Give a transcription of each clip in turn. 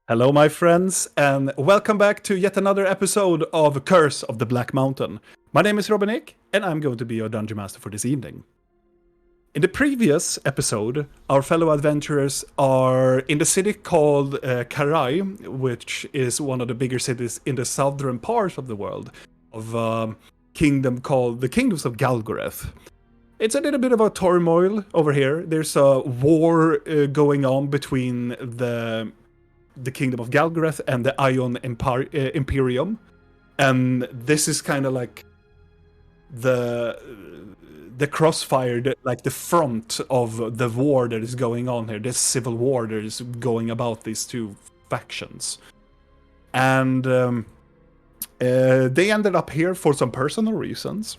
Hello, my friends, and welcome back to yet another episode of Curse of the Black Mountain. My name is Robinic, and I'm going to be your Dungeon Master for this evening. In the previous episode, our fellow adventurers are in the city called Karai, which is one of the bigger cities in the southern part of the world, of a kingdom called the Kingdoms of Galgoreth. It's a little bit of a turmoil over here. There's a war going on between the Kingdom of Galgoreth and the Ion Imperium, and this is kind of like the crossfire, like the front of the war that is going on here. This civil war that is going about these two factions, and they ended up here for some personal reasons.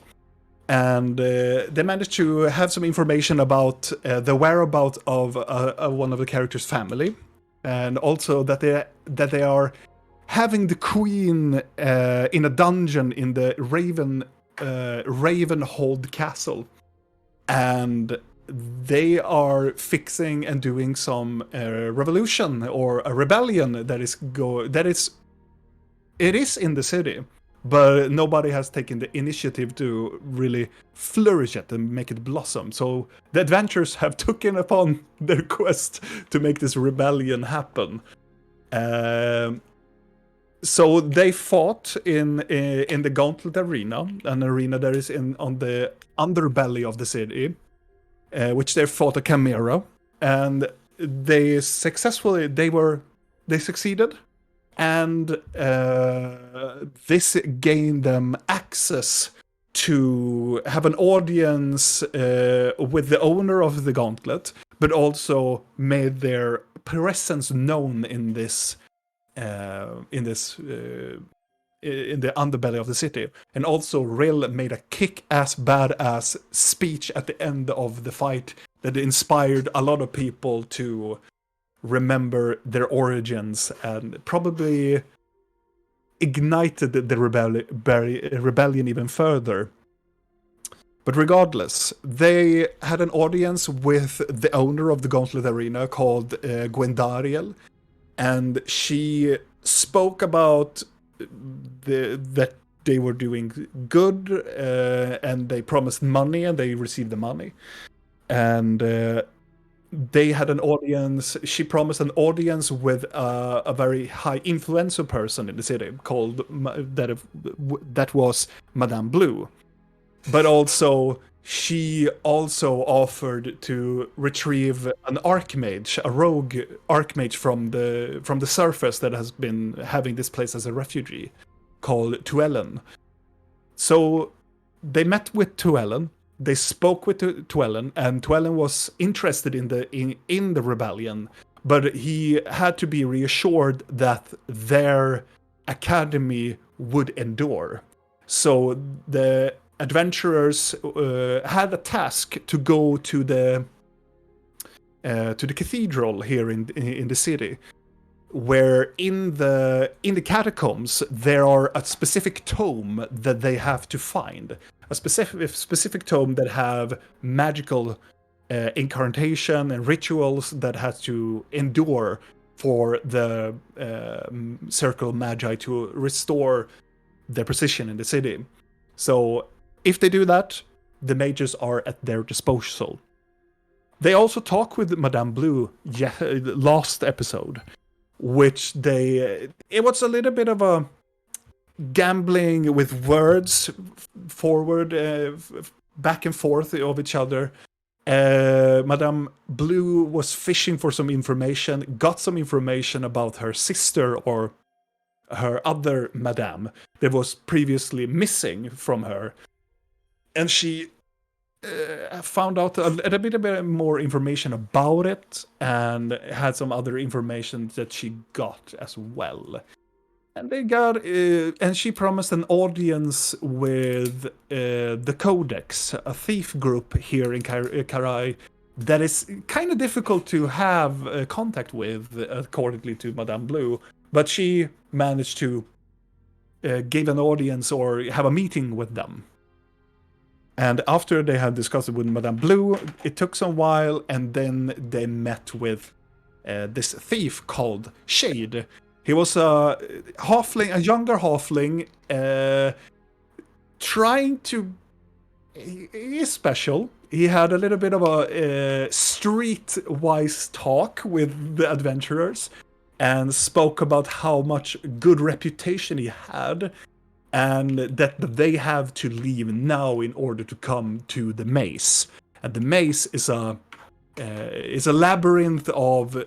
And they managed to have some information about the whereabouts of one of the characters' family, and also that they are having the queen in a dungeon in the Ravenhold Castle, and they are fixing and doing some revolution or a rebellion that is in the city, but nobody has taken the initiative to really flourish it and make it blossom. So the adventurers have taken upon their quest to make this rebellion happen. So they fought in the Gauntlet Arena, an arena that is on the underbelly of the city, which they fought a chimera, and they succeeded. And this gained them access to have an audience with the owner of the gauntlet, but also made their presence known in the underbelly of the city. And also Rill made a kick-ass badass speech at the end of the fight that inspired a lot of people to remember their origins and probably ignited the rebellion even further. But regardless, they had an audience with the owner of the Gauntlet Arena called Gwendariel, and she spoke about that they were doing good, and they promised money, and they received the money. And they had an audience. She promised an audience with a very high influential person in the city called that was Madame Blue. But also, she also offered to retrieve an archmage, a rogue archmage from the surface that has been having this place as a refugee, called Tuellen. So they met with Tuellen. They spoke with Tuellen, and Tuellen was interested in the rebellion, but he had to be reassured that their academy would endure. So the adventurers had a task to go to the cathedral here in the city, where in the catacombs there are a specific tome that they have to find, a specific tome that have magical incantation and rituals that has to endure for the Circle Magi to restore their position in the city. So if they do that, the mages are at their disposal. They also talk with Madame Blue last episode, which it was a little bit of a gambling with words forward, back and forth of each other. Madame Blue was fishing for some information, got some information about her sister or her other madame that was previously missing from her. And she found out a bit more information about it, and had some other information that she got as well. And they got, and she promised an audience with the Codex, a thief group here in Karai that is kind of difficult to have contact with, accordingly to Madame Blue. But she managed to give an audience or have a meeting with them. And after they had discussed it with Madame Blue, it took some while, and then they met with this thief called Shade. He was a younger halfling, trying to. He is special. He had a little bit of a street-wise talk with the adventurers, and spoke about how much good reputation he had, and that they have to leave now in order to come to the maze. And the maze is a labyrinth of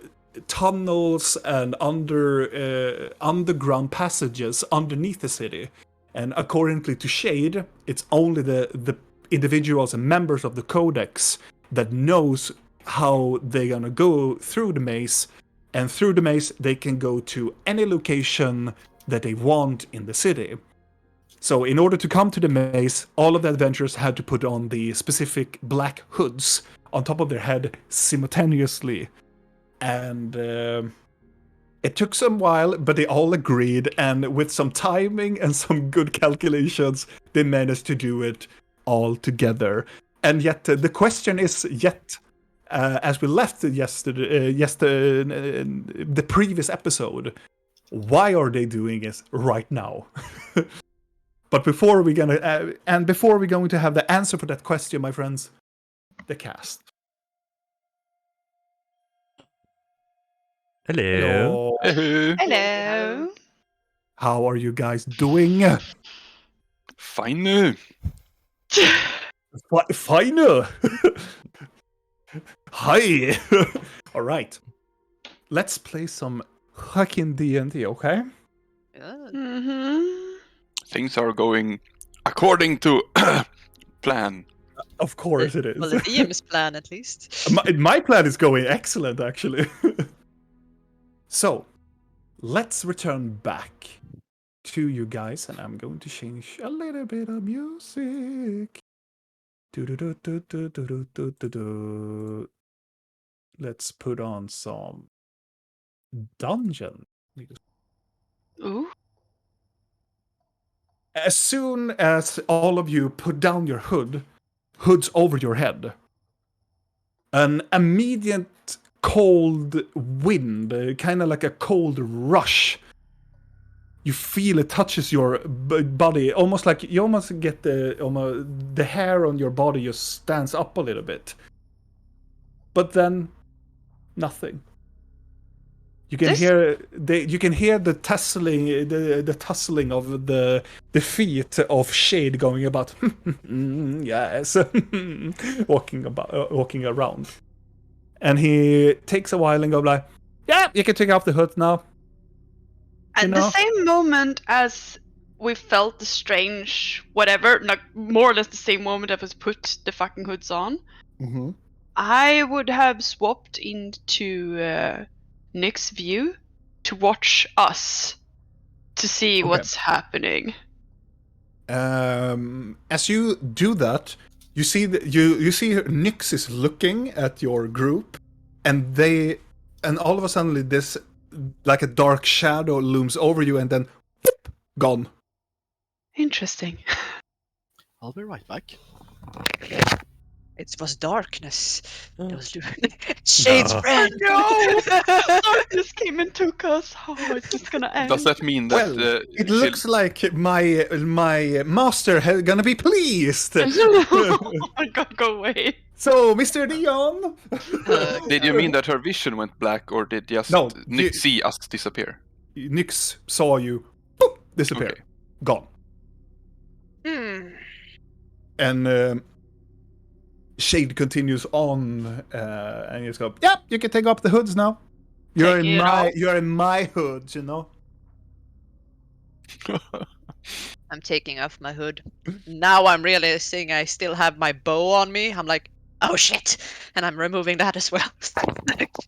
tunnels and underground passages underneath the city. And according to Shade, it's only the individuals and members of the Codex that knows how they're gonna go through the maze. And through the maze, they can go to any location that they want in the city. So in order to come to the maze, all of the adventurers had to put on the specific black hoods on top of their head simultaneously. And it took some while, but they all agreed, and with some timing and some good calculations, they managed to do it all together. And yet, the question is, as we left the previous episode, why are they doing it right now? But before we're going to have the answer for that question, my friends, the cast. Hello. Hello. How are you guys doing? Fine. Fine. Hi. All right. Let's play some fucking D&D, okay? Mm-hmm. Things are going according to plan. Of course it is. Well, the DM's plan, at least. My plan is going excellent, actually. So, let's return back to you guys, and I'm going to change a little bit of music. Let's put on some dungeon music. Ooh. As soon as all of you put down your hoods over your head, an immediate cold wind, kind of like a cold rush. You feel it touches your body, almost like you almost get the hair on your body just stands up a little bit. But then, nothing. You can hear the tussling, the tussling of the feet of Shade going about. Yes, walking around, and he takes a while and goes like, "Yeah, you can take off the hood now." At the same moment as we felt the strange whatever, like more or less the same moment I was put the fucking hoods on, Mm-hmm. I would have swapped into Nick's view to watch us to see what's happening. As you do that, you see you see Nyx is looking at your group, and all of a sudden this like a dark shadow looms over you, and then whoop, gone. Interesting. I'll be right back. It was darkness. It was Shade's friend. No! Darkness came and took us. How is this gonna end? Does that mean that It looks like my master is gonna be pleased. Oh my god, go away. So, Mr. Dion. did you mean that her vision went black, or did just No, Nick see us disappear? Nyx saw you boop, disappear, Okay. gone, and Shade continues on, and you just go, "Yeah, you can take off the hoods now. You're in my hood, you know." I'm taking off my hood. Now I'm realizing I still have my bow on me. I'm like, oh shit! And I'm removing that as well.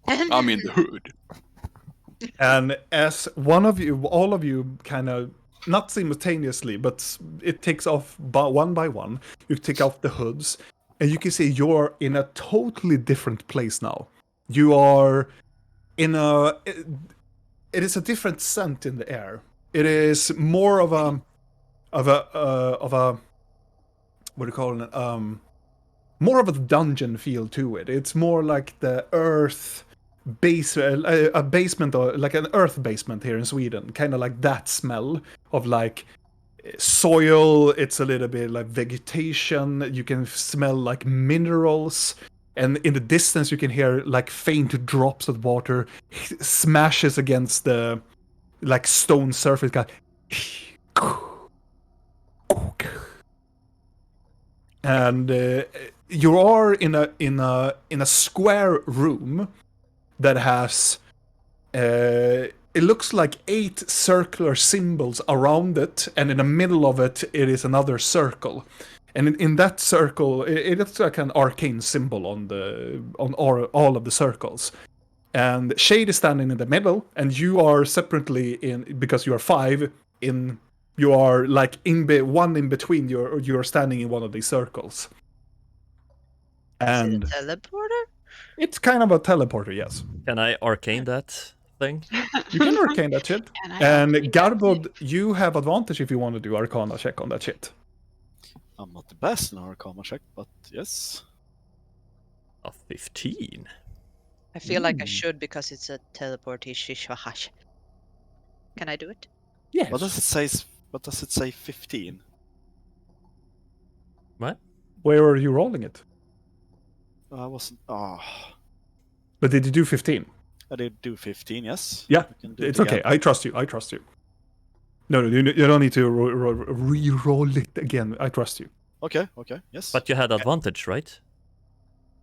I'm in the hood. And as all of you kind of, not simultaneously, but it takes off one by one, you take off the hoods, and you can see you're in a totally different place now. You are in it is a different scent in the air. It is more of a what do you call it? More of a dungeon feel to it. It's more like the earth a basement, or like an earth basement here in Sweden, kind of like that smell of like soil. It's a little bit like vegetation. You can smell like minerals, and in the distance you can hear like faint drops of water smashes against the like stone surface. And you are in a square room that has it looks like 8 circular symbols around it, and in the middle of it is another circle. And in that circle, it looks like an arcane symbol on all of the circles. And Shade is standing in the middle, and you are separately in, because you are 5 in. You are like one in between. You're standing in one of these circles. And Is it a teleporter? it's kind of a teleporter, yes. Can I arcane that thing? You can arcane that shit. Can I And arcane that Garbod, you have advantage if you want to do Arcana check on that shit. I'm not the best in Arcana check, but yes. A 15. I feel like I should because it's a teleportation. Can I do it? Yes. What does it say? What does it say? 15. What? Where are you rolling it? I wasn't. Oh, But did you do 15? I did do 15. Yes. Yeah, I can do it's it okay. again. I trust you. No, you don't need to re-roll it again. I trust you. Okay. Yes. But you had advantage, right?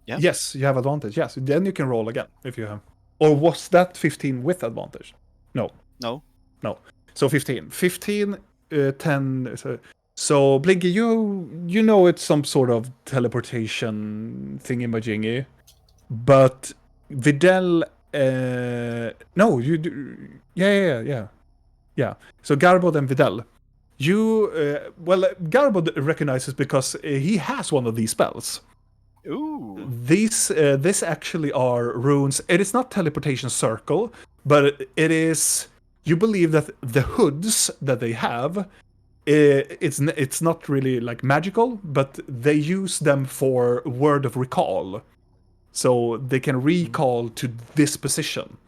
Yeah. Yes, you have advantage. Yes, then you can roll again if you have. Or was that 15 with advantage? No. No. So 15. 15, 10. So Blinky, you know it's some sort of teleportation thingy-majingy. But Videl... no, you do... Yeah. So Garbod and Videl. Garbod recognizes because he has one of these spells. Ooh. This actually are runes. It is not teleportation circle, but it is. You believe that the hoods that they have, it's not really like magical, but they use them for word of recall, so they can recall to this position.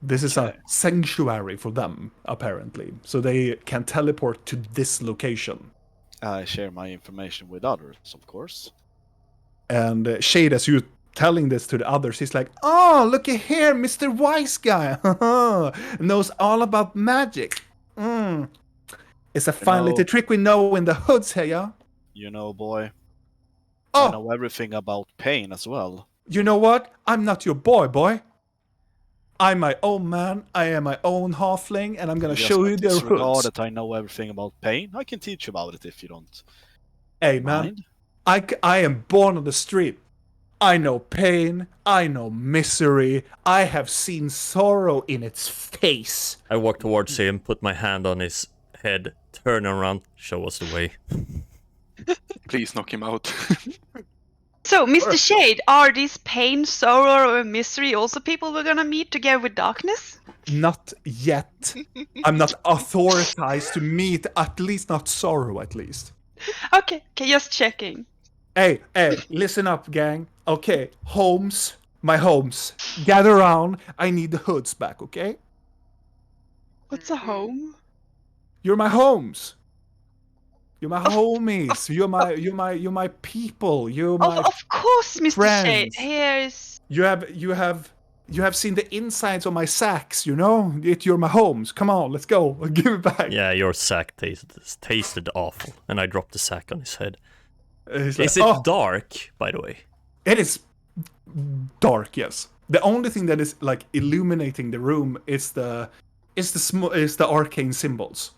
This is a sanctuary for them, apparently, so they can teleport to this location. I share my information with others, of course. And Shade, as you telling this to the others, he's like, "Oh, looky here, Mr. Wise Guy, knows all about magic. It's a fine little trick we know in the hoods here, yeah? You know, boy. Oh, I know everything about pain as well. you know what? I'm not your boy. I'm my own man. I am my own halfling, and I'm gonna show you the hoods. That I know everything about pain. I can teach you about it if you don't. Hey, man, mind. I am born on the street. I know pain. I know misery. I have seen sorrow in its face. I walk towards him, put my hand on his head, turn around, show us the way. Please knock him out. So, Mr. Shade, are these pain, sorrow, or misery also people we're gonna meet together with darkness? Not yet. I'm not authorized to meet, at least not sorrow, at least. Okay, just checking. Hey, listen up, gang. Okay, my homes, gather around. I need the hoods back, okay? What's a home? You're my homes. You're my homies. You're my people. You're my Of course, Mr. friends. Shade. Here's. You have seen the insides of my sacks, you know? You're my homes. Come on, let's go. Give it back. Yeah, your sack tasted awful, and I dropped the sack on his head. Is Is it dark, by the way? It is dark, yes. The only thing that is like illuminating the room is the arcane symbols.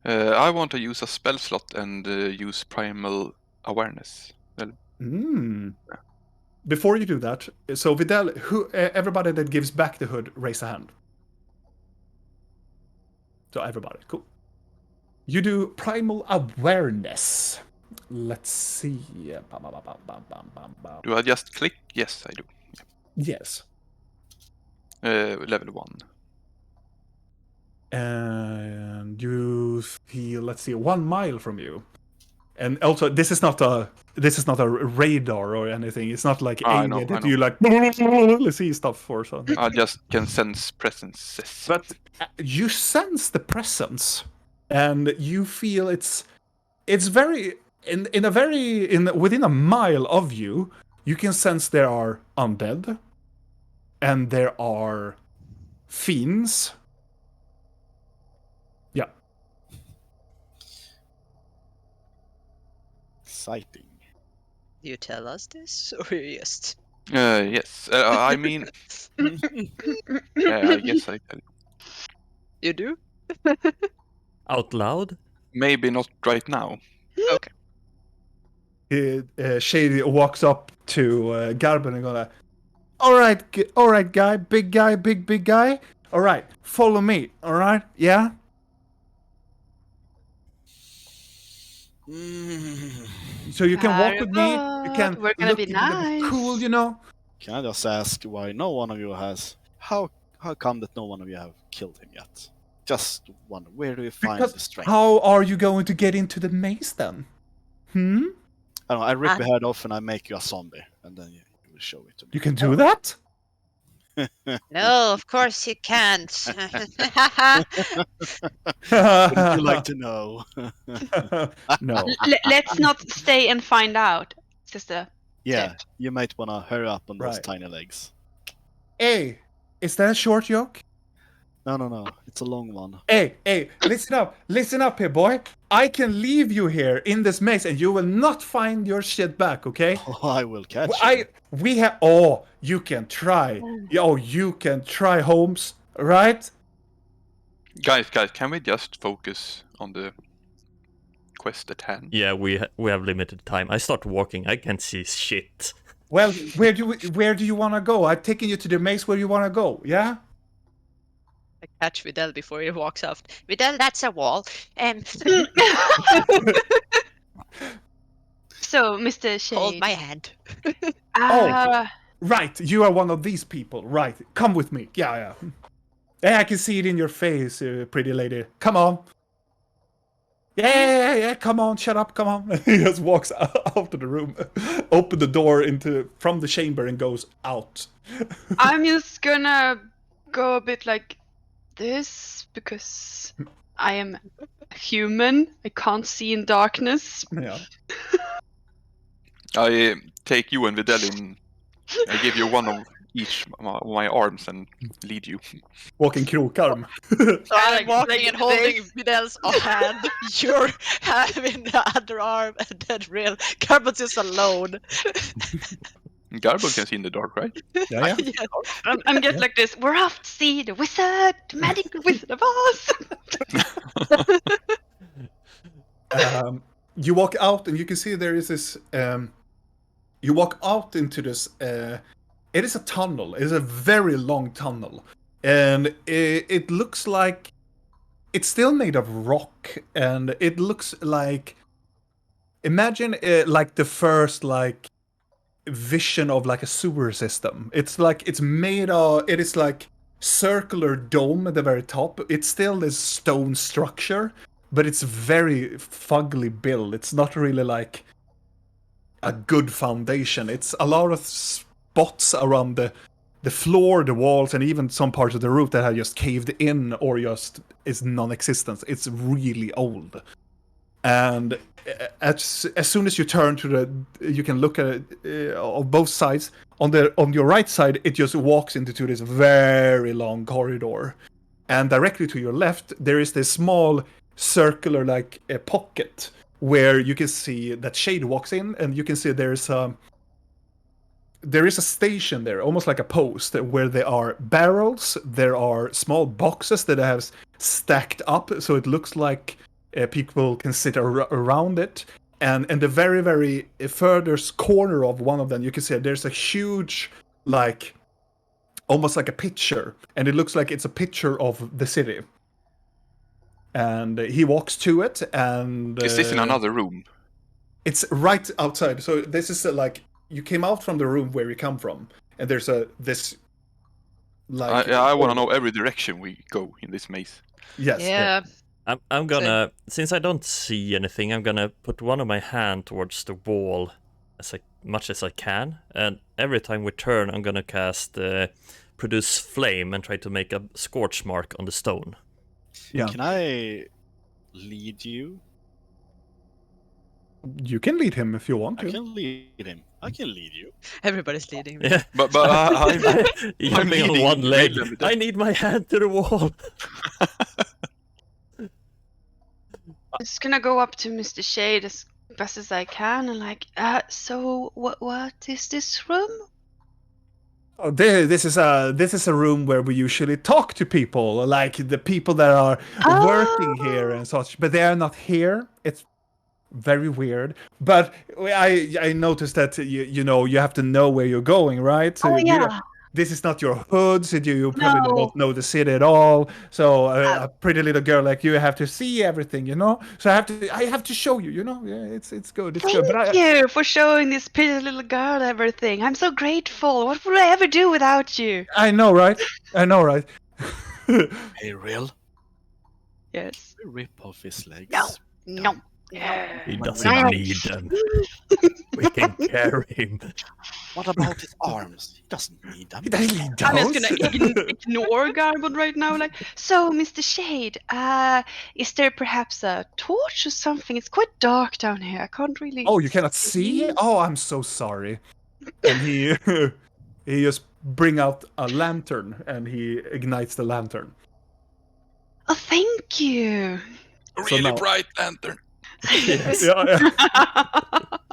I want to use a spell slot and use primal awareness. Well, Before you do that, so Videl, everybody that gives back the hood, raise a hand. So everybody, cool. You do primal awareness. Let's see. do I just click? Yes, I do. Yes. Level 1. And you feel, let's see, 1 mile from you. And also, this is not a radar or anything. It's not like I alien know, that I you like see stuff or something. I just can sense presences. But you sense the presence, and you feel it's very within a mile of you. You can sense there are undead, and there are fiends. Yeah. Exciting. You tell us this, or you just... Yes. I mean, yeah, I guess I can. You do? Out loud? Maybe not right now. Okay. Shady walks up to Garben and goes, all right, guy, big guy. All right, follow me. All right, yeah. So you can walk with me. You can We're gonna look be a little bit cool, nice. you know. Can I just ask why no one of you has... How come that no one of you have killed him yet? Just wonder, where do you find Because the strength? how are you going to get into the maze then? I don't know, I rip your head off and I make you a zombie, and then you will show it to me. You can do that? No, of course you can't. Wouldn't you like to know? No. Let's not stay and find out. It's just a Yeah, tip. you might wanna hurry up on those Right. tiny legs. Hey, is that a short joke? No, it's a long one. Hey, listen up here, boy. I can leave you here in this maze and you will not find your shit back, okay? Oh, I will catch you. You can try. You can try, Holmes, right? Guys, can we just focus on the quest at hand? Yeah, we have limited time. I start walking. I can't see shit. Well, where do you want to go? I've taken you to the maze where you want to go, yeah? I catch Vidal before he walks off. Vidal, that's a wall. So, Mr. Shade. Hold my hand. Right, you are one of these people. Right, come with me. Yeah. Yeah, I can see it in your face, pretty lady. Come on. Yeah, come on, shut up, come on. He just walks out of the room, open the door from the chamber and goes out. I'm just gonna go a bit like this because I am human. I can't see in darkness. Yeah. I take you and Vidal in. I give you one of each of my arms and lead you. Walking krokarm. I'm walking and holding Vidal's hand. You're having the other arm, and then real Carbon's just alone. Garbo can see in the dark, right? Yeah. I'm just like this. We're off to see the wizard, the magical Wizard of Oz. You walk out and you can see there is this. You walk out into this. It is a tunnel. It is a very long tunnel, and it looks like it's still made of rock, and it looks like. Imagine like the first vision of like a sewer system. It's like it's made of. It is like circular dome at the very top. It's still this stone structure, but it's very fugly built. It's not really like a good foundation. It's a lot of spots around the floor, the walls, and even some parts of the roof that have just caved in or just is non-existent. It's really old. And as soon as you turn you can look at it on both sides. On your right side, it just walks into this very long corridor, and directly to your left, there is this small circular pocket where you can see that Shade walks in, and you can see there is a station there, almost like a post, where there are barrels, there are small boxes that have stacked up, so it looks like people can sit around it. And in the very, very furthest corner of one of them, you can see there's a huge, almost like a picture, and it looks like it's a picture of the city. And he walks to it, and Is this in another room? It's right outside. So this is you came out from the room where you come from, and there's this. I want to know every direction we go in this maze. Yes. Yeah. I'm gonna, since I don't see anything, I'm gonna put one of my hand towards the wall as much as I can, and every time we turn, I'm gonna cast produce flame and try to make a scorch mark on the stone. Yeah. Can I lead you? You can lead him if you want I to. can lead him. I can lead you. Everybody's leading me. Yeah, But I'm jumping on leading one leg. Raylan with I need my hand to the wall. I'm just gonna go up to Mr. Shade as best as I can and like, so what is this room? Oh, this is a room where we usually talk to people, like the people that are working here and such, but they are not here. It's very weird. But I noticed that you have to know where you're going, right? So this is not your hood, so you probably don't know the city at all. So a pretty little girl like you have to see everything, So I have to show you, Yeah, it's good. It's good. But Thank you for showing this pretty little girl everything. I'm so grateful. What would I ever do without you? I know, right? Hey, real? Yes. Rip off his legs. No. He doesn't need them. We can carry him. What about his arms? He doesn't need them. I'm just gonna ignore Garbled right now. Like, so, Mr. Shade, is there perhaps a torch or something? It's quite dark down here. I can't really. Oh, you cannot see? Oh, I'm so sorry. And he just bring out a lantern and he ignites the lantern. Oh, thank you. really bright lantern. Yes. Yeah.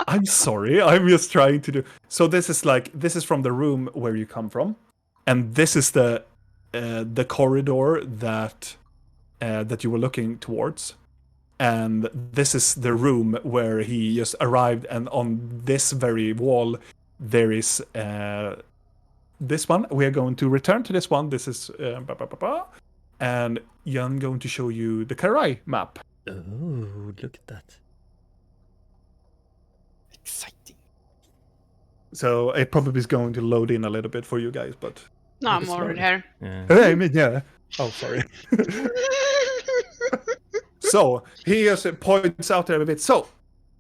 I'm sorry. I'm just trying to do. So this is from the room where you come from, and this is the corridor that you were looking towards, and this is the room where he just arrived. And on this very wall, there is this one. We are going to return to this one. This is and I'm going to show you the Karai map. Oh, look at that. Exciting. So it probably is going to load in a little bit for you guys, but... No, I'm already here. Yeah. I mean, yeah. Oh, sorry. So, he just points out there a bit. So,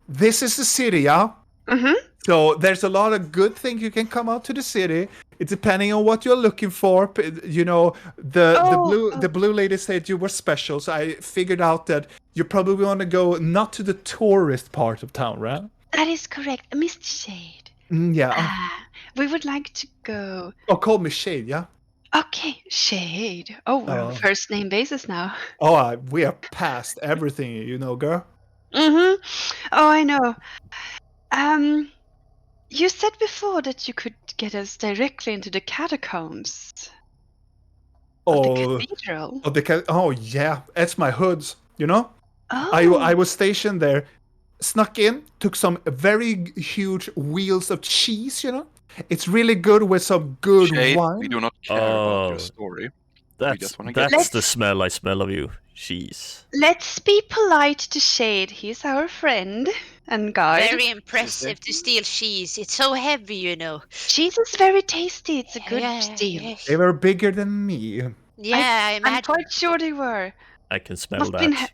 this is the city, yeah? Mm-hmm. So, there's a lot of good things you can come out to the city. It's depending on what you're looking for. The blue lady said you were special, so I figured out that you probably want to go not to the tourist part of town, right? That is correct. Mr. Shade. Yeah. We would like to go. Oh, call me Shade, yeah? Okay, Shade. Oh, we're on first name basis now. Oh, we are past everything, girl. Mm-hmm. Oh, I know. You said before that you could get us directly into the catacombs of the cathedral. Oh, yeah. That's my hoods, Oh. I was stationed there, snuck in, took some very huge wheels of cheese, It's really good with some good Shade, wine. we do not care about your story. That's get- the smell I smell of you. Jeez. Let's be polite to Shade. He's our friend and guide. Very impressive to steal cheese. It's so heavy, Cheese is very tasty. It's a good steal. Yes. They were bigger than me. Yeah, I I'm imagine. quite sure they were. I can smell that.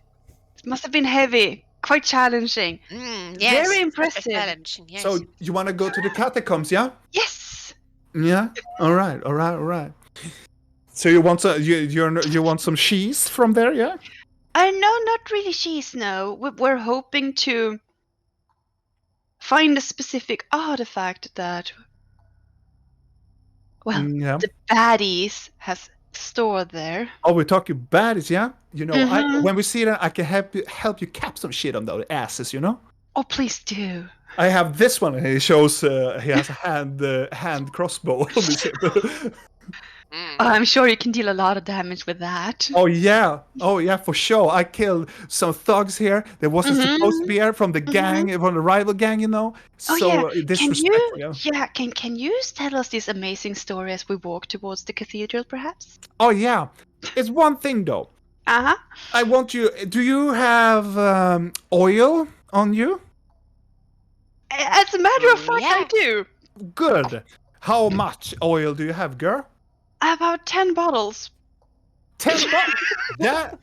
Must have been heavy. Quite challenging. Yes, Very impressive. challenging, yes. So you want to go to the catacombs, yeah? Yes. Yeah. All right. So you want you want some cheese from there, yeah? No, not really cheese. No, we're hoping to find a specific artifact that, the baddies has stored there. Oh, we're talking baddies, yeah? When we see that, I can help you cap some shit on those asses, Oh, please do. I have this one, and he shows he has a hand crossbow on his hip. I'm sure you can deal a lot of damage with that. Oh yeah, for sure. I killed some thugs here. There wasn't supposed to be here from the gang, from the rival gang, So disrespectful. Can you tell us this amazing story as we walk towards the cathedral, perhaps? Oh yeah, it's one thing though. I want you. Do you have oil on you? As a matter of fact, I do. Good. How much oil do you have, girl? About 10 bottles. 10 bottles? Yeah,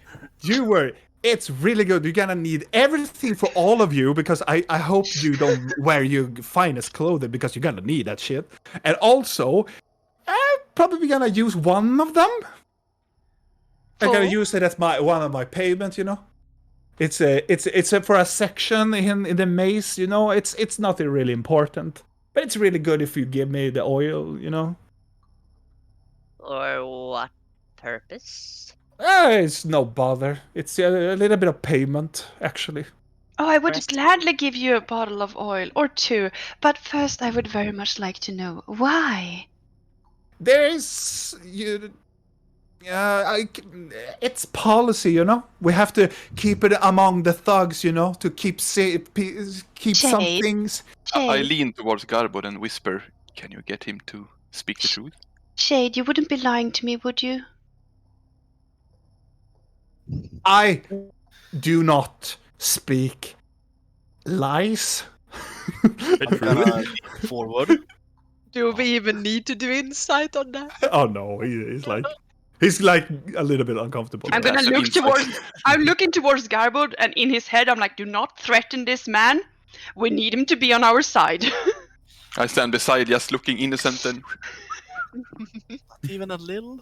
you were It's really good. You're gonna need everything for all of you because I hope you don't wear your finest clothing because you're gonna need that shit. And also, I'm probably gonna use one of them. I'm gonna use it as one of my payments. It's for a section in the maze. It's nothing really important, but it's really good if you give me the oil. For what purpose? It's no bother. It's a little bit of payment, actually. Oh, I would Rest- gladly give you a bottle of oil or two, but first I would very much like to know why. There is it's policy. We have to keep it among the thugs. To keep some Jade. things. I Shade, lean towards Garbod and whisper, "Can you get him to speak the truth?" Shade, you wouldn't be lying to me, would you? I do not speak lies. Bit rude. Forward. Do we even need to do insight on that? Oh no, he's like a little bit uncomfortable. I'm gonna That's an look insight. towards. I'm looking towards Garbod, and in his head, I'm like, "Do not threaten this man. We need him to be on our side." I stand beside, just looking innocent and Even a little.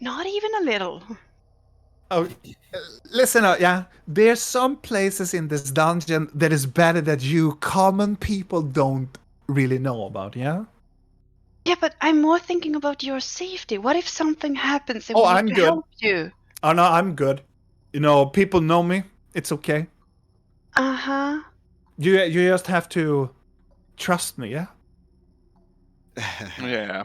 Not even a little. Oh, listen up, yeah. There's some places in this dungeon that is better that you common people don't really know about, yeah? Yeah, but I'm more thinking about your safety. What if something happens and Oh, we need I'm to good. help you? Oh no, I'm good. People know me. It's okay. Uh-huh. You just have to trust me, yeah? yeah.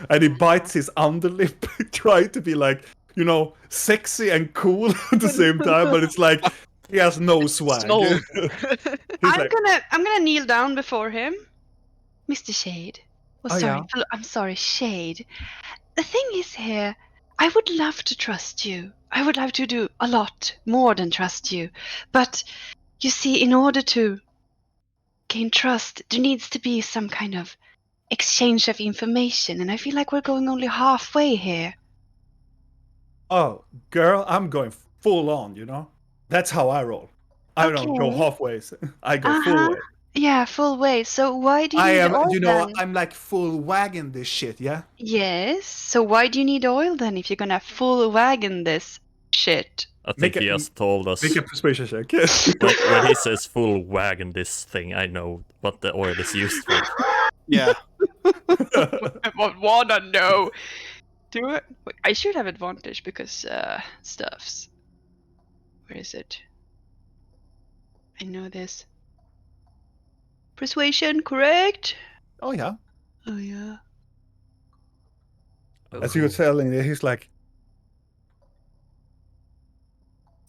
And he bites his underlip, trying to be like, sexy and cool at the same time, but it's like he has no swag. Small. I'm gonna kneel down before him. Mr. Shade. Oh, Sorry. yeah? I'm sorry, Shade. The thing is here, I would love to trust you. I would love to do a lot more than trust you. But you see, in order to gain trust, there needs to be some kind of exchange of information, and I feel like we're going only halfway here. Oh, girl, I'm going full on, That's how I roll. I don't go Okay. halfway. I go full way. Yeah, full way. So why do you I need am, oil then? I'm like full wagon this shit, yeah? Yes. So why do you need oil then if you're gonna full wagon this shit? I think he just told us. Make a persuasion check. When he says full wagon this thing, I know what the oil is used for. Yeah. I would wanna know. Do it. Wait, I should have advantage because stuffs. Where is it? I know this. Persuasion, correct? Oh, yeah. Oh yeah. As you were telling me, he's like,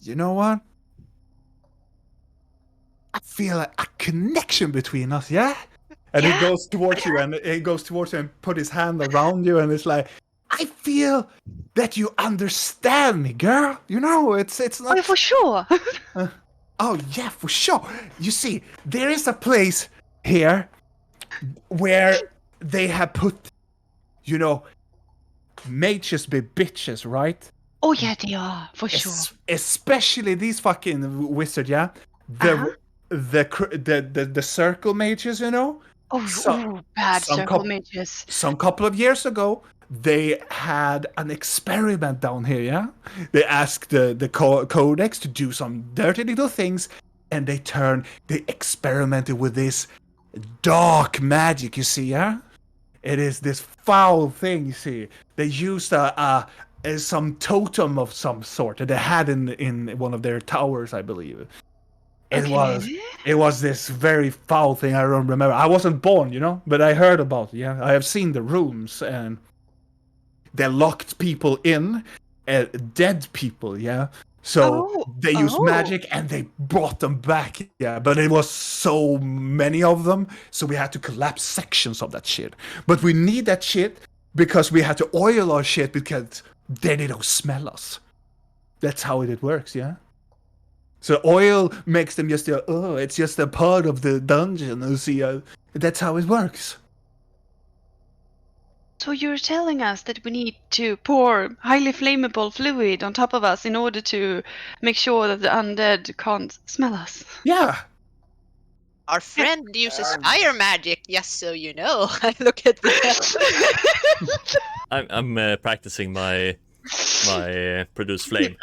you know what? I feel a connection between us, yeah? And he goes towards you and put his hand around you and it's like, I feel that you understand me, girl. It's not. Oh, for sure. Oh yeah, for sure. You see, there is a place here where they have put, mages be bitches, right? Oh yeah, they are for sure. Especially these fucking wizards, yeah. The circle mages, Oh, bad circle mages. Some couple of years ago, they had an experiment down here, yeah? They asked the codex to do some dirty little things, and they experimented with this dark magic, you see, yeah? It is this foul thing, you see. They used some totem of some sort that they had in one of their towers, I believe. It was this very foul thing. I don't remember. I wasn't born, but I heard about it. Yeah, I have seen the rooms, and they locked people in, dead people. Yeah, so they used magic and they brought them back. Yeah, but it was so many of them, so we had to collapse sections of that shit. But we need that shit because we had to oil our shit because then they don't smell us. That's how it works. Yeah. So oil makes them just it's just a part of the dungeon. You see, that's how it works. So you're telling us that we need to pour highly flammable fluid on top of us in order to make sure that the undead can't smell us? Yeah. Our friend uses fire magic, just so you know. I look at the. I'm practicing my produce flame.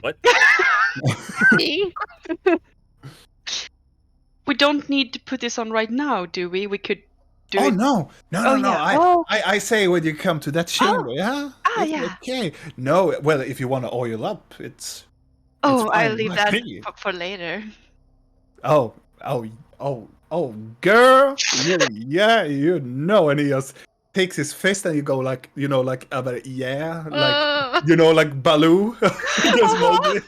What? We don't need to put this on right now, do we? We could do Oh it. no. Oh, No. yeah. I say when you come to that chamber, yeah? It's yeah. okay. No, well, if you want to oil up, it's Oh, fine I'll leave by that me. for later. Oh, girl. You know, and he just takes his fist and you go like, like, yeah, like, like Baloo. Just Mowgli.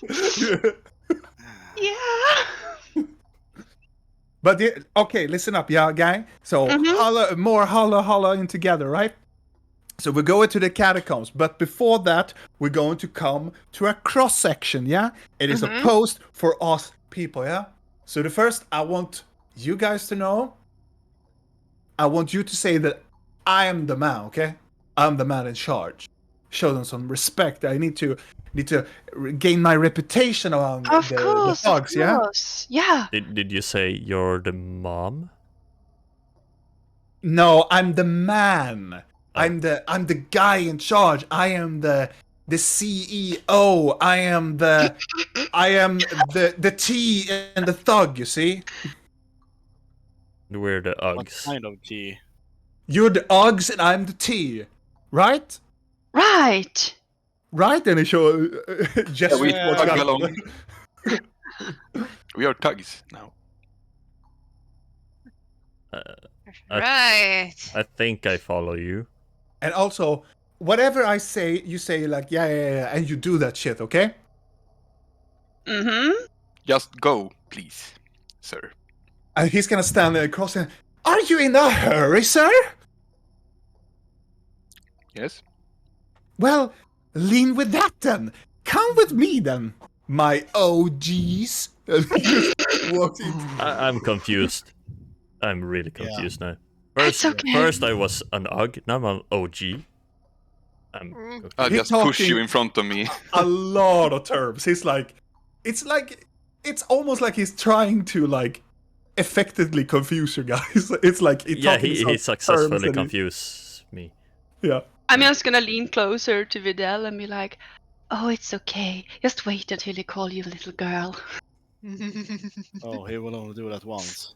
Yeah. But okay, listen up, yeah, gang. So holla in together, right? So we're going to the catacombs, but before that, we're going to come to a cross section, yeah? It is a post for us people, yeah? So the first, I want you guys to know, I want you to say that I am the man, okay? I'm the man in charge. Show them some respect. I need to gain my reputation among the thugs, yeah? Yeah. Did you say you're the mom? No, I'm the man. Oh. I'm the guy in charge. I am the CEO. I am the T and the thug, you see? We're the What Uggs. kind of tea? You're the Uggs and I'm the T. Right? Right. Right? And he show just we towards tug Gunnar. along. We are tugs now. Right. I think I follow you. And also, whatever I say, you say like, yeah, and you do that shit, okay? Mm-hmm. Just go, please, sir. And he's gonna stand there across and, are you in a hurry, sir? Yes? Well, lean with that then. Come with me then, my OGs. And he just walks in. I'm confused. I'm really confused now. It's okay. First I was an Ugg, now I'm an OG. I'm confused. I'll He's just push talking- you in front of me. A lot of terms. He's like, it's almost like he's trying to like effectively confuse you guys. It's like Yeah, talking some he terms successfully and confused me. Yeah. I'm just gonna lean closer to Videl and be like, oh, it's okay. Just wait until he call you little girl. Oh, he will only do that once.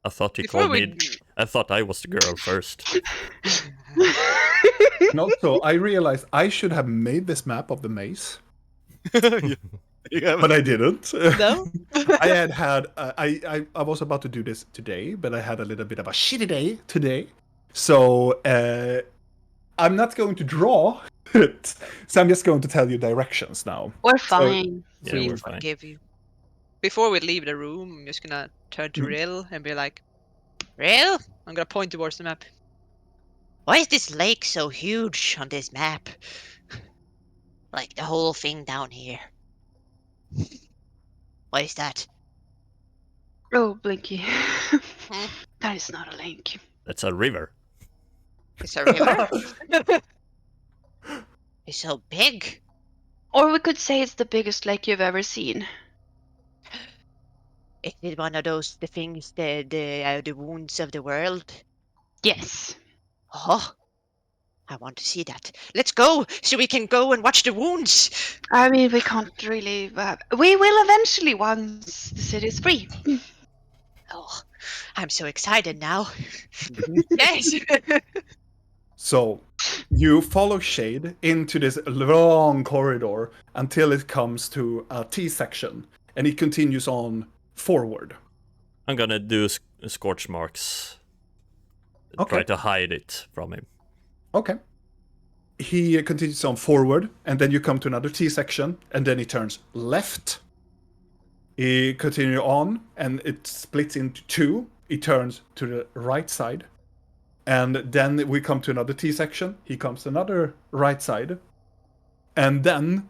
I thought he Before called we. me. I thought I was the girl first. And also, I realized I should have made this map of the maze, Yeah, but I didn't. No? I had I was about to do this today, but I had a little bit of a shitty day today. So I'm not going to draw it. So I'm just going to tell you directions now. We're fine. Yeah, We we're fine. forgive you. Before we leave the room, I'm just gonna turn to Mhm. Rill and be like, Rill? I'm gonna point towards the map. Why is this lake so huge on this map? Like the whole thing down here. What is that? Oh, Blinky. That is not a link. That's a river. It's a river? It's so big. Or we could say it's the biggest lake you've ever seen. Is it one of those the things the wounds of the world? Yes. Oh, I want to see that. Let's go so we can go and watch the wounds. I mean, we can't really. We will eventually once the city's free. Oh, I'm so excited now. Yes. So you follow Shade into this long corridor until it comes to a T section, and it continues on forward. I'm gonna do scorch marks. Okay. Try to hide it from him. Okay. He continues on forward, and then you come to another T section, and then he turns left. He continues on, and it splits into two. He turns to the right side. And then we come to another T section. He comes to another right side. And then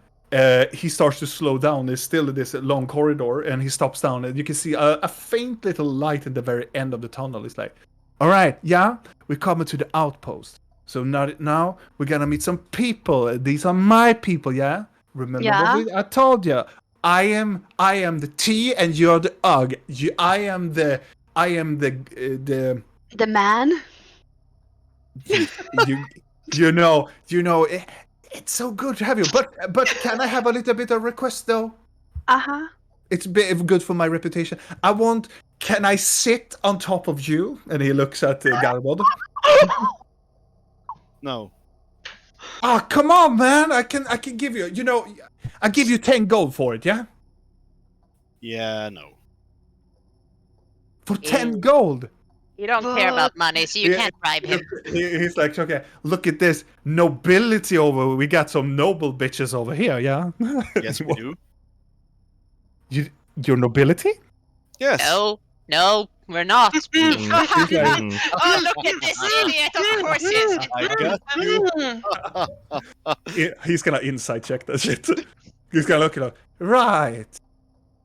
he starts to slow down. There's still this long corridor, and he stops down. And you can see a faint little light at the very end of the tunnel. It's like, All right, yeah, we're coming to the outpost. So now we're gonna meet some people. These are my people, yeah. Remember what I told you. I am the T and you're the UG. I am the The man. you know it's so good to have you. But can I have a little bit of request though? Uh-huh. It's a bit good for my reputation. Can I sit on top of you? And he looks at Galbod. No. Oh, come on, man! I can give you. I give you 10 gold for it. Yeah, Yeah, no. for 10 gold. You don't care about money, so you can't bribe him. He's like, okay, look at this nobility over. We got some noble bitches over here. Yeah. Yes, we do. Your nobility? Yes. No, we're not. He's like, Oh, look at this idiot! Of course he is. I got you. he's gonna insight check that shit. He's gonna look at it. Right,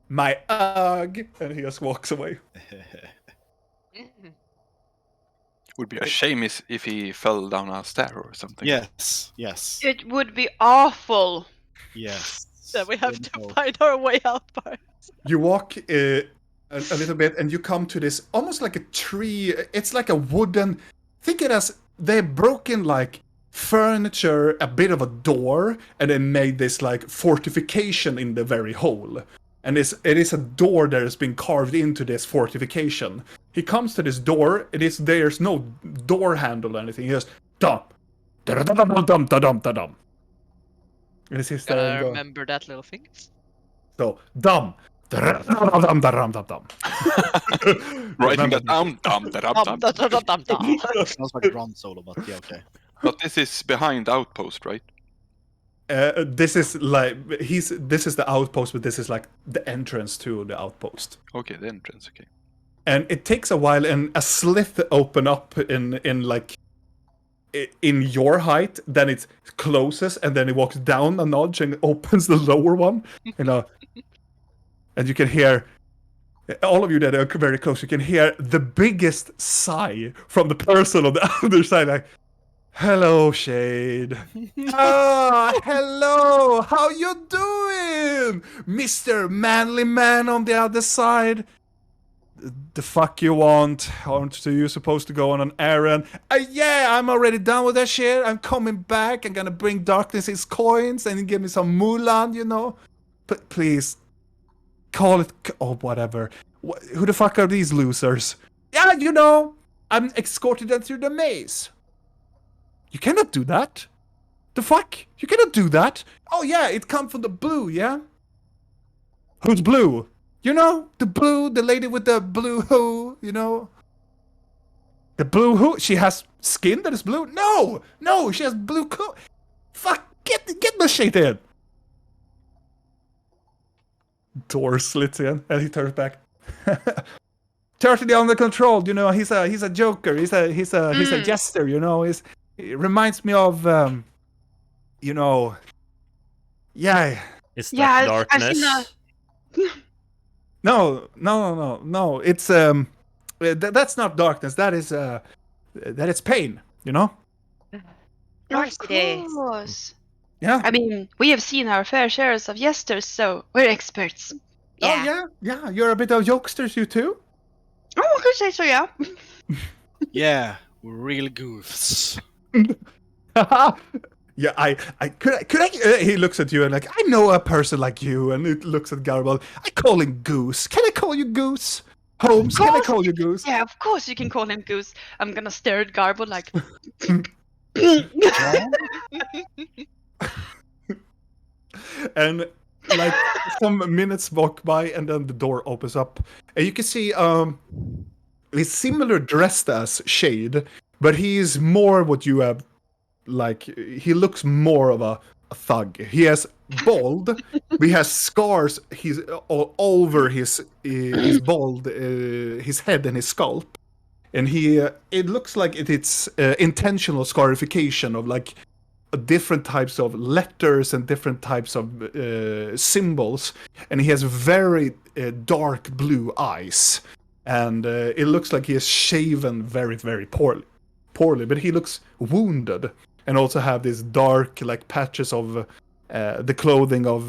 my ugh, and he just walks away. Would be a shame if he fell down a stair or something. Yes. It would be awful. Yes. So we have to find our way out first. You walk a little bit, and you come to this almost like a tree. It's like a wooden. Think it as they've broken like furniture, a bit of a door, and then made this like fortification in the very hole. And it is a door that has been carved into this fortification. He comes to this door. There's no door handle or anything. He just dum, da dum dum dum da dum da dum. And he sits there and goes, Remember that little thing? so dum. Writing that down. Sounds like a drum solo, but yeah, okay. But this is behind the outpost, right? This is this is the outpost, but this is like the entrance to the outpost. Okay, the entrance. Okay. And it takes a while, and a slit open up in your height. Then it closes, and then it walks down a notch and opens the lower one. And you can hear, all of you that are very close, you can hear the biggest sigh from the person on the other side, like, hello, Shade. Hello, how you doing? Mr. Manly Man on the other side. The fuck you want? Aren't you supposed to go on an errand? Yeah, I'm already done with that shit. I'm coming back. I'm gonna bring Darkness his coins and give me some Mulan, But please, call it, whatever. Who the fuck are these losers? Yeah, I'm escorting them through the maze. You cannot do that. The fuck? You cannot do that. Oh yeah, it come from the blue, yeah? Who's blue? The blue, the lady with the blue who, The blue who? She has skin that is blue? No, she has blue coat. Fuck, get the shit in. Door slits in, and he turns back. Totally under control, he's a joker, he's a jester, it reminds me of yeah. Is that darkness? I've seen No. It's that's not darkness. That is pain. Of course it is. course. Yeah. I mean, we have seen our fair shares of jesters, so we're experts. Yeah. Oh yeah. You're a bit of jokesters, you too. Oh, I could say so, yeah. Yeah, we're real goofs. Yeah, I could I he looks at you and like, I know a person like you, and it looks at Garble. I call him Goose. Can I call you Goose? Holmes, can I call you Goose? Yeah, of course you can call him Goose. I'm gonna stare at Garbo like... And like some minutes walk by, and then the door opens up, and you can see he's similar dressed as Shade, but he's more what you have. Like, he looks more of a thug. He has bald, he has scars. He's all over his bald, his head and his scalp, and it looks like it's intentional scarification of like different types of letters and different types of symbols, and he has very dark blue eyes. and it looks like he is shaven very, very poorly. But he looks wounded, and also have these dark like patches of the clothing of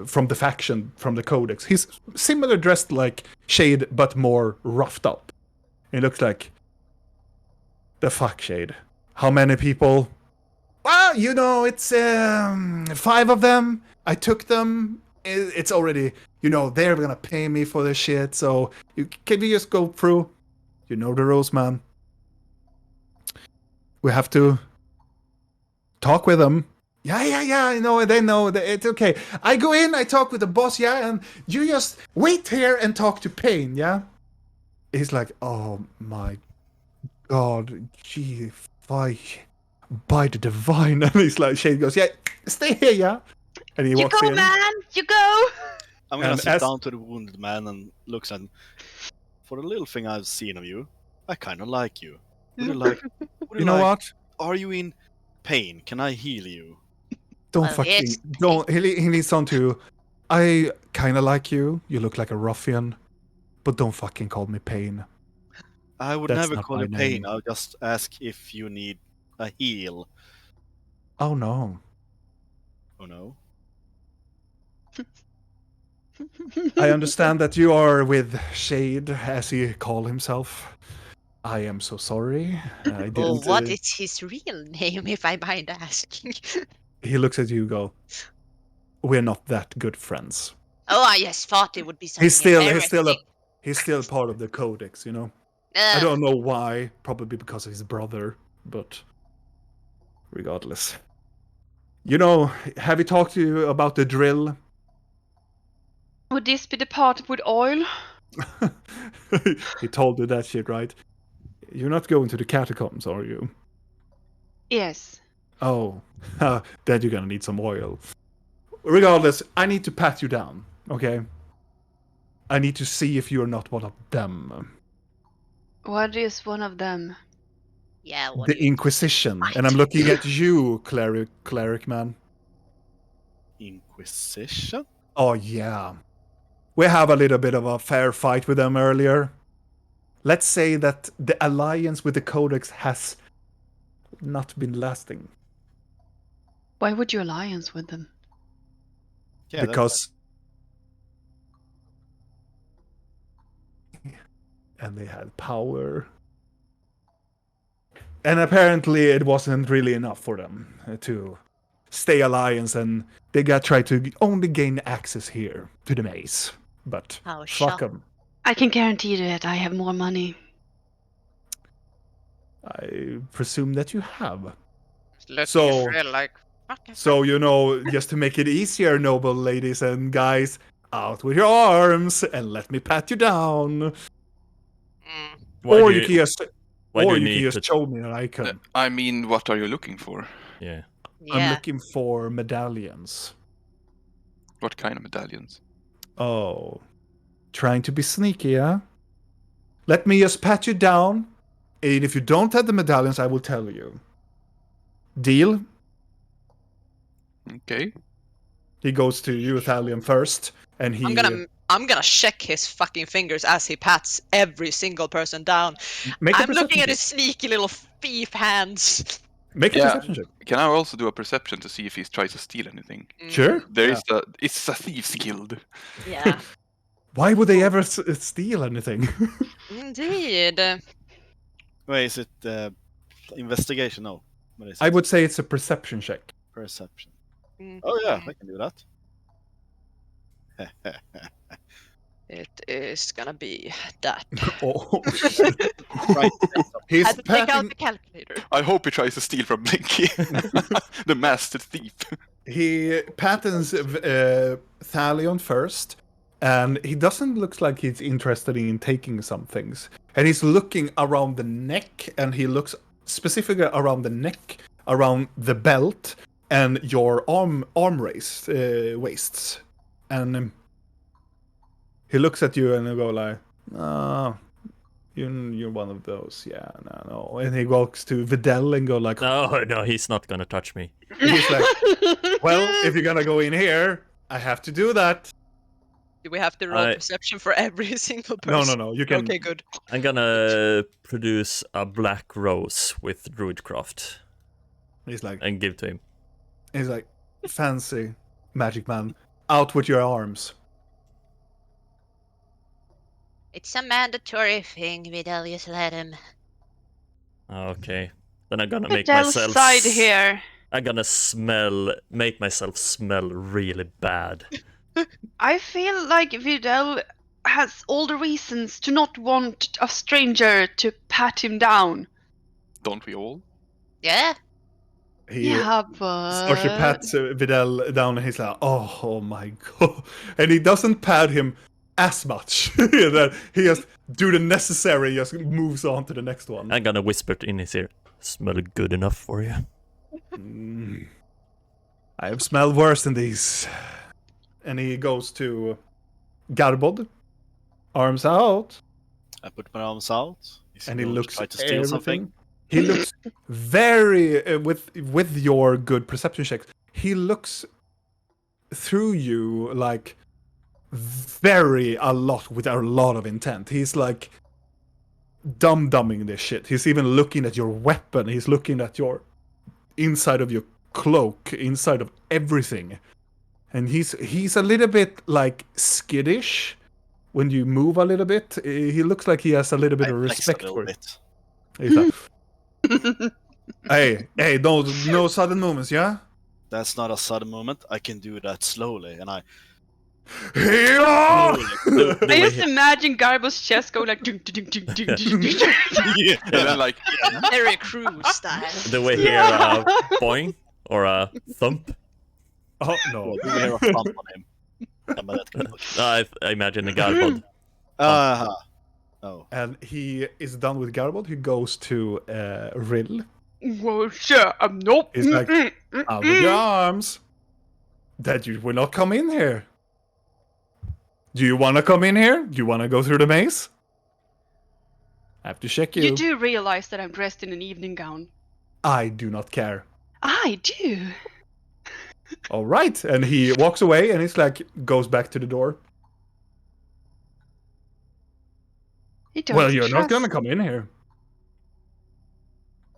from the faction, from the Codex. He's similar dressed like Shade, but more roughed up. He looks like, the fuck, Shade. How many people? Well, you know, it's 5 of them. I took them. It's already, you know, they're gonna pay me for this shit. So can we just go through? You know the rules, man. We have to talk with them. Yeah, I know, they know, it's okay. I go in, I talk with the boss, yeah, and you just wait here and talk to Pain, yeah? He's like, oh my god, gee, by the divine. And he's like, Shade goes, yeah, stay here, yeah? And he You walks go, in. man! You go! I'm gonna And sit as- down to the wounded man and looks at him. For the little thing I've seen of you, I kind of like you. Would you like? Would You know what? Are you in pain? Can I heal you? Don't Well, fucking, here's- don't, he leads on to, I kinda like you, you look like a ruffian, but don't fucking call me Pain. I would That's never not call my you pain. name. I'll just ask if you need a heal. Oh no. Oh no. I understand that you are with Shade, as he call himself. I am so sorry. I didn't. Oh, what is his real name, if I mind asking? He looks at you and go, we're not that good friends. Oh, I just thought it would be something He's still part of the Codex, you know? I Ugh. don't know why, probably because of his brother, but regardless. You know, have he talked to you about the drill? Would this be the part with oil? He told you that shit, right? You're not going to the catacombs, are you? Yes. Oh, then you're gonna need some oil. Regardless, I need to pat you down, okay? I need to see if you're not one of them. What is one of them? Yeah, what The do you... Inquisition. Right. And I'm looking at you, cleric man. Inquisition? Oh, yeah. We have a little bit of a fair fight with them earlier. Let's say that the alliance with the Codex has not been lasting. Why would you alliance with them? Yeah, Because... And they had power. And apparently it wasn't really enough for them to stay alliance, and they tried to only gain access here to the maze. But How fuck shock. them. I can guarantee that I have more money. I presume that you have. Look, So- Israel, like... okay. So, you know, just to make it easier, noble ladies and guys, out with your arms and let me pat you down. Mm. Why Or do you can just, why do or you you can need just to... show me an icon. I mean, what are you looking for? Yeah. I'm Yeah. looking for medallions. What kind of medallions? Oh. Trying to be sneaky, yeah? Let me just pat you down. And if you don't have the medallions, I will tell you. Deal? Okay. He goes to you, Thalion, first. And he... I'm gonna check his fucking fingers as he pats every single person down. Make a I'm looking perception at check. his sneaky little thief hands. Make a Yeah. perception check. Can I also do a perception to see if he tries to steal anything? Sure. It's a thieves guild. Yeah, Why would they ever steal anything? indeed. Wait, is it investigation? No. What is it? I would say it's a perception check. Perception. Mm. Oh yeah, I can do that. It is gonna be that. Oh, Right. he's Had to take out patting. the calculator. I hope he tries to steal from Blinky, the master thief. He patterns Thalion first, and he doesn't look like he's interested in taking some things. And he's looking around the neck, and he looks specifically around the neck, around the belt, and your waists. And he looks at you and he go like, "Ah, you're one of those, yeah, no." And he walks to Videl and go like, No, he's not gonna touch me. he's like, "Well, if you're gonna go in here, I have to do that." Do we have to roll I- perception for every single No, person? no. You can. Okay, good. I'm gonna produce a black rose with druidcraft He's like, and give to him. fancy magic man. Out with your arms. It's a mandatory thing, Videlius, let him. Okay. Then I'm gonna make Vidal myself. side here. I'm gonna make myself smell really bad. I feel like Vidal has all the reasons to not want a stranger to pat him down. Don't we all? Yeah? He Yeah, starts to but pat Vidal down, and he's like, "Oh my god!" And he doesn't pat him as much. That he just do the necessary, just moves on to the next one. I'm gonna whisper in his ear. Smell good enough for you. I have smelled worse than these. And he goes to Garbod, arms out, I put my arms out. Is and he going to looks try at to steal something. everything. He looks very with your good perception checks. He looks through you like a lot of intent. He's like dumbing this shit. He's even looking at your weapon. He's looking at your inside of your cloak, inside of everything. And he's a little bit like skittish when you move a little bit. He looks like he has a little bit I of flex respect a for little it. bit. He's like, hey, no sudden movements, yeah? That's not a sudden movement. I can do that slowly, and I. Yeah! I just imagine Garbo's chest go like ding, ding, ding, ding, ding, ding. Yeah. And then like, Very Crew style. Do we hear a boing or a thump? Oh no. Do we hear a thump on him? I imagine a garbod. Oh. And he is done with Garbod. He goes to Rill. Well, sure, nope. He's like, out with your arms. That you will not come in here. Do you want to come in here? Do you want to go through the maze? I have to check you. You do realize that I'm dressed in an evening gown. I do not care. I do. All right. And he walks away and he's like, goes back to the door. You don't Well, you're not trust- going to come in here.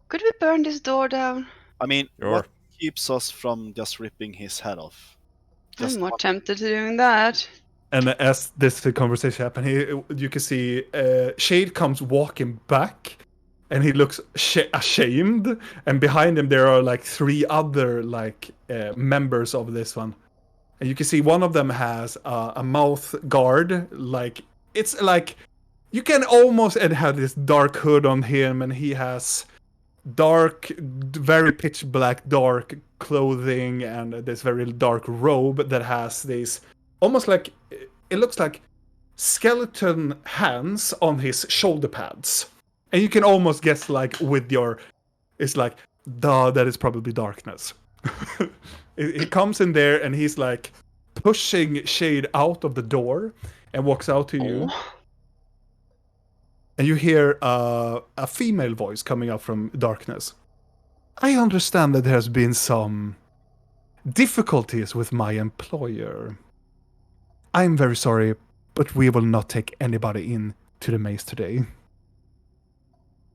Could we burn this door down? I mean, Sure. what keeps us from just ripping his head off? Just I'm more one- tempted to doing that. And as this conversation happened, you can see Shade comes walking back, and he looks ashamed. And behind him, there are like 3 other members of this one, and you can see one of them has a mouth guard. Like it's like you can almost have this dark hood on him, and he has dark, very pitch black dark clothing and this very dark robe that has these almost like it looks like skeleton hands on his shoulder pads, and you can almost guess like with your it's like that is probably darkness. He comes in there and he's like pushing Shade out of the door and walks out to you. Oh. And you hear a female voice coming up from darkness. I understand that there's been some difficulties with my employer. I'm very sorry, but we will not take anybody in to the maze today.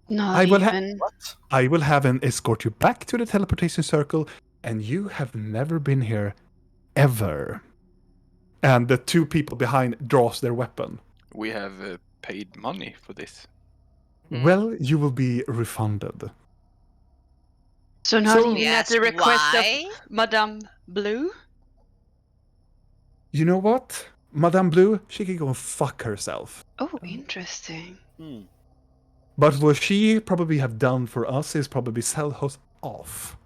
Not I will even. What? I will have him escort you back to the teleportation circle, and you have never been here, ever. And the 2 people behind draws their weapon. we have paid money for this. Well, you will be refunded. So not So- even at Yes, the request why? of Madame Blue? You know what? Madame Blue, she can go and fuck herself. Oh, interesting. But what she probably have done for us is probably sell us off.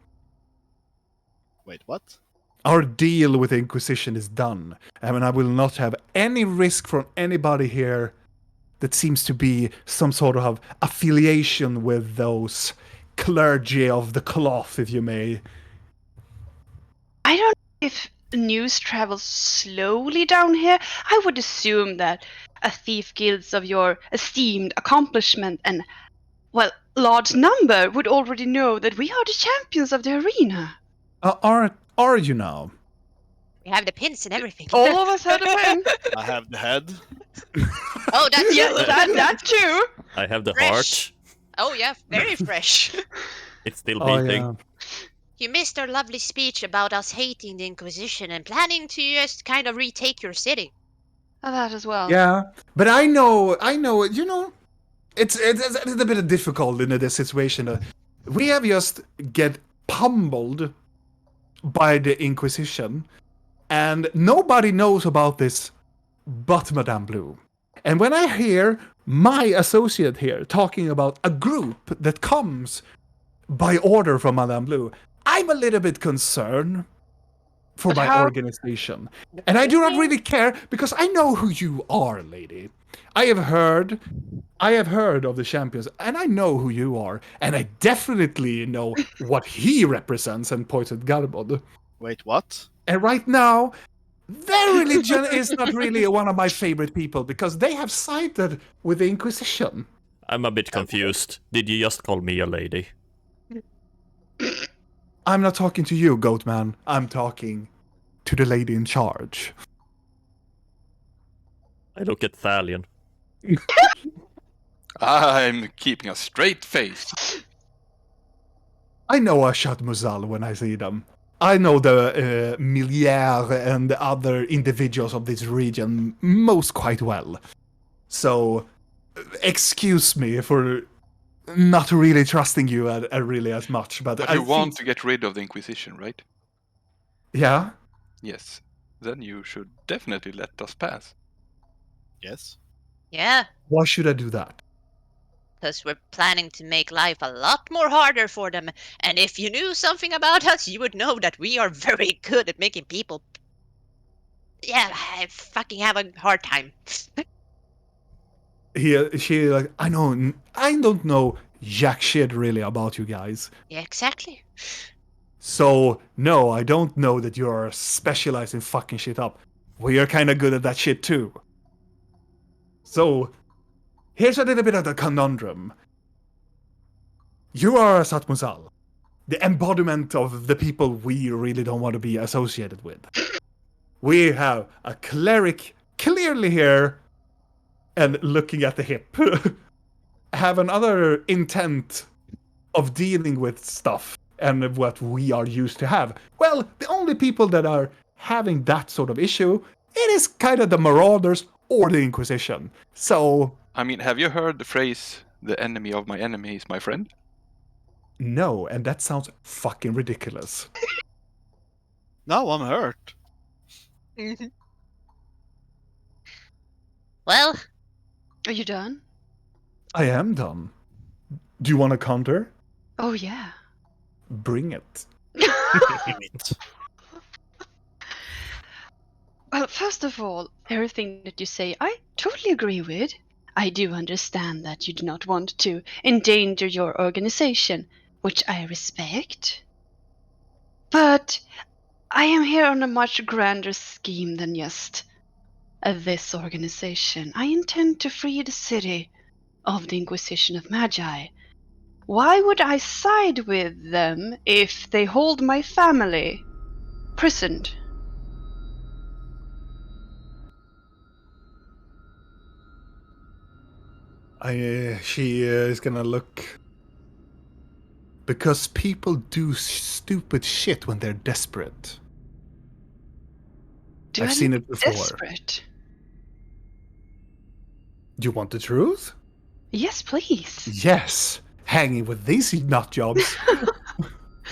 Wait, what? Our deal with the Inquisition is done. I mean, I will not have any risk from anybody here that seems to be some sort of affiliation with those clergy of the cloth, if you may. I don't know if news travels slowly down here. I would assume that a thief guilds of your esteemed accomplishment and, well, large number would already know that we are the champions of the arena. Are you now? We have the pins and everything. All of us had a pen. I have the head. Oh, that's Yes, you. that too. I have the Fresh. heart. Oh yeah, very fresh. It's still Oh beating. yeah. You missed our lovely speech about us hating the Inquisition and planning to just kind of retake your city. That as well. Yeah, but I know, you know, it's a little bit difficult in this situation. We have just get pummeled by the Inquisition, and nobody knows about this but Madame Blue. And when I hear my associate here talking about a group that comes by order from Madame Blue, I'm a little bit concerned for But my how- organization. And I do not really care because I know who you are, lady. I have heard of the champions and I know who you are. And I definitely know what he represents and pointed Garbod. Wait, what? And right now, their religion is not really one of my favorite people because they have sided with the Inquisition. I'm a bit confused. Did you just call me a lady? I'm not talking to you, Goatman. I'm talking to the lady in charge. I look at Thalion. I'm keeping a straight face. I know Ashat Muzal when I see them. I know the Miliare and the other individuals of this region most quite well. So, excuse me for not really trusting you really as much. But But I you want think- to get rid of the Inquisition, right? Yeah? Yes. Then you should definitely let us pass. Yes. Yeah, Why should I do that? because we're planning to make life a lot more harder for them. And if you knew something about us, you would know that we are very good at making people. Yeah, I fucking have a hard time. She like, I don't know jack shit really about you guys. Yeah, exactly. So, no, I don't know that you're specialized in fucking shit up. We are kind of good at that shit too. So, here's a little bit of the conundrum. You are Satmusal, the embodiment of the people we really don't want to be associated with. We have a cleric clearly here and looking at the hip. Have another intent of dealing with stuff and what we are used to have. Well, the only people that are having that sort of issue, it is kind of the Marauders or the Inquisition. So, I mean, have you heard the phrase, the enemy of my enemy is my friend? no, and that sounds fucking ridiculous. Now I'm hurt. Well, Are you done? I am done. Do you want to counter? Oh yeah. Bring it. Wait. Well, first of all, everything that you say, I totally agree with. I do understand that you do not want to endanger your organization, which I respect. But I am here on a much grander scheme than just this organization. I intend to free the city of the Inquisition of Magi. Why would I side with them if they hold my family prisoned? She is gonna look. Because people do stupid shit when they're desperate. Do I've I seen look it before. desperate? Do you want the truth? Yes, please. Yes. Hanging with these nut jobs.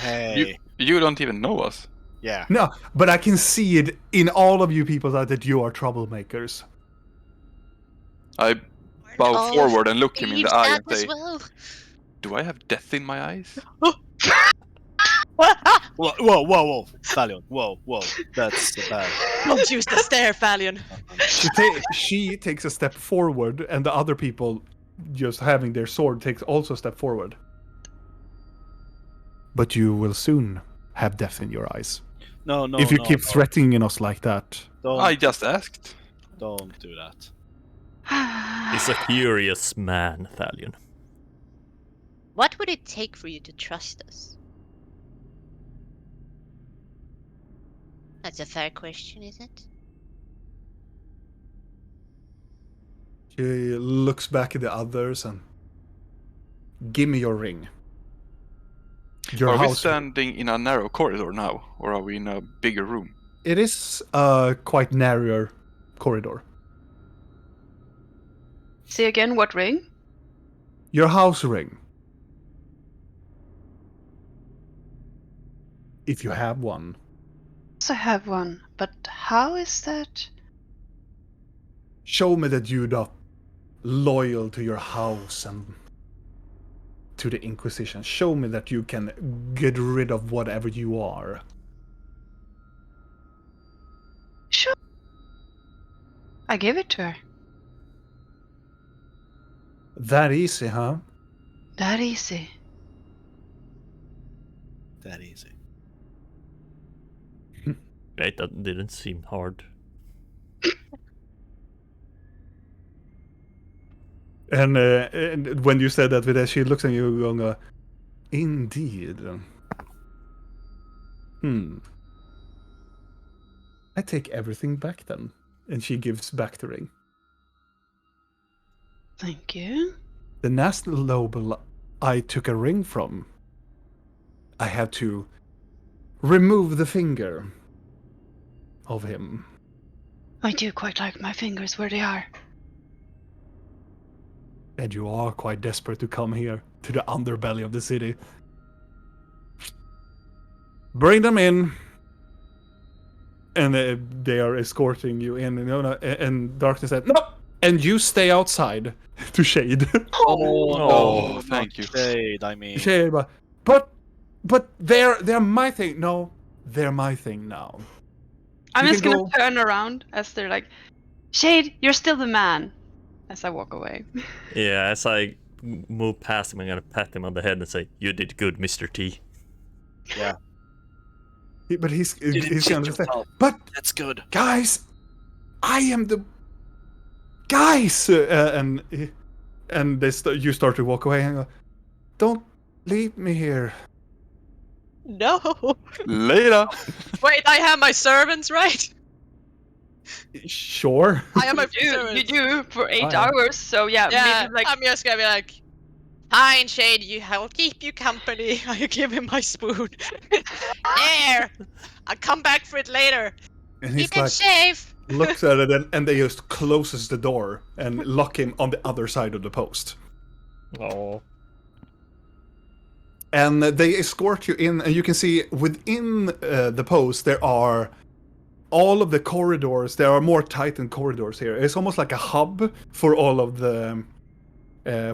Hey. You don't even know us. Yeah. No, but I can see it in all of you people that you are troublemakers. I bow all forward and look him in the thieves eye that and as say, well. do I have death in my eyes? Whoa. Thalion, whoa. That's bad. Don't use the stare, Falion. She takes a step forward, and the other people, just having their sword, takes also a step forward. But you will soon have death in your eyes. No. if you keep no. threatening us like that. I just asked. Don't do that. He's a curious man, Thalion. What would it take for you to trust us? That's a fair question, is it? She looks back at the others and... Give me your ring. Your Are we house... standing in a narrow corridor now, or are we in a bigger room? It is a quite narrower corridor. Say again, what ring? Your house ring. If you have one. Yes, I have one, but how is that? Show me that you're not loyal to your house and to the Inquisition. Show me that you can get rid of whatever you are. Sure. I give it to her. That easy, huh? That easy. That easy. Right, that didn't seem hard. And when you said that, Vidya, she looks at you going, indeed. I take everything back then. And she gives back the ring. Thank you. The national noble I took a ring from, I had to remove the finger of him. I do quite like my fingers where they are. And you are quite desperate to come here, to the underbelly of the city. Bring them in. And they are escorting you in. And Darkness said, no! And you stay outside to shade. Oh, thank you. Shade, I mean. Shade, but they're my thing. No, they're my thing now. I'm You just can gonna go- turn around as they're like, Shade, you're still the man. As I walk away. Yeah, as I move past him, I'm gonna pat him on the head and say, "You did good, Mr. T." Yeah. But he's didn't gonna cheat say, yourself. but That's good. guys, I am the guys, and you start to walk away and go, don't leave me here. No. Later. Wait, I have my servants, right? Sure. I have my You servants. do for 8 Oh, yeah. hours, so yeah, Yeah, maybe like I'm just gonna be like, fine, Shade, I'll keep you company. I'll give him my spoon. There! I'll come back for it later. And Keep he's him like, safe. looks at it and they just closes the door and lock him on the other side of the post. Oh, And they escort you in, and you can see within the post there are all of the corridors. There are more Titan corridors here. It's almost like a hub for all of the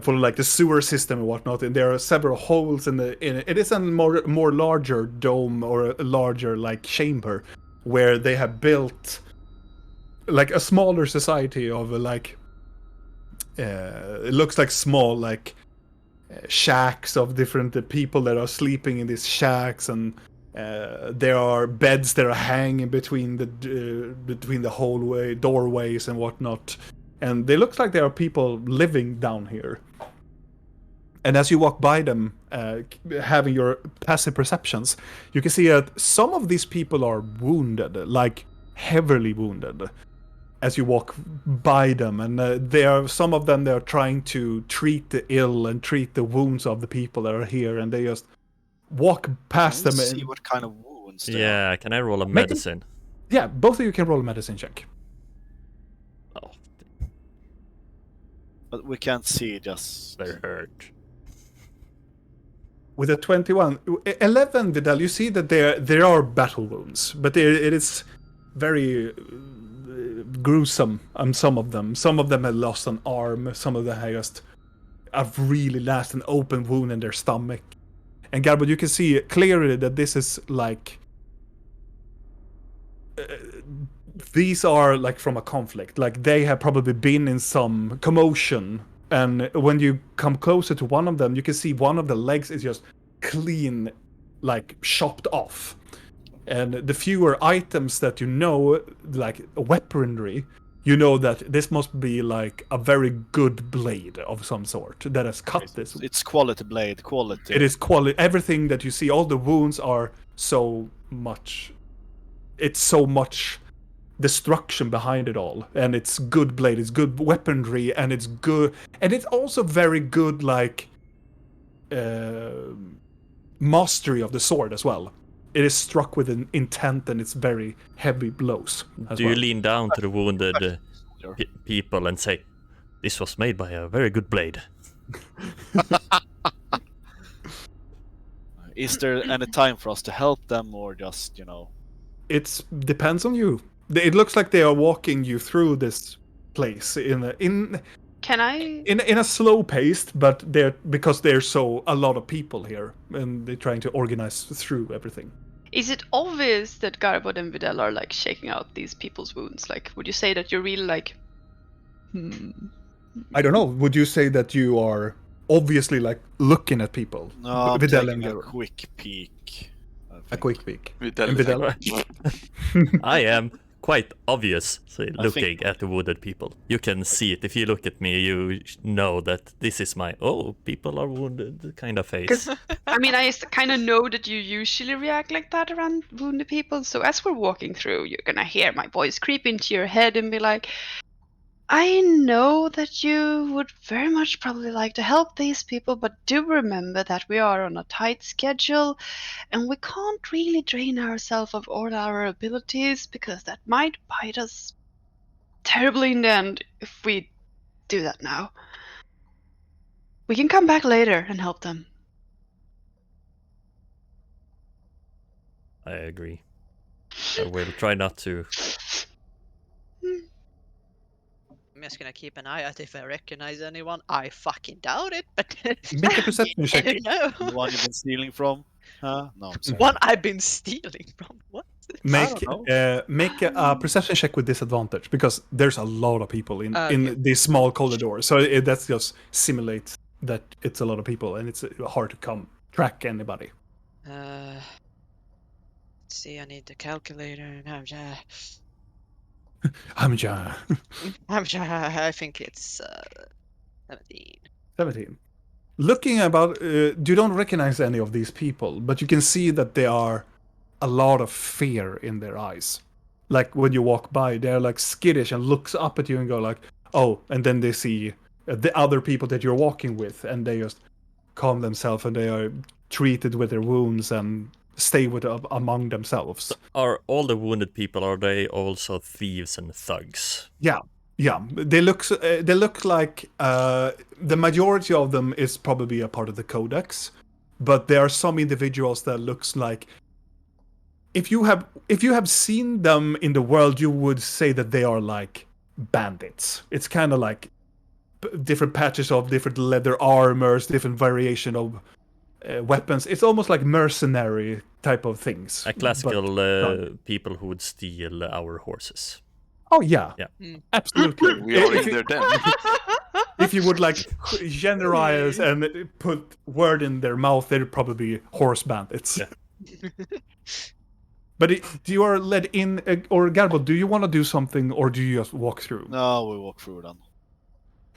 for like the sewer system and whatnot. And there are several holes in it. It is a more larger dome or a larger like chamber where they have built like a smaller society of like it looks like small like shacks of different people that are sleeping in these shacks, and there are beds that are hanging between the hallway doorways and whatnot, and they look like there are people living down here. And as you walk by them, having your passive perceptions, you can see that some of these people are wounded, like heavily wounded, as you walk by them. And some of them, they're trying to treat the ill and treat the wounds of the people that are here, and they just walk past them. Let's And, see what kind of wounds they are. yeah. Can I roll a medicine? yeah, both of you can roll a medicine check. Oh, But we can't see, just... they're hurt. With a 21, 11, Vidal, you see that there are battle wounds, but it is very gruesome on some of them. Some of them have lost an arm, some of them have just a really lasting open wound in their stomach. And Garbo, you can see clearly that this is like... these are like from a conflict. Like they have probably been in some commotion. And when you come closer to one of them, you can see one of the legs is just clean, like chopped off. And the fewer items that you know, like weaponry, you know that this must be like a very good blade of some sort that has cut this. It's quality blade, quality. It is quality. Everything that you see, all the wounds are so much it's so much destruction behind it all, and it's good blade, it's good weaponry, and it's good, and it's also very good like mastery of the sword as well. It is struck with an intent, and it's very heavy blows as Do you well. lean down to the wounded people and say, "This was made by a very good blade"? Is there any time for us to help them, or just, It depends on you. It looks like they are walking you through this place in Can I? a slow pace, but because there's so a lot of people here, and they're trying to organize through everything. Is it obvious that Garbod and Videl are like shaking out these people's wounds? Like, would you say that you're really like, I don't know. Would you say that you are obviously like looking at people? No, I'm Videl taking and a Garbod. quick peek. I A think. quick peek. Videl And is Videl. like, I am quite obviously looking think- at the wounded people. You can see it. If you look at me, you know that this is my, oh, people are wounded kind of face. I mean, I kind of know that you usually react like that around wounded people. So as we're walking through, you're gonna hear my voice creep into your head and be like, I know that you would very much probably like to help these people, but do remember that we are on a tight schedule and we can't really drain ourselves of all our abilities because that might bite us terribly in the end if we do that now. We can come back later and help them. I agree. I will try not to. I'm just gonna keep an eye out if I recognize anyone. I fucking doubt it, but Make a perception I check. don't know. The one you've been stealing from? Huh? No, I'm sorry. One I've been stealing from. What? Make a perception check with disadvantage, because there's a lot of people in Okay. these small corridors. So that's just simulate that it's a lot of people, and it's hard to track anybody. Let's see. I need the calculator. I think it's 17. 17. Looking about, you don't recognize any of these people, but you can see that there are a lot of fear in their eyes. Like when you walk by, they're like skittish and looks up at you and go like, "Oh," and then they see the other people that you're walking with, and they just calm themselves, and they are treated with their wounds and stay among themselves. Are all the wounded people, are they also thieves and thugs? Yeah, they look like the majority of them is probably a part of the codex, but there are some individuals that looks like, if you have seen them in the world, you would say that they are like bandits. It's kind of like different patches of different leather armors, different variation of weapons. It's almost like mercenary type of things. A classical but- people who would steal our horses. Oh yeah, Yeah. absolutely. we are If in you- there then. If you would like generalize and put word in their mouth, they're probably horse bandits. Yeah. But you are led in, or Garbo, do you want to do something, or do you just walk through? No, we walk through then.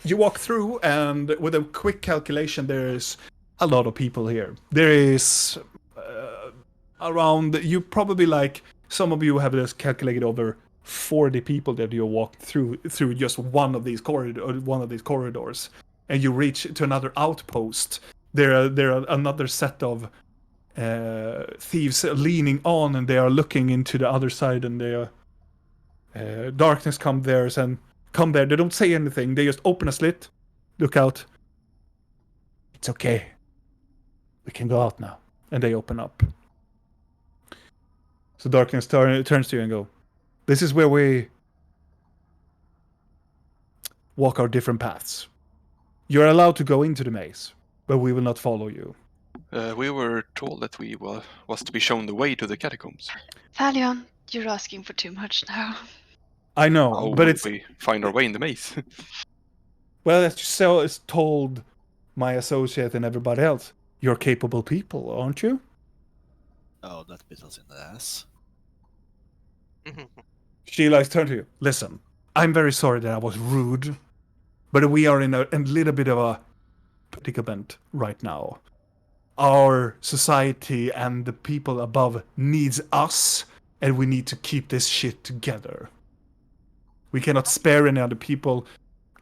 You walk through, and with a quick calculation, there's a lot of people here. There is around, you probably like, some of you have just calculated over 40 people that you walked through just one of these corridors, and you reach to another outpost. There are another set of thieves leaning on, and they are looking into the other side, and they are darkness come there. They don't say anything. They just open a slit, look out. It's okay. We can go out now. And they open up. So darkness turns to you and go, "This is where we walk our different paths. You're allowed to go into the maze, but we will not follow you." We were told that we was to be shown the way to the catacombs. Thalion, you're asking for too much now. I know, How but will it's we find our way in the maze? well, as you is told my associate and everybody else. You're capable people, aren't you? Oh, that bit us in the ass. She likes turn to you. "Listen, I'm very sorry that I was rude, but we are in a little bit of a predicament right now. Our society and the people above needs us and we need to keep this shit together. We cannot spare any other people.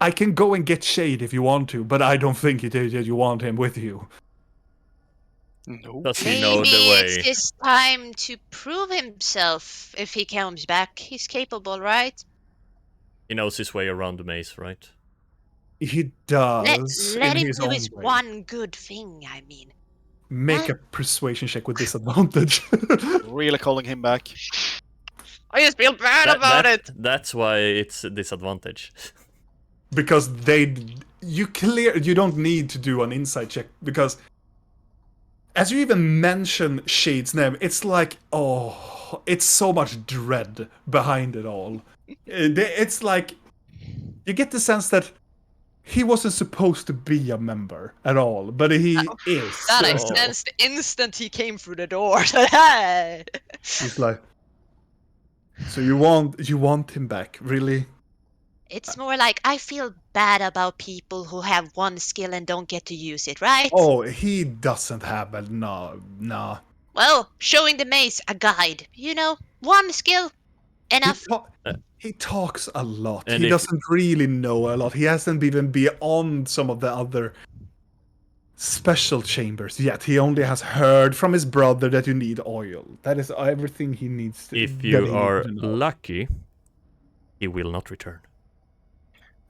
I can go and get Shade if you want to, but I don't think you want him with you. No. Does he know Maybe the way? it's his time to prove himself if he comes back. He's capable, right? He knows his way around the maze, right? He does Let in him his do own his way. one good thing, I mean. Make a persuasion check with disadvantage. Really calling him back. I just feel bad about it. That's why it's a disadvantage. Because you don't need to do an insight check, because as you even mention Shade's name, it's like, oh, it's so much dread behind it all. It's like, you get the sense that he wasn't supposed to be a member at all, but he is. That I I Oh. sensed the instant he came through the door. He's like, so you want him back, really? It's more like I feel bad about people who have one skill and don't get to use it, right? Oh, he doesn't have a no. Well, showing the maze a guide. You know, one skill, enough. He talks a lot. And He if- doesn't really know a lot. He hasn't even beyond some of the other special chambers yet. He only has heard from his brother that you need oil. That is everything he needs to. If that you he are needs to know. lucky, he will not return.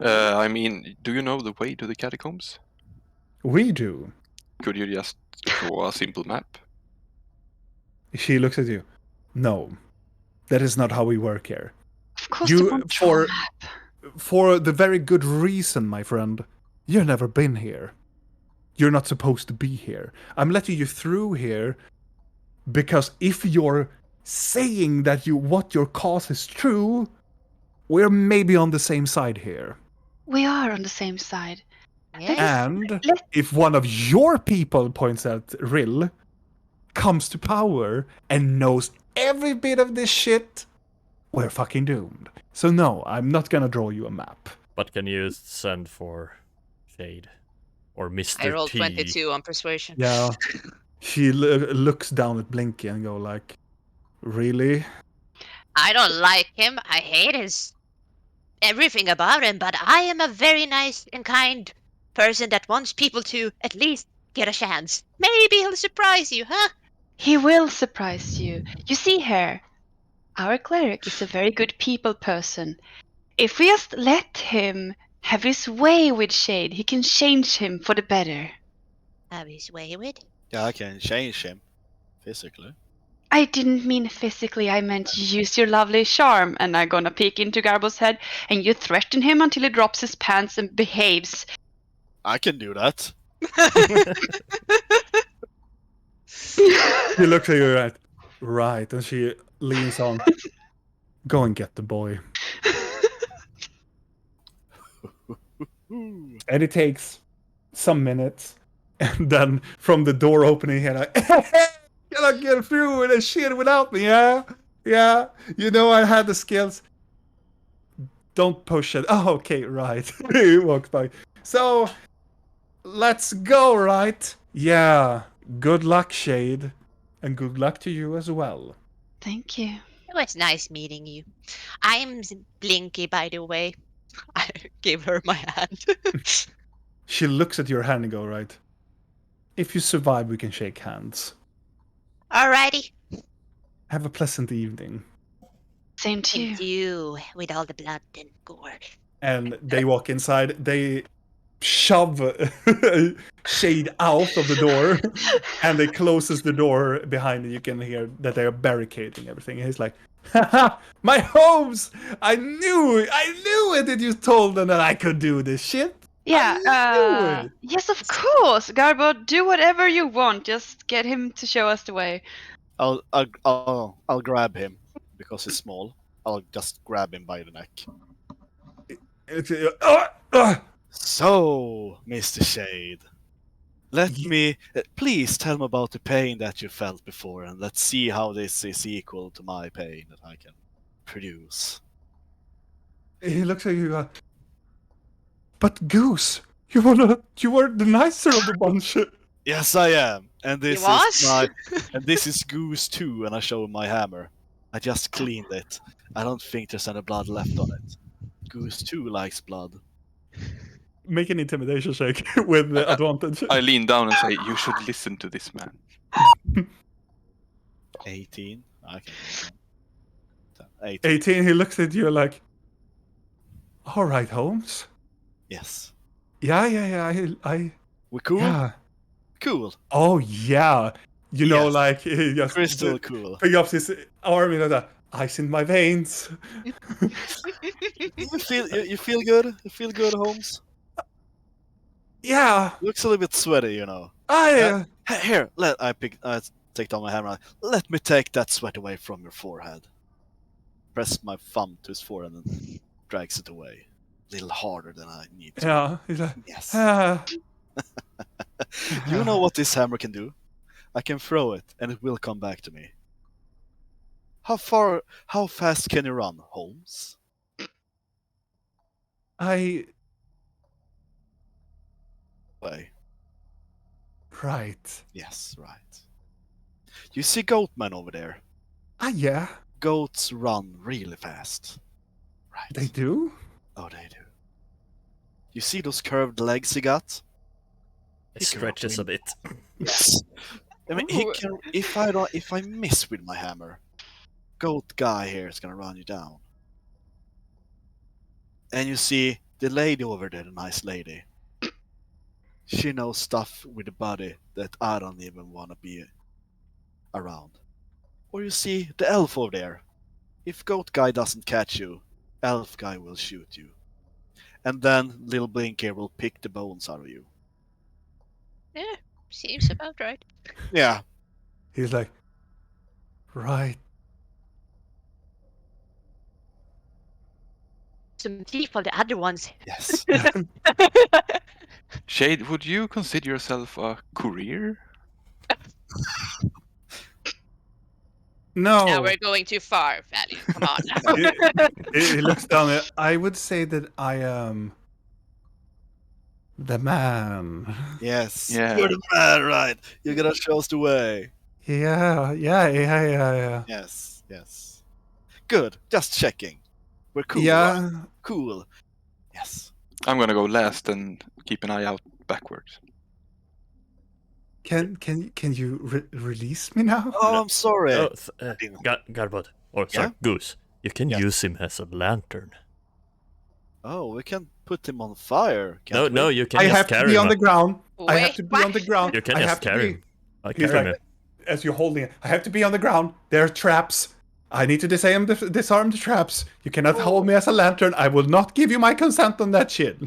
I mean, do you know the way to the catacombs? We do. Could you just draw a simple map? She looks at you. No, that is not how we work here. Of course, You- they won't draw for- a map. For the very good reason, my friend, you've never been here. You're not supposed to be here. I'm letting you through here because if you're saying that what your cause is true, we're maybe on the same side here. We are on the same side. Yeah. And if one of your people points out Rill, comes to power, and knows every bit of this shit, we're fucking doomed. So no, I'm not gonna draw you a map. But can you send for Shade? Or Mr. I rolled T? 22 on persuasion. Yeah. She looks down at Blinky and go like, really? I don't like him. I hate his everything about him, but I am a very nice and kind person that wants people to at least get a chance. Maybe he'll surprise you, huh? He will surprise you. You see here, our cleric is a very good people person. If we just let him have his way with Shade, he can change him for the better. Have his way with. Yeah, I can change him physically. I didn't mean physically, I meant you use your lovely charm, and I'm gonna peek into Garbo's head, and you threaten him until he drops his pants and behaves. I can do that. She looks at you right, and she leans on. Go and get the boy. Ooh. And it takes some minutes, and then from the door opening here, like, can I get through with this shit without me? Yeah. You know I had the skills. Don't push it. Oh, okay, right. He walks by. So, let's go, right? Yeah. Good luck, Shade, and good luck to you as well. Thank you. It was nice meeting you. I'm Blinky, by the way. I gave her my hand. She looks at your hand and go, right. If you survive, we can shake hands. Alrighty. Have a pleasant evening. Same to you. And you, with all the blood and gore. And they walk inside. They shove Shade out of the door, and they closes the door behind it. You can hear that they are barricading everything. And he's like, haha, my homes! I knew it that you told them that I could do this shit. Yeah, knew it. yes, of course. Garbo, do whatever you want. Just get him to show us the way. I'll grab him because he's small. I'll just grab him by the neck. So, Mr. Shade, let me please tell me about the pain that you felt before, and let's see how this is equal to my pain that I can produce. He looks at you. But Goose, you were the nicer of the bunch. Yes, I am, and this was? is my, and this is Goose 2, and I show him my hammer, I just cleaned it. I don't think there's any blood left on it. Goose too likes blood. Make an intimidation check with the advantage. I lean down and say, "You should listen to this man." 18. I can go 18. 18, he looks at you like, all right, Holmes. Yes. Yeah, I We cool? yeah. Cool. Oh, yeah. You know, Yes. like, he just Crystal cool. pick up his arm, you know, the ice in my veins. You feel good? You feel good, Holmes? Yeah, Looks a little bit sweaty, you know. I, Here, I take down my hammer. Let me take that sweat away from your forehead. Press my thumb to his forehead and drags it away. A little harder than I need to. yeah, he's like, Yes. ah. You know what this hammer can do? I can throw it and it will come back to me. How fast can you run, Holmes? I, Way. right. Yes, right. You see Goatman over there? Ah, yeah, Goats run really fast. Right. they do? Oh, they do. You see those curved legs he got? It stretches a bit. Yes. I mean, he can. If I miss with my hammer, goat guy here is gonna run you down. And you see the lady over there, the nice lady. She knows stuff with the body that I don't even want to be around. Or you see the elf over there. If goat guy doesn't catch you, elf guy will shoot you. And then little Blinker will pick the bones out of you. Yeah, seems about right. Yeah. He's like, right. Some tea for the other ones. Yes. Shade, would you consider yourself a courier? No. Now we're going too far, Value. Come on now. He looks down there. I would say that I am the man. Yes. Yeah. You're the man, right? You're gonna show us the way. Yeah. Yes. Good. Just checking. We're cool. Yeah. Right? Cool. Yes. I'm gonna go last and keep an eye out backwards. Can you release me now? Oh, I'm sorry. Oh, Garbod. Or sorry, Yeah? Goose. You can Yeah. use him as a lantern. Oh, we can put him on fire. No, Can't we? no, you can I just have to carry be him. on the ground. I have Wait, to be on the ground. You can I just have to carry be. him. I He's carry like, him. as you're holding it, I have to be on the ground. There are traps. I need to disarm the traps. You cannot hold me as a lantern. I will not give you my consent on that shit.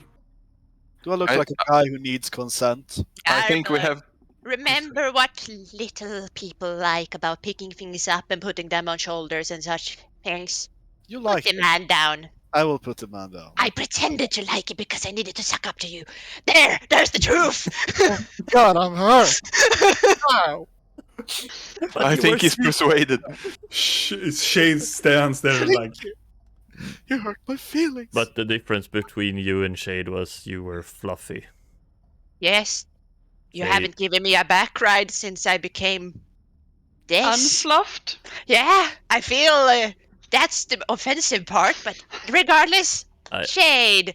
Do I look I- like a guy who needs consent? I think we Garbod. have. Remember what little people like about picking things up and putting them on shoulders and such things. You Put like the it? man down. I will put the man down. I pretended to like it because I needed to suck up to you. There's the truth. God, I'm hurt. Ow. But I you think were he's persuaded. Shade stands there like, You hurt my feelings. But the difference between you and Shade was you were fluffy. Yes, you Say- haven't given me a back ride since I became this. Unfluffed? Yeah, I feel that's the offensive part, but regardless, Shade,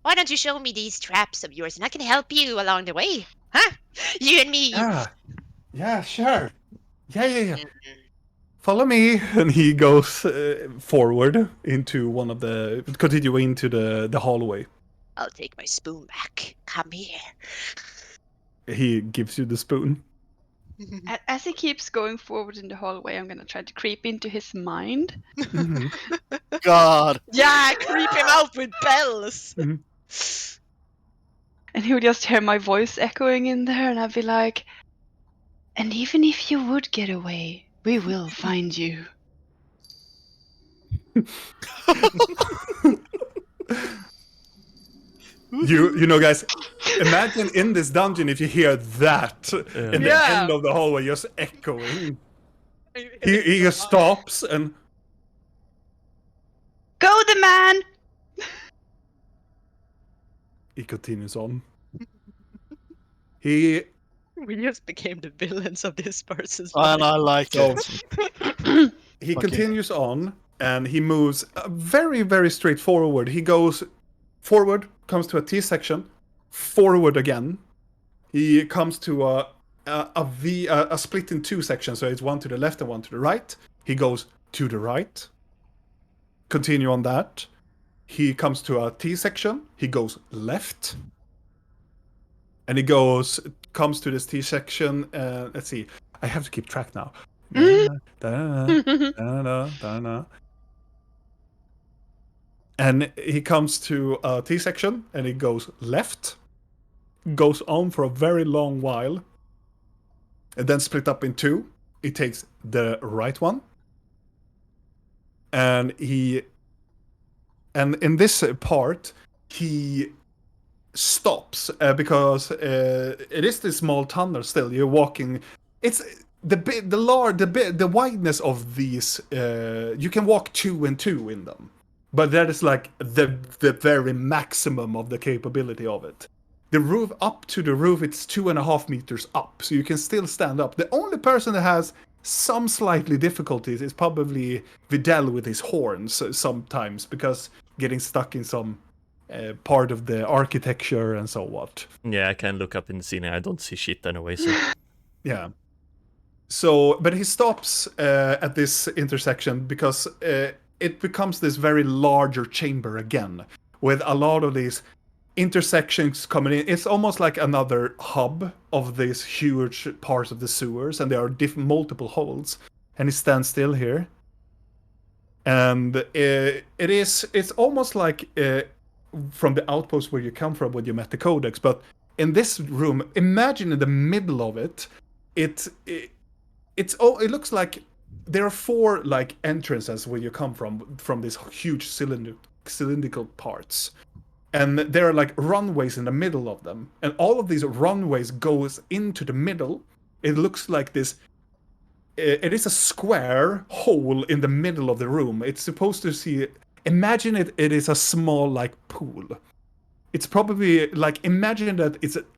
why don't you show me these traps of yours and I can help you along the way? Huh? You and me. yeah, sure. Yeah. Follow me. And he goes forward into continue into the hallway. I'll take my spoon back. Come here. He gives you the spoon. As he keeps going forward in the hallway, I'm gonna try to creep into his mind. Mhm. God. Yeah, creep him out with bells. And he would just hear my voice echoing in there, and I'd be like, and even if you would get away, we will find you. You know, guys, imagine in this dungeon if you hear that in the Yeah. end of the hallway just echoing. He just stops and Go the man! he continues on. He We just became the villains of this person's And I like So- it. He Okay. continues on, and he moves very, very straightforward. He goes forward, comes to a T section, forward again. He comes to a split in two sections, so it's one to the left and one to the right. He goes to the right. Continue on that. He comes to a T section. He goes left. And he comes to this T section. Let's see. I have to keep track now. And he comes to a T section, and he goes left. Goes on for a very long while. And then split up in two. He takes the right one. And in this part, he stops because it is this small tunnel still. You're walking. It's the wideness of these. You can walk 2 and 2 in them, but that is like the very maximum of the capability of it. The roof up to the roof, it's 2.5 meters up, so you can still stand up. The only person that has some slightly difficulties is probably Vidal with his horns sometimes, because getting stuck in some part of the architecture and so what. Yeah, I can look up in the ceiling. I don't see shit anyway, so... Yeah. So, but he stops at this intersection because it becomes this very larger chamber again, with a lot of these intersections coming in. It's almost like another hub of these huge parts of the sewers, and there are multiple holes. And he stands still here, and it's almost like from the outpost where you come from when you met the Codex. But in this room, imagine in the middle of it, it looks like there are 4 like entrances where you come from these huge cylindrical parts. And there are like runways in the middle of them. And all of these runways goes into the middle. It looks like this. It is a square hole in the middle of the room. It's supposed to see. Imagine it is a small like pool. It's probably like, imagine that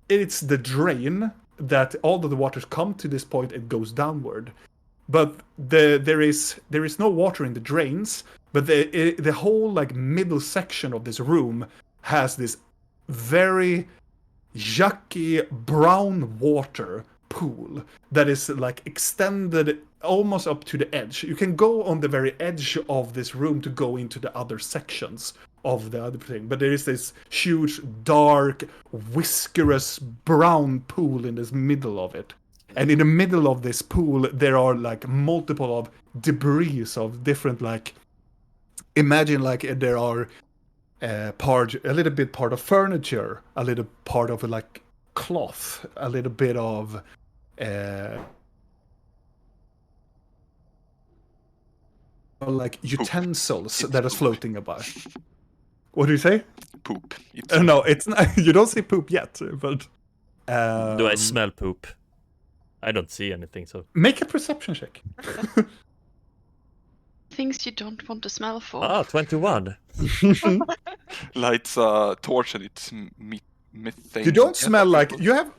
it's the drain that all of the waters come to this point. It goes downward. But there is no water in the drains. But the whole like middle section of this room has this very yucky brown water pool that is like extended almost up to the edge. You can go on the very edge of this room to go into the other sections of the other thing. But there is this huge, dark, whiskerous brown pool in this middle of it. And in the middle of this pool, there are like multiple of debris of different like... Imagine like there are a little bit part of furniture, a little part of like cloth, a little bit of like utensils that is floating about. What do you say? Poop. No, it's not. You don't see poop yet, but Do I smell poop? I don't see anything, so... Make a perception check. Things you don't want to smell for. Ah, 21. Lights a torch and it's methane. You don't smell like you have.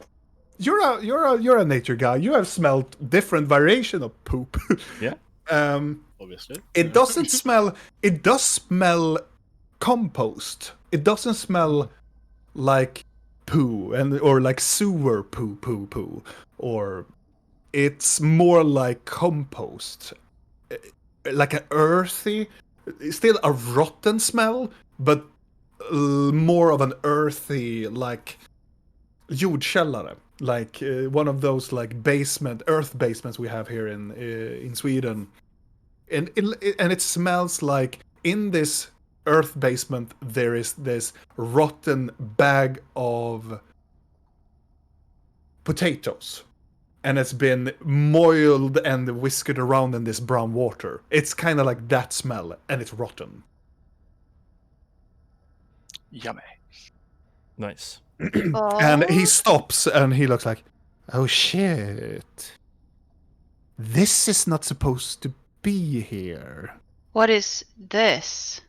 You're a nature guy. You have smelled different variation of poop. Yeah. Obviously. It doesn't smell. It does smell compost. It doesn't smell like poo or like sewer poo, or it's more like compost, like an earthy, still a rotten smell, but more of an earthy, like jordkällare, like one of those like earth basements we have here in Sweden, and it smells like in this earth basement there is this rotten bag of potatoes, and it's been moiled and whisked around in this brown water. It's kind of like that smell, and it's rotten. Yummy. Nice. And he stops and he looks like, oh shit, this is not supposed to be here. What is this?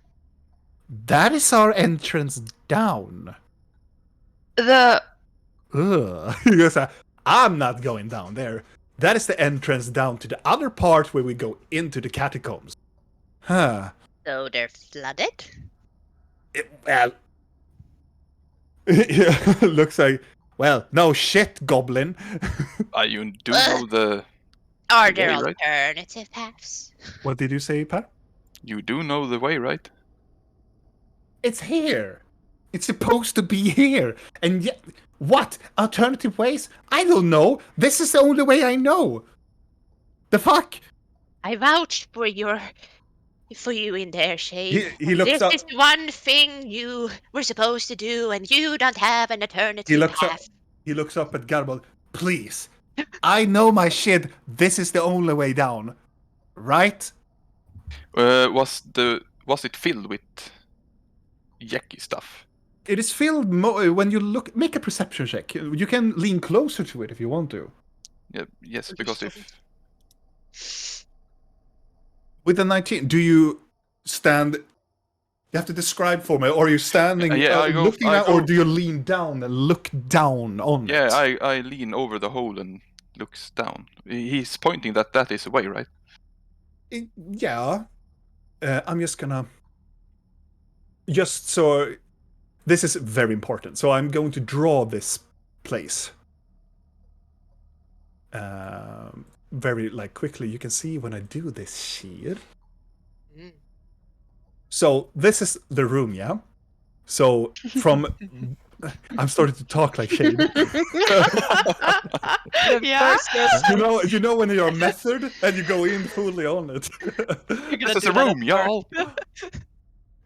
That is our entrance down. The... Ugh. He goes, I'm not going down there. That is the entrance down to the other part where we go into the catacombs. Huh. So they're flooded? Well, it looks like, well, no shit, goblin. You do know the Are way, there right? alternative paths? What did you say, Pat? You do know the way, right? It's here. It's supposed to be here. And yet, what? Alternative ways? I don't know. This is the only way I know. The fuck? I vouched for you in there, Shade. He looks This up. is one thing you were supposed to do, and you don't have an alternative He looks up. path. He looks up at Garble. Please. I know my shit. This is the only way down. Right? Was it filled with yucky stuff? It is filled when you look. Make a perception check. You can lean closer to it if you want to. Yeah, yes, because if With a 19, do you stand? You have to describe for me. Or are you standing looking at, or do you lean down and look down on it? I lean over the hole and looks down. He's pointing that is the way, right? Yeah. I'm just gonna. Just so. This is very important. So I'm going to draw this place. Very quickly. You can see when I do this shit. Mm. So this is the room, yeah? So from... I'm starting to talk like Shade. Yeah. You know when you're method and you go in fully on it. This is a room, y'all.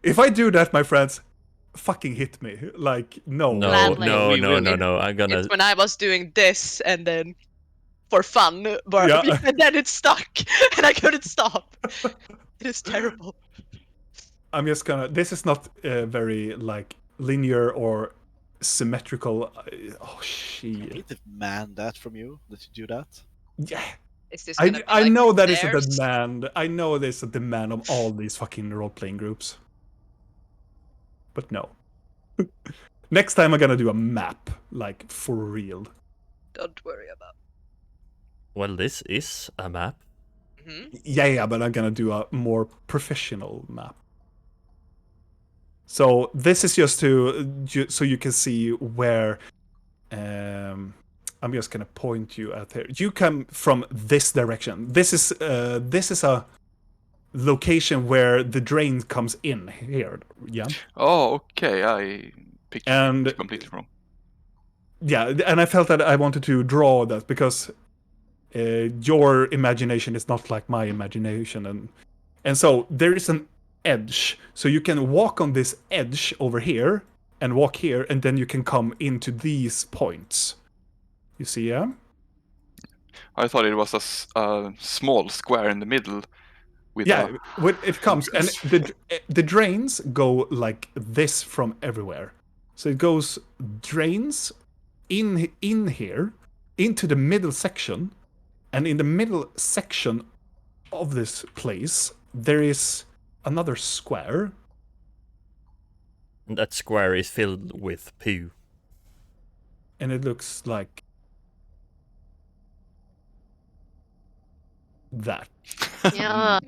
If I do that, my friends, fucking hit me. No. No, Gladly. no. I'm gonna. It's when I was doing this and then for fun, but Yeah. and then it stuck and I couldn't stop. It is terrible. I'm just gonna... This is not very, linear or symmetrical. Oh, I shit. need to demand that from you, that you do that. Yeah. Is this gonna be I like know that is a theirs? demand. I know there's a demand of all these fucking role-playing groups. But no. Next time I'm gonna do a map, for real. Don't worry about. Well, this is a map. Yeah, but I'm gonna do a more professional map. So this is just so you can see where. I'm just gonna point you at here. You come from this direction. This is a location where the drain comes in here. Yeah. Oh, okay. I picked it completely wrong. Yeah, and I felt that I wanted to draw that because your imagination is not like my imagination, and so there is an edge, so you can walk on this edge over here and walk here, and then you can come into these points. You see, yeah? I thought it was a small square in the middle. With when it comes, and the drains go like this from everywhere. So it goes drains in here into the middle section, and in the middle section of this place there is another square. And that square is filled with poo. And it looks like that. Yeah.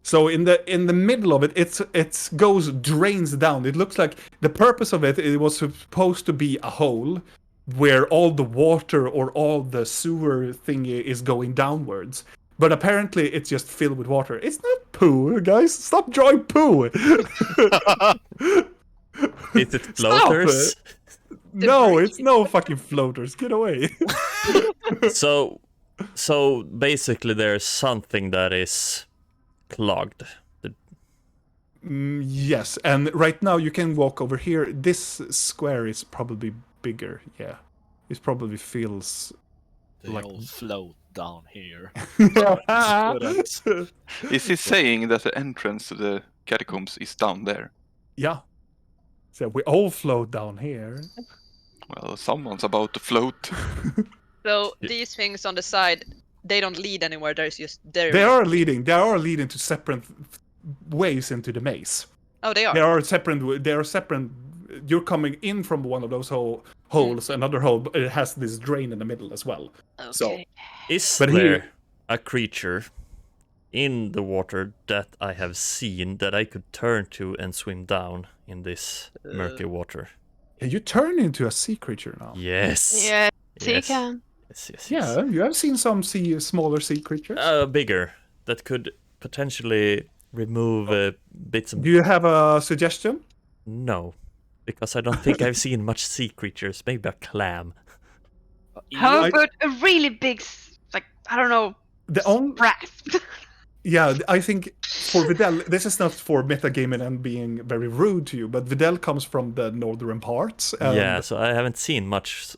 So in the middle of it, it goes drains down. It looks like the purpose of it was supposed to be a hole where all the water or all the sewer thingy is going downwards. But apparently it's just filled with water. It's not poo, guys. Stop drawing poo. Is it floaters? No, it's no fucking floaters. Get away. So basically there's something that is clogged. Yes, and right now you can walk over here. This square is probably bigger. Yeah, it probably feels They all float down here. Is he saying that the entrance to the catacombs is down there? Yeah. So we all float down here. Well, someone's about to float. So these things on the side, they don't lead anywhere. There's just there. They are leading to separate ways into the maze. Oh, they are. They are separate. You're coming in from one of those holes, another hole, but it has this drain in the middle as well. Okay. So, Is But there here- a creature in the water that I have seen that I could turn to and swim down in this murky water? yeah, you turn into a sea creature now. Yes. Yeah, so you Yes. can. Yes. Yeah, you have seen some smaller sea creatures. Bigger that could potentially remove bits of. Do you have a suggestion? No, because I don't think I've seen much sea creatures. Maybe a clam. How I- about a really big, like, I don't know, The only brass? Yeah, I think for Videl, this is not for metagaming and being very rude to you, but Videl comes from the northern parts. And Yeah, so I haven't seen much.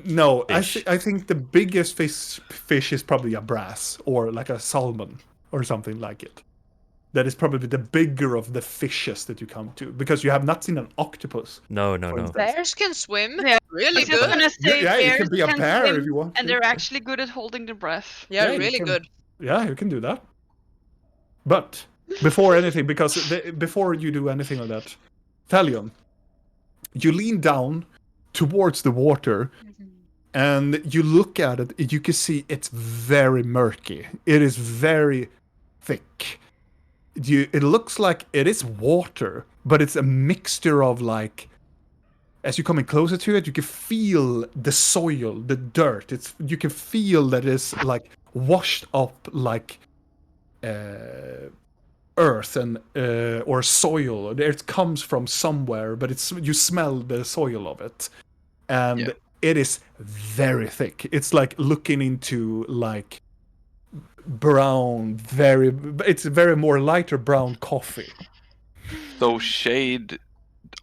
No, Fish. I think the biggest fish is probably a brass or like a salmon or something like it. That is probably the bigger of the fishes that you come to, because you have not seen an octopus. No. instance. Bears can swim. Yeah, Really I was just good. gonna say Yeah, you bears can be a bear swim, if you want. and to. they're actually good at holding their breath. Yeah, Yeah, you really can- good. Yeah, you can do that. But before anything, before you do anything like that, Thalion, you lean down towards the water, and you look at it. You can see it's very murky. It is very thick. It looks like it is water, but it's a mixture of like. As you're coming closer to it, you can feel the soil, the dirt. You can feel that it's like washed up like earth and or soil. It comes from somewhere, but you smell the soil of it, and Yeah. it is very thick. It's like looking into like brown, it's very more lighter brown coffee. So Shade,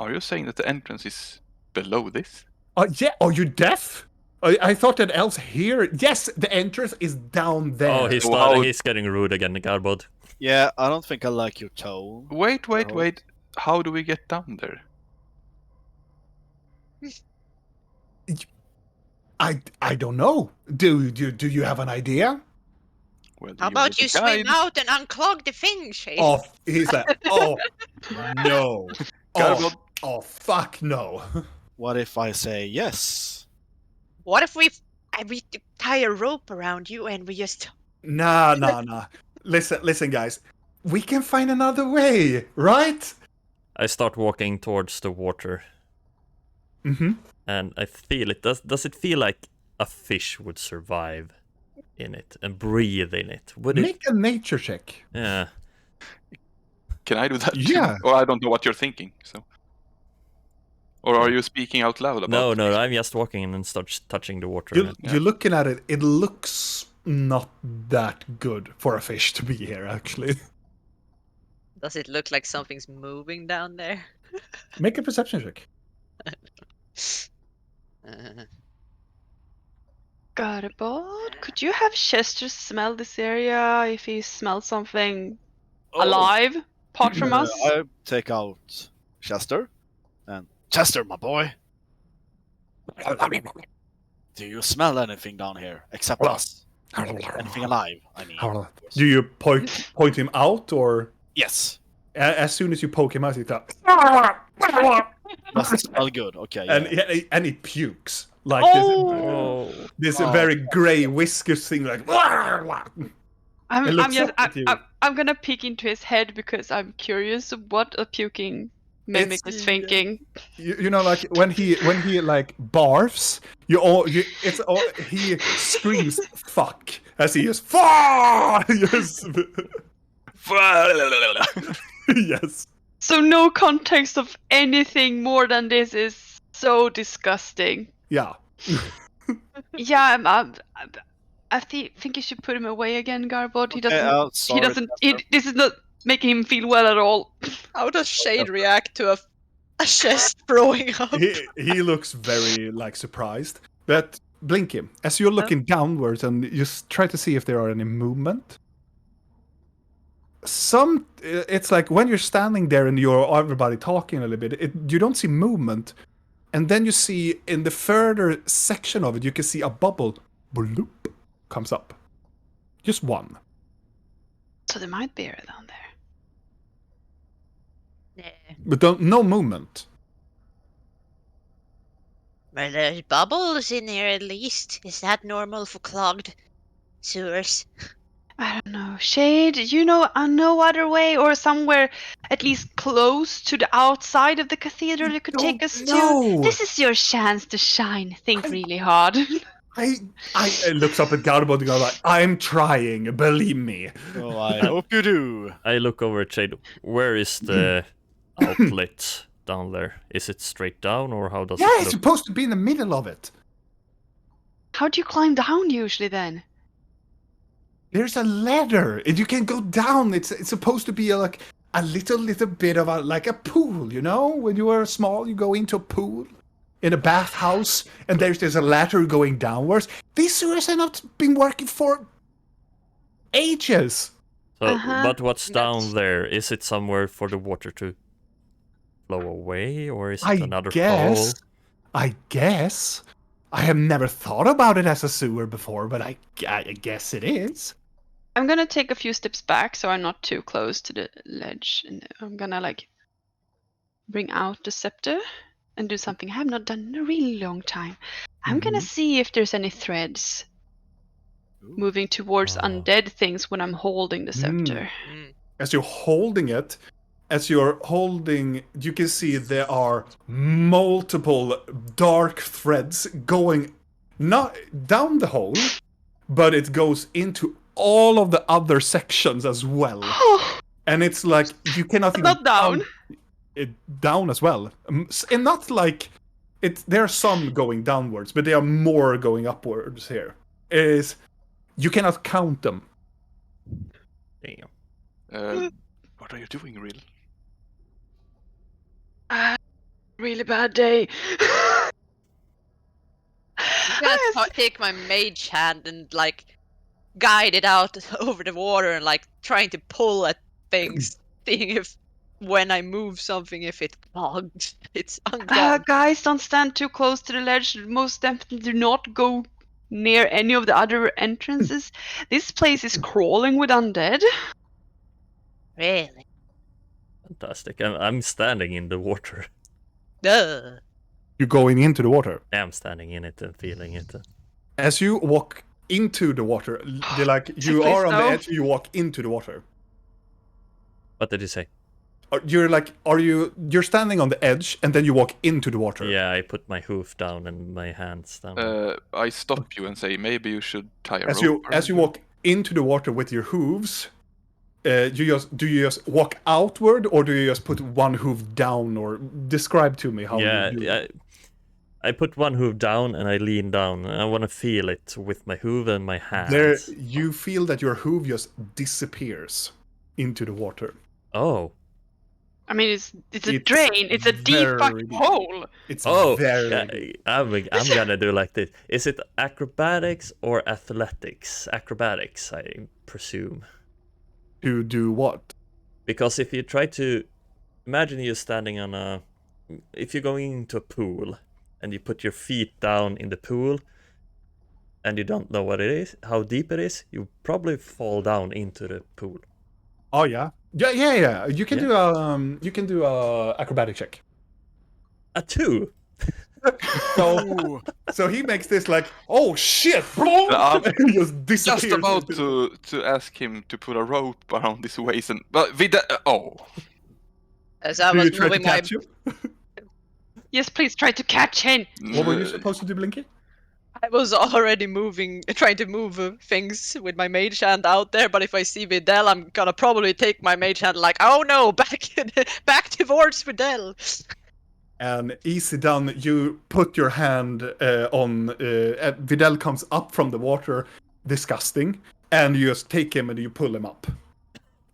are you saying that the entrance is below this? Yeah. Are you deaf? I thought that elves here. Yes, the entrance is down there. Oh, he's So starting. how- He's getting rude again, Garbod. Yeah, I don't think I like your tone. Wait. No. How do we get down there? I don't know. Do you have an idea? Well, How are about the you swim guide. out and unclog the thing, Shade? Oh, he's like, oh no. Garbod, Oh fuck no. What if I say yes? What if we tie a rope around you and we just... Nah. Listen, guys. We can find another way, right? I start walking towards the water, Mm-hmm. and I feel it. Does it feel like a fish would survive in it and breathe in it? Would it? Make a nature check. Yeah. can I do that? too? Yeah. Or I don't know what you're thinking. So. Or are you speaking out loud about? No. I'm just walking in and start touching the water. You're looking at it. It looks not that good for a fish to be here, actually. Does it look like something's moving down there? Make a perception check. Garbod, could you have Chester smell this area if he smells something alive apart from us? I take out Chester, and Chester, my boy. Do you smell anything down here except us? Anything alive? I mean. Do you point him out, or Yes. as soon as you poke him out, he's like, Does it smell good? Okay. Yeah. and he pukes like Oh. this Oh. very grey whiskers thing, like. I'm, It I'm looks just, up at you. I'm gonna peek into his head because I'm curious what a puking mimic It's- is thinking. You know, like when he like barfs, he screams "fuck" as he is fuck. Yes, yes. So no context of anything more than this is so disgusting. Yeah. Yeah, I think you should put him away again, Garbod. He doesn't. Sorry, he doesn't. Chester. This is not making him feel well at all. How does Shade react to a chest throwing up? He looks very like surprised. But blink him as you're looking downwards and just try to see if there are any movement. It's like when you're standing there and you're everybody talking a little bit, you don't see movement, and then you see in the further section of it, you can see a bubble, bloop, comes up, just one. So there might be air down there. Yeah. But no movement. Well, there's bubbles in here at least. Is that normal for clogged sewers? I don't know. Shade, you know no other way or somewhere at least close to the outside of the cathedral you could take us to? This is your chance to shine. Think really hard. I looks up at Garbo and goes like, I'm trying, believe me. Oh, I hope you do. I look over at Shade. Where is the outlet down there? Is it straight down, or how does Yeah, it it's look? supposed to be in the middle of it. How do you climb down usually then? There's a ladder, and you can go down. It's supposed to be like a little bit of like a pool, you know? When you were small, you go into a pool in a bathhouse, and there's a ladder going downwards. These sewers have not been working for ages. So, but what's down there? Is it somewhere for the water to flow away, or is it another hole? I guess. I have never thought about it as a sewer before, but I guess it is. I'm gonna take a few steps back so I'm not too close to the ledge, and I'm gonna like bring out the scepter and do something I have not done in a really long time. I'm gonna see if there's any threads moving towards undead things when I'm holding the scepter. As you're holding it, you can see there are multiple dark threads going not down the hole, but it goes into all of the other sections as well. And it's like you cannot even Not down. It down as well, and not like it. There are some going downwards, but there are more going upwards. Here you cannot count them. Damn. What are you doing, real? Really bad day. I'm gonna take my mage hand and like guide it out over the water and like trying to pull at things, seeing if when I move something if it clogged. It's unclogged. Guys, don't stand too close to the ledge. Most definitely do not go near any of the other entrances. This place is crawling with undead. Really? Fantastic. I'm standing in the water. Duh. You're going into the water. I'm standing in it and feeling it. As you walk into the water, you're like you Please are on the no. edge. You walk into the water. What did you say? You're standing on the edge, and then you walk into the water. Yeah, I put my hoof down and my hands down. I stop you and say maybe you should tie a As rope. you walk into the water with your hooves, do you just walk outward, or do you just put one hoof down? Or describe to me how you do it. I put one hoof down and I lean down. And I want to feel it with my hoof and my hands. There, you feel that your hoof just disappears into the water. Oh. I mean, it's a drain. It's a deep very fucking deep. hole. It's Yeah, very. I'm gonna do like this. Is it acrobatics or athletics? Acrobatics, I presume. To do what? Because if you try to imagine you're standing on if you're going into a pool and you put your feet down in the pool and you don't know what it is, how deep it is, you probably fall down into the pool. Oh yeah. Yeah. You can do a acrobatic check. A 2. So he makes this like, oh shit! I'm He just disappears. Just about to ask him to put a rope around his waist, but As I Do you was try to moving my catch him? Yes, please try to catch him. What were you supposed to do, Blinky? I was already trying to move things with my mage hand out there, but if I see Videl, I'm gonna probably take my mage hand like, oh no, back towards Videl. And easy done, you put your hand on... Videl comes up from the water, disgusting, and you just take him and you pull him up.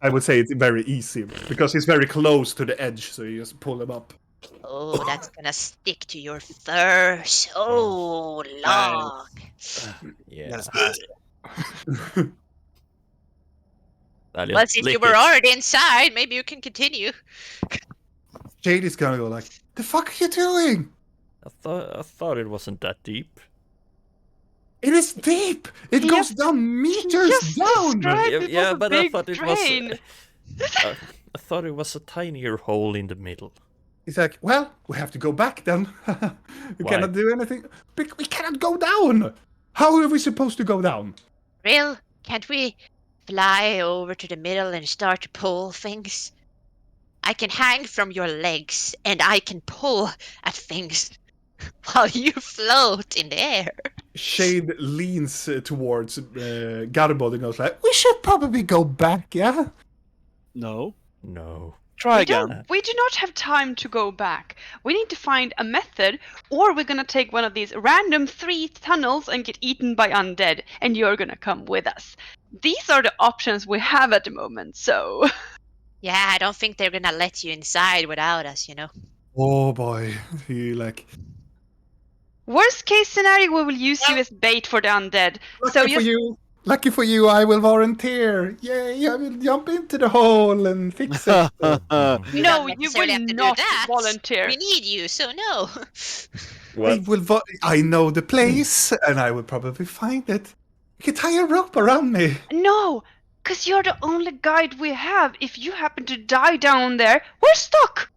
I would say it's very easy, because he's very close to the edge, so you just pull him up. Oh, that's gonna stick to your fur so long. Yeah. Well, since you were already inside, maybe you can continue. Jade is gonna go like, the fuck are you doing? I thought it wasn't that deep. It is deep! It goes down meters down! Yeah, but I thought it drain. was. I thought it was a tinier hole in the middle. He's like, well, we have to go back then. We Why? cannot do anything. We cannot go down. How are we supposed to go down? Real, can't we fly over to the middle and start to pull things? I can hang from your legs and I can pull at things while you float in the air. Shade leans towards Garbod and goes like, we should probably go back, yeah? No. No. Try again. We do not have time to go back. We need to find a method, or we're gonna take one of these random 3 tunnels and get eaten by undead, and you're gonna come with us. These are the options we have at the moment, so... Yeah, I don't think they're gonna let you inside without us, you know. Oh boy. He like, Worst case scenario, we will use you as bait for the undead. So lucky for you, I will volunteer. Yay, I will jump into the hole and fix it. You No, don't you necessarily have will to do not that. volunteer. We need you, so no. Well, I know the place, and I will probably find it. You can tie a rope around me. No, because you're the only guide we have. If you happen to die down there, we're stuck.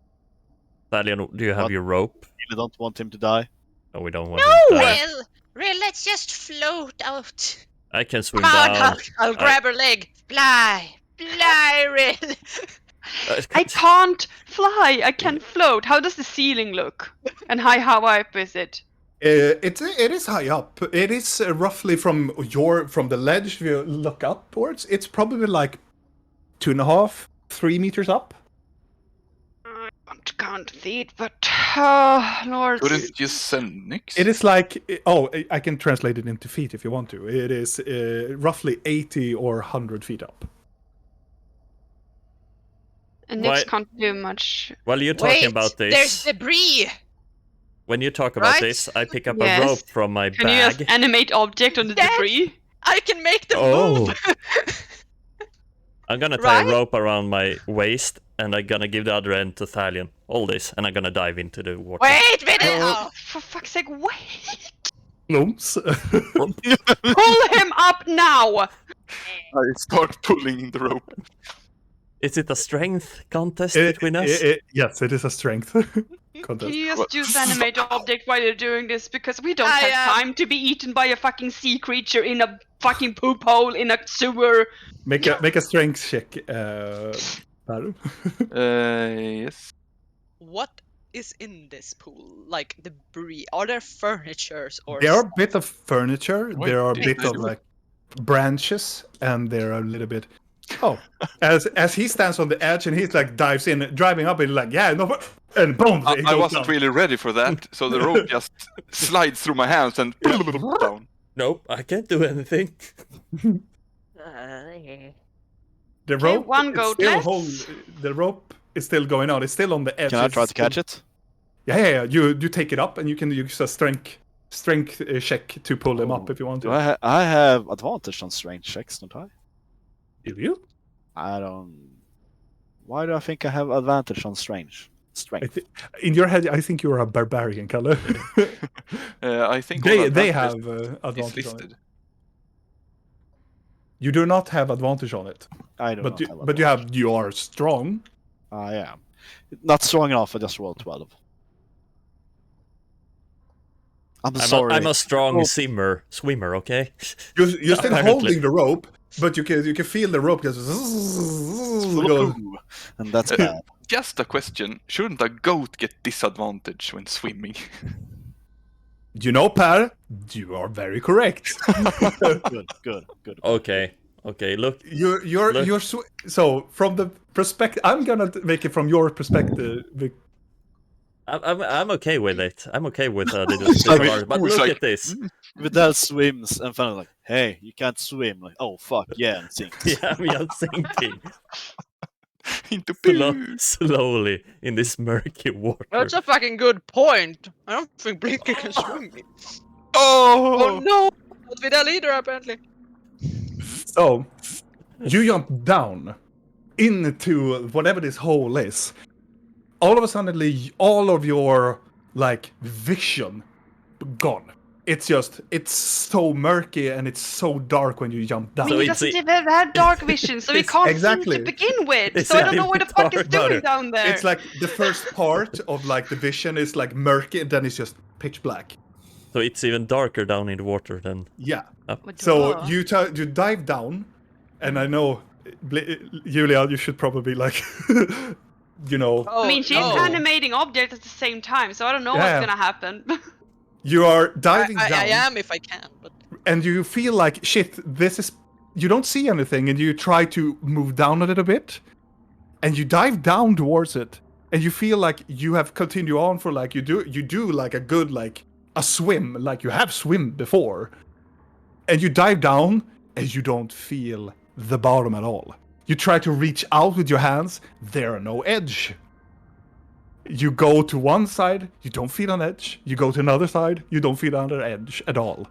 Thalion, do you have What? your rope? You don't want him to die. No, we don't want No! him to die. Real, let's just float out. I can swim Come on, down. I'll grab her leg. Fly, Real. I can't fly. I can float. How does the ceiling look? And how up is it? It is high up. It is roughly from the ledge. If you look upwards, it's probably like 2.5, 3 meters up. I can't see it, but Lord. Couldn't you send Nix? It is like, oh, I can translate it into feet if you want to. It is roughly 80 or 100 feet up. And Nix Why- can't do much. While you're talking about There's this, debris. when you talk about Right? this, I pick up Yes. a rope from my Can you just bag. animate object on the Yes. debris? I can make them Oh. move. I'm gonna tie Right? a rope around my waist, and I'm gonna give the other end to Thalion. All this, and I'm gonna dive into the water. Wait a minute. Oh. For fuck's sake, wait! Lumps. Pull him up now! I start pulling the rope. Is it a strength contest between us? Yes, it is a strength Can contest. you just use animate object while you're doing this? Because we don't have time to be eaten by a fucking sea creature in a fucking poop hole in a sewer. Make a strength check, Baru. Yes. What is in this pool? Like debris? Are there furnitures or? There are a bit of furniture. Why There are a did bit they of do like branches, and there are a little bit. Oh, as he stands on the edge and he's like dives in, driving up and like, yeah, no, and boom! it I goes wasn't down. really ready for that, so the rope just slides through my hands and down. Nope, I can't do anything. The rope. one is goat still left. The rope is still going on. It's still on the edge. Can I It's try to still- catch it? Yeah. You take it up and you can use a strength check to pull them up if you want Do to. I have advantage on strength checks, don't I? Do you? I don't. Why do I think I have advantage on strength? Strength. In your head, I think you're a barbarian, Kalle. I think all they advantage have is advantage on it. listed. You do not have advantage on it, I don't. but you are strong. I am not strong enough. I just rolled 12. I'm sorry. I'm a strong Oh. swimmer, okay? You're still Apparently. holding the rope, but you can feel the rope just go. And that's bad. Just a question: shouldn't a goat get disadvantage when swimming? You know, Per, you are very correct. Good. Okay, look. So from the perspective, I'm gonna make it from your perspective. I'm okay with it. I'm okay with a little disadvantage, but It's look like- at this. Vidal swims and finally like, hey, you can't swim. Like, oh fuck, yeah, and sinks. Yeah, I'm just sinking Into slowly in this murky water. That's a fucking good point. I don't think Blinky can swim. Oh! Oh no! Not Vidal either, apparently. So you jump down into whatever this hole is. All of a sudden, all of your like vision gone. it's so murky and it's so dark when you jump down. I mean, he doesn't even have dark vision, so he It's- can't exactly. see to begin with. It's So I don't know what the fuck he's dark doing matter. down there. It's like the first part of like the vision is like murky, and then it's just pitch black. So it's even darker down in the water than Yeah. What So the- you dive down, and I know, Julia, you should probably like, you know, Oh, I mean, she's no. animating objects at the same time, so I don't know Yeah. what's gonna happen. you are diving I down, am if I can, but and you feel like shit. This is you don't see anything, and you try to move down a little bit, and you dive down towards it, and you feel like you have continued on for like you do like a good like a swim, like you have swim before, and you dive down, and you don't feel the bottom at all. You try to reach out with your hands, there are no edge. You go to one side, you don't feel an edge. You go to another side, you don't feel another edge at all.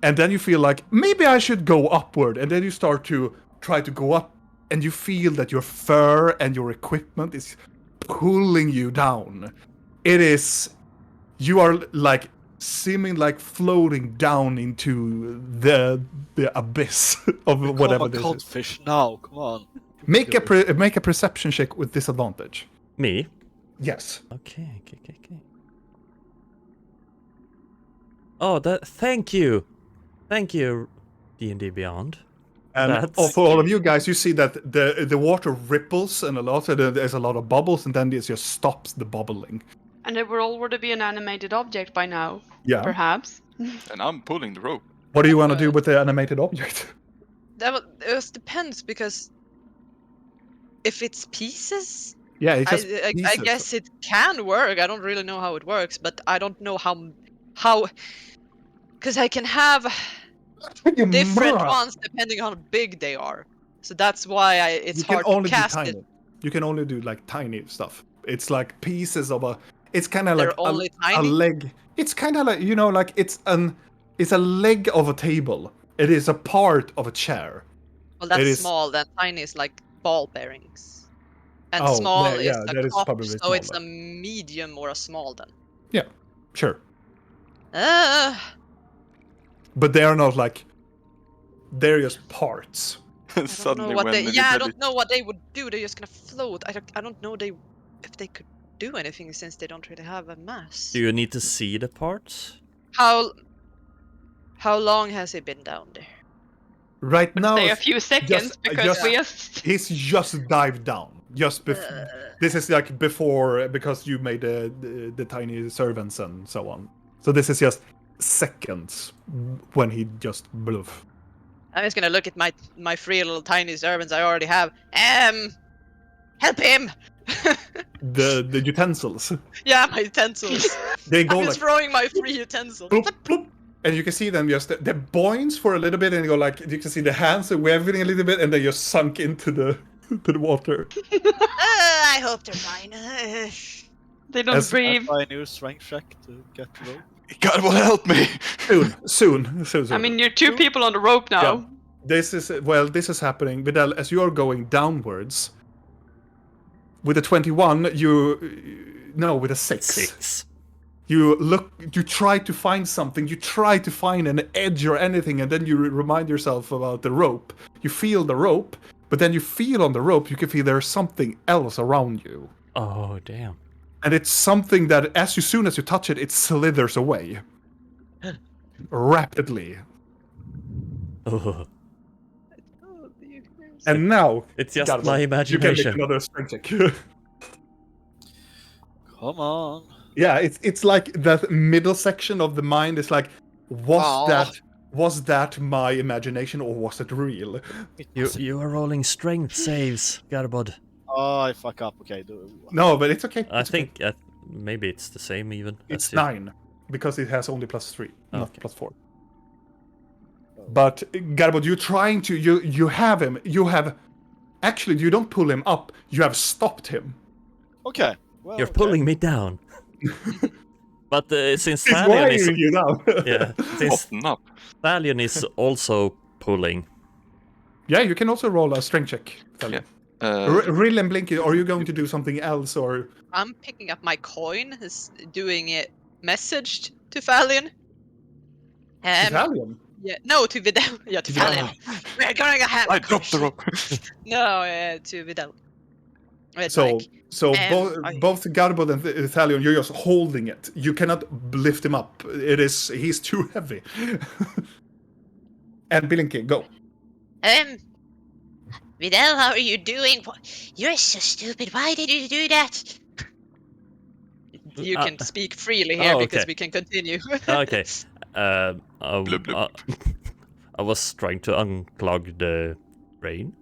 And then you feel like, maybe I should go upward. And then you start to try to go up, and you feel that your fur and your equipment is pulling you down. It is... You are like seeming like floating down into the abyss of whatever this Become a is. codfish now, come on. Make a perception check with disadvantage. me. Yes. Okay. Oh, thank you, D&D Beyond. And That's- for all of you guys, you see that the water ripples and a lot, and there's a lot of bubbles, and then it just stops the bubbling. And it would already be an animated object by now, Yeah. perhaps. And I'm pulling the rope. What do you want to do with the animated object? it just depends because if it's pieces, Yeah, it's just I pieces. guess it can work. I don't really know how it works, but I don't know how because I can have You different mother- ones depending on how big they are. So that's why it's you can hard only to do cast tiny. it. You can only do like tiny stuff. It's like pieces of a. It's kind of They're like only a tiny? leg. It's kind of like like it's a leg of a table. It is a part of a chair. Well, it that's is- small. Then tiny is like ball bearings, and Oh, small yeah, is yeah, a that is cup. probably So small it's a then. medium or a small then. Yeah, sure. Uh, But they are not like. They're just parts. I don't Suddenly, know what when they. the Yeah, I Vidalis- don't know what they would do. They're just gonna float. I don't know if they could do anything since they don't really have a mass. Do you need to see the parts? How long has he been down there? Right now, Say a few seconds because we just. he's just dived down. Just before. This is like before because you made the tiny servants and so on. So this is just seconds when he just bluff. I'm just gonna look at my three little tiny servants I already have. Help him! The utensils. Yeah, my utensils. They go I'm like just throwing my 3 utensils. bloop, bloop, and you can see them just they boings for a little bit, and you go like you can see the hands waving a little bit, and they just sunk into the water. I hope they're fine. They don't As- breathe. Try a new strength check to get the rope. God will help me. Soon. I mean, you're 2 people on the rope now. Yeah. This is happening. Vidal, as you are going downwards, with a 21, with a 6. You try to find something, you try to find an edge or anything, and then you remind yourself about the rope. You feel the rope, but then you feel on the rope, you can feel there's something else around you. Oh, damn. And it's something that, soon as you touch it, it slithers away. Rapidly. Oh, And now, it's just Garbo, my you can make imagination. another strength check. Come on. Yeah, it's like that middle section of the mind is like, was that my imagination or was it real? You are rolling strength saves, Garbod. Oh, I fuck up. Okay, No, but it's okay. I It's okay. think maybe it's the same even. It's Let's see. 9 because it has only +3, not Okay. +4. But Garbod, you're trying to you have him. You have actually you don't pull him up. You have stopped him. Okay. Well, You're okay. pulling me down. But since He's Thalion is wiring you now. since Open up. Thalion is also pulling. Yeah, you can also roll a strength check. Yeah. Rill and Blinky, are you going to do something else or? I'm picking up my coin, is doing it messaged to Thalion. Italian. Yeah, no, to Vidal. Yeah, to Vidal. We're going to have. I dropped the rope. No, to Vidal. It's So, like, both Garbod and Thalion, you're just holding it. You cannot lift him up. He's too heavy. And Bilinki, go. Vidal, how are you doing? You're so stupid. Why did you do that? you can speak freely here because we can continue. Okay. Blub, blub. I was trying to unclog the drain.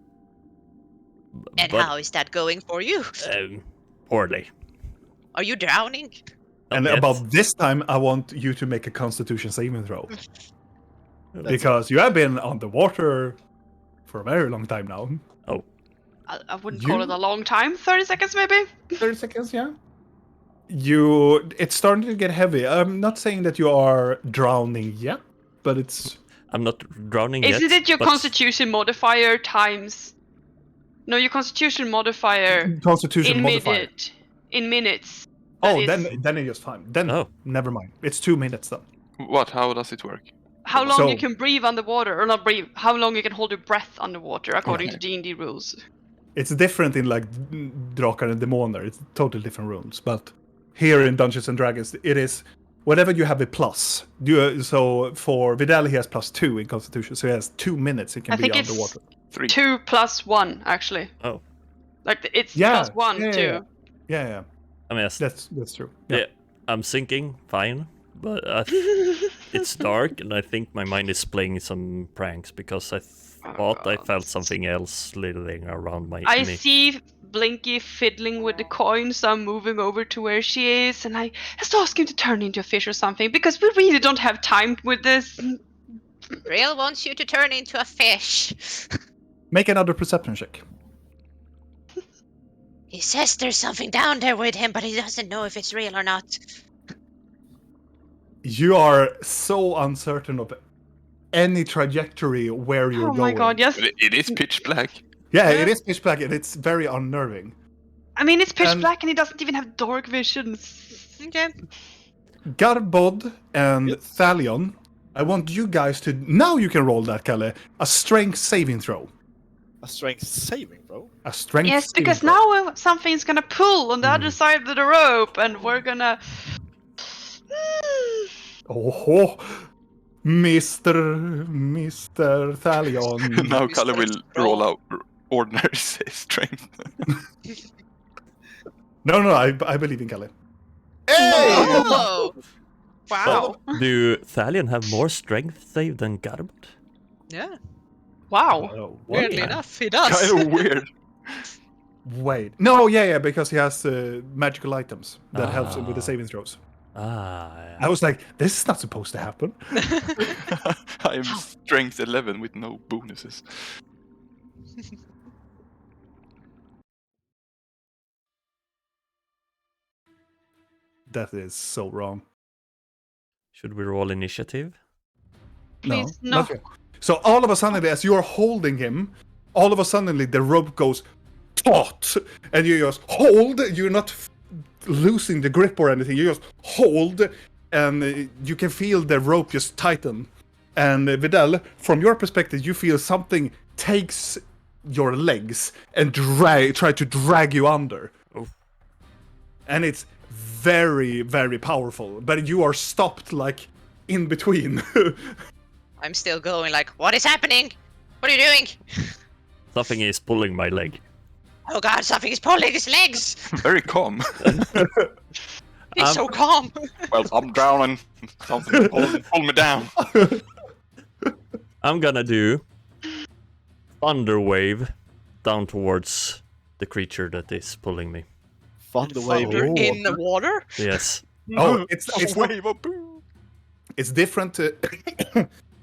And but, how is that going for you? Poorly. Are you drowning? And Not yet. about this time, I want you to make a Constitution saving throw. Because you have been on the water for a very long time now. I wouldn't call it a long time. 30 seconds, maybe? 30 seconds, yeah. It's starting to get heavy. I'm not saying that you are drowning yet, but it's... I'm not drowning yet. Isn't it your but Constitution modifier times... No, your Constitution modifier Constitution in modifier. in minutes. Oh, That is then it's just fine. Then, Oh. never mind. It's 2 minutes then. What? How does it work? how long So- you can breathe underwater, or not breathe, how long you can hold your breath underwater, according to D&D rules. It's different in like Drakar and Demoner. It's totally different rules. But here in Dungeons and Dragons, it is whatever you have a plus. So for Vidal, he has +2 in Constitution, so he has 2 minutes. He can I be think it's underwater. 3. 2 + 1, actually. Oh. Like, it's Yeah, +1, yeah, too. Yeah. I mean, That's true. yeah, I'm sinking, fine. But it's dark, and I think my mind is playing some pranks because I thought I felt something else slithering around I me. see Blinky fiddling with the coins, so I'm moving over to where she is, and I just ask him to turn into a fish or something, because we really don't have time with this. Real wants you to turn into a fish. Make another perception check. He says there's something down there with him, but he doesn't know if it's real or not. You are so uncertain of any trajectory where you're Oh going. my god, yes. It is pitch black. Yeah, it is pitch black, and it's very unnerving. I mean, it's pitch And- black and he doesn't even have dark vision. Okay. Garbod and Thalion, I want you guys to... Now you can roll that, Kalle. A strength saving throw. A strength saving, bro. A strength Yes, saving because throw. now something's gonna pull on the other side of the rope, and we're gonna... Oh, Mr. Thalion. Now Kalle will roll out ordinary strength. No, I believe in Kalle. Oh! Wow. Do Thalion have more strength save than Garbod? Yeah. Wow. Oh, Weirdly Yeah. enough, he does. Kind of weird. Wait. No, yeah, because he has magical items that helps him with the Ah. saving throws. Ah, I was like, this is not supposed to happen. I am strength 11 with no bonuses. That is so wrong. should we roll initiative? Please, no. not yet. So all of a sudden, as you're holding him, all of a sudden the rope goes taut, and you just hold. You're not losing the grip or anything. You just hold, and you can feel the rope just tighten. And Vidal, from your perspective, you feel something takes your legs and try to drag you under. Oh. And it's very, very powerful. But you are stopped like in between. I'm still going like, what is happening? What are you doing? Something is pulling my leg. Oh god, something is pulling his legs! Very calm. He's so calm. Well, I'm drowning. Something pull me down. I'm gonna do thunder wave down towards the creature that is pulling me. Thunder wave. Thunder Oh. in the water? Yes. Oh, it's not, Wave up. Boo. it's different.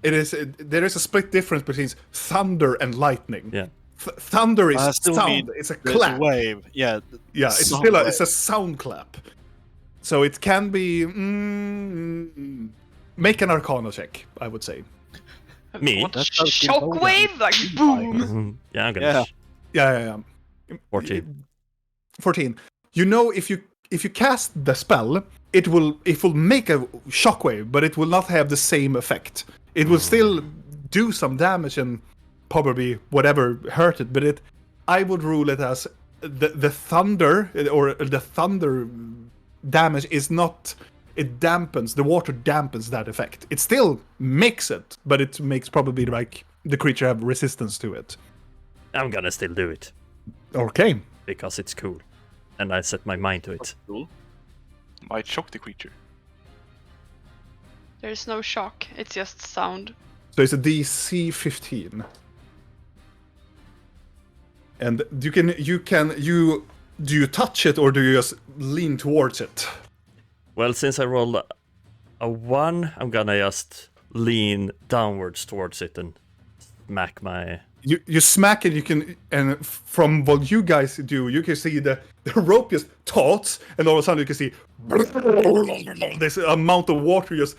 It is there is a split difference between thunder and lightning. Yeah. Thunder is I still sound. mean It's a There's clap. a wave. Yeah. Yeah, it's sound still wave. it's a sound clap. So it can be make an Arcana check, I would say. Me? What? That's how it Shockwave? Like, boom! Yeah, I'm gonna. Yeah. Yeah. 14. 14. You know, if you cast the spell, it will make a shockwave, but it will not have the same effect. It will still do some damage and probably whatever hurt it, but I would rule it as the thunder or the thunder damage is not. It dampens the water, dampens that effect. It still makes it, but it makes probably like the creature have resistance to it. I'm gonna still do it Okay. because it's cool, and I set my mind to it. Cool. Might shock the creature. There's no shock. It's just sound. So it's a DC 15. And do you touch it or do you just lean towards it? Well, since I rolled a 1, I'm gonna just lean downwards towards it and smack my... You smack it, and from what you guys do, you can see the rope just taut, and all of a sudden you can see this amount of water just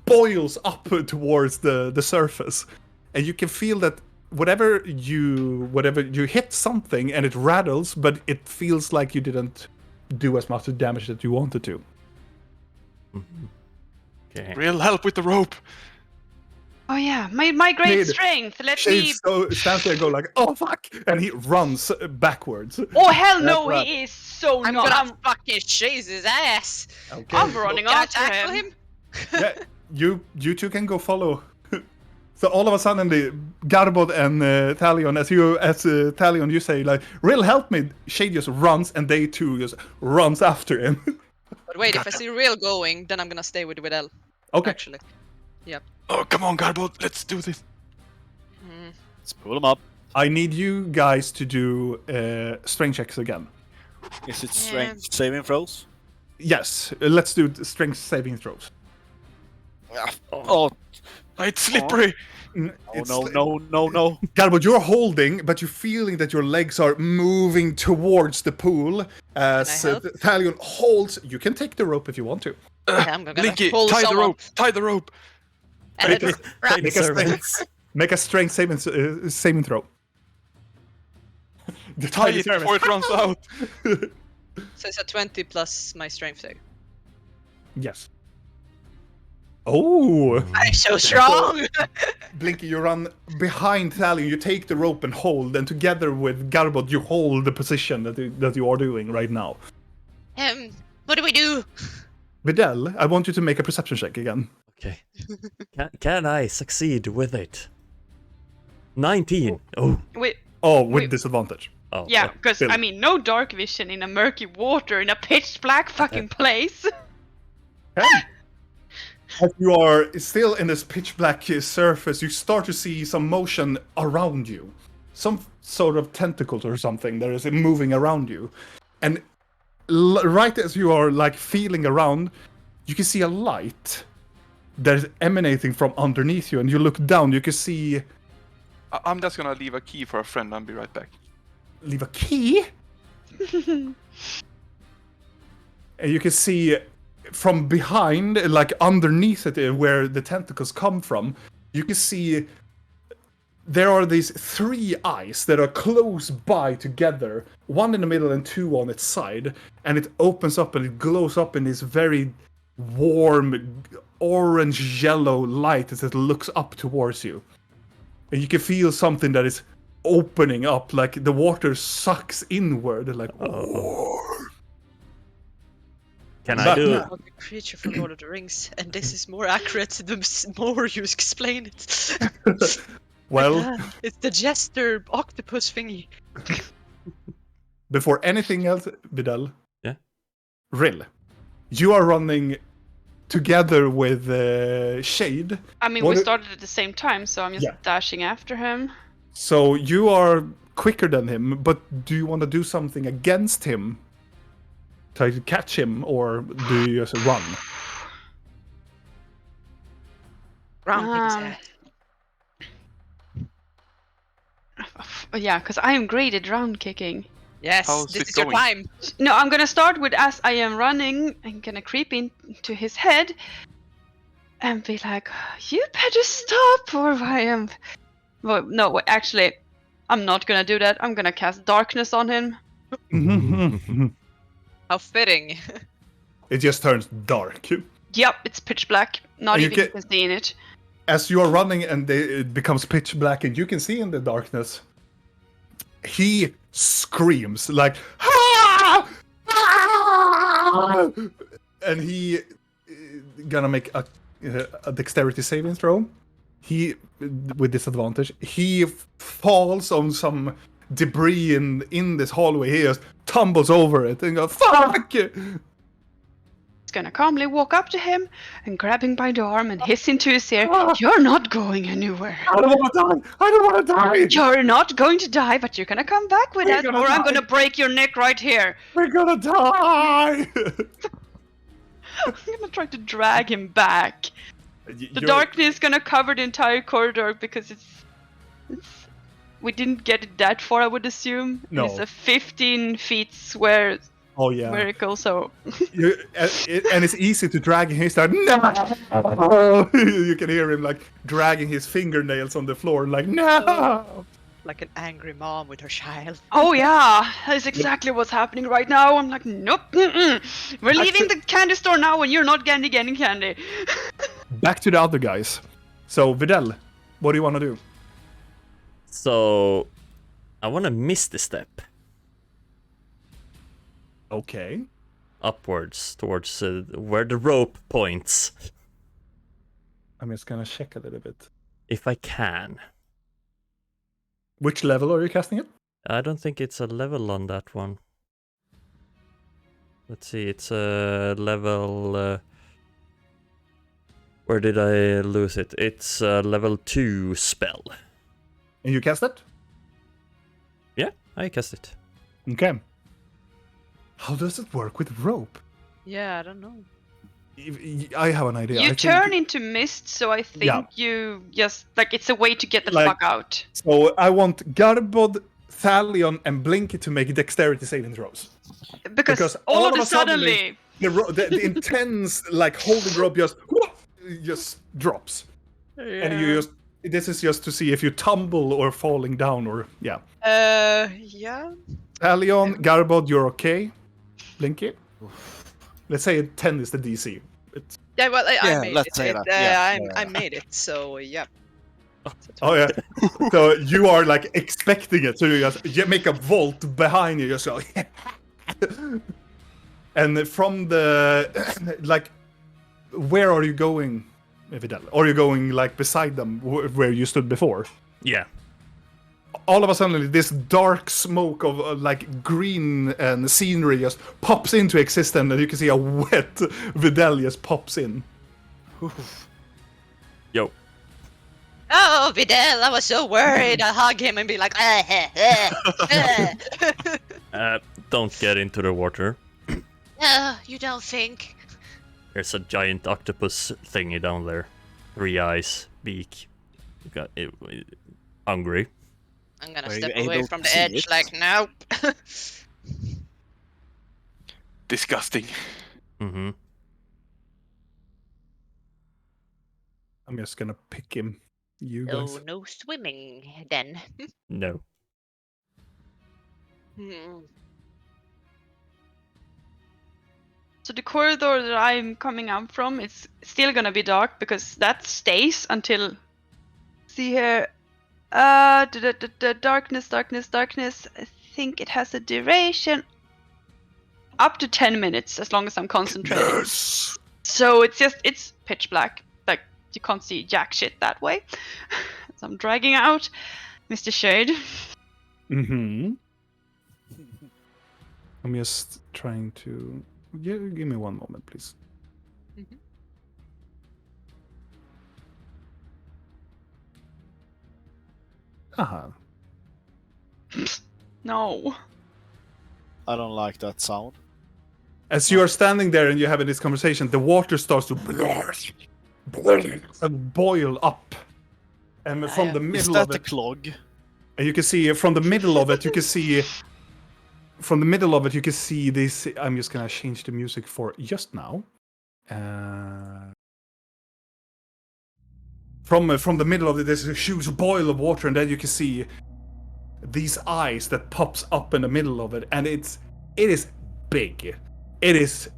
boils up towards the surface. And you can feel that whatever you hit something and it rattles, but it feels like you didn't do as much damage that you wanted to. Okay. Real help with the rope. Oh yeah, my great Shade- strength. Let Shade me. stands there and go like, oh fuck, and he runs backwards. Oh hell no, That's right. he is so I'm not. gonna fucking chase his ass. Okay. I'm running Can I after tackle him. him? Yeah, you two can go follow. So all of a sudden, the Garbod and Talion, as Talion, you say like, "Real help me!" Shade just runs, and they too just runs after him. But wait, if I see real going, then I'm gonna stay with Videl. Okay. Actually. Oh, come on, Garbo, let's do this. Let's pull him up. I need you guys to do strength checks again. Is it strength saving throws? Yes, let's do strength saving throws. Oh, It's slippery. no. Garbod, you're holding, but you're feeling that your legs are moving towards the pool. As help? Talion holds, you can take the rope if you want to. Yeah, I'm gonna Blinky, pull tie the someone. rope. Tie the rope. And Make then a- Tiny Make a servants. Make a strength saving throw. The Tie tiny it before servant. it runs out. so it's a 20 plus my strength save. Yes. Oh, I'm so strong. Blinky, you run behind Talion. You take the rope and hold, and together with Garbod, you hold the position that you are doing right now. What do we do? Videl, I want you to make a perception check again. Okay. Can I succeed with it? 19. Oh. Wait, Oh, with Wait. disadvantage. Oh. yeah, because Still. I mean, no dark vision in a murky water in a pitch black fucking place. As you are still in this pitch black surface, you start to see some motion around you. Some sort of tentacles or something that is moving around you. And right as you are like feeling around, you can see a light that is emanating from underneath you. And you look down, you can see... I'm just gonna leave a key for a friend and be right back. Leave a key? And you can see from behind, like underneath it, where the tentacles come from, you can see there are these 3 eyes that are close by together, one in the middle and 2 on its side, and it opens up and it glows up in this very warm orange yellow light as it looks up towards you. And you can feel something that is opening up, like the water sucks inward, like Can I do Like a creature from Lord of the Rings, and this is more accurate the more you explain it. well, It's the jester octopus thingy. before anything else, Vidal. Yeah? Rill, you are running together with Shade. I mean, What we do- started at the same time, so I'm just Yeah. dashing after him. So you are quicker than him, but do you want to do something against him? Try to catch him, or do you just run? Round kick his Um, ass. Yeah, because I am great at round kicking. Yes, how's this it is your going? time. No, I'm gonna start with as I am running. I'm gonna creep into his head and be like, "You better stop, or I am." Well, no, wait, actually, I'm not gonna do that. I'm gonna cast darkness on him. How fitting. It just turns dark. Yep, it's pitch black. Not And you even you get- can see in it. As you are running and it becomes pitch black and you can see in the darkness, he screams like, "Ah! Ah!" And he gonna make a dexterity saving throw. He, with disadvantage, he falls on some debris in this hallway. He just tumbles over it and goes, "Fuck!" He's gonna calmly walk up to him and grab him by the arm and hiss into his ear, "You're not going anywhere. I don't want to die. I don't want to die. You're not going to die, but you're gonna come back with We're us, gonna or I'm die. gonna break your neck right here." We're gonna die. I'm gonna try to drag him back. The darkness gonna cover the entire corridor because it's we didn't get it that far, I would assume. No. It's a 15 feet square Oh yeah. miracle, so And it's easy to drag him. He's like, no. You can hear him like dragging his fingernails on the floor, like no. Like an angry mom with her child. oh yeah, that's exactly what's happening right now. I'm like, nope, we're leaving the candy store now, and you're not getting candy. Back to the other guys. So Videl, what do you want to do? So I want to miss the step Okay. upwards towards where the rope points, I'm just gonna check a little bit. if I can. Which level are you casting it? I don't think it's a level on that one. Let's see, it's a level... where did I lose it? It's a level 2 spell. And you cast it? Yeah, I cast it. Okay. How does it work with rope? Yeah, I don't know. I have an idea. You I turn think... into mist, so I think Yeah. you just like it's a way to get the Like- fuck out. So I want Garbod, Thalion, and Blinky to make dexterity saving throws. Because all of a suddenly, The intense, like, holding rope just drops. And you just... This is just to see if you tumble or falling down or... Yeah. Yeah. Thalion, Garbod, you're okay. Blinky? Let's say 10 is the DC. It's... Yeah, well, I Yeah, made let's it. say It, that. Yeah. I made it, so yeah. Oh yeah. So you are like expecting it, so you make a vault behind you, just go. And from the like, where are you going, Videl? Are you going like beside them, where you stood before? Yeah. All of a sudden, this dark smoke of like green and scenery just pops into existence, and you can see a wet Videl just pops in. Yo. Oh, Videl, I was so worried. I'll hug him and be like, Don't get into the water. Oh, you don't think? There's a giant octopus thingy down there. 3 eyes, beak. You got it, hungry. I'm gonna Were you step away able from to the see edge it? like, nope. Disgusting. Mm-hmm. I'm just gonna pick him. You guys. Oh, no swimming then. No. Hmm. so the corridor that I'm coming out from, it's still gonna be dark because that stays until. See here, darkness. I think it has a duration up to 10 minutes as long as I'm concentrating. Yes. So it's pitch black. Like you can't see jack shit that way. So I'm dragging out Mr. Shade. Mm-hmm. I'm just trying to... Yeah, give me one moment, please. Mhm. Aha. No. I don't like that sound. As you are standing there and you're having this conversation, the water starts to and boil up. And from the Is middle that of a it, clog? and you can see from the middle of it, you can see from the middle of it, you can see this. I'm just gonna change the music for just now. From the middle of it, there's a huge boil of water, and then you can see these eyes that pops up in the middle of it, and it is big. It is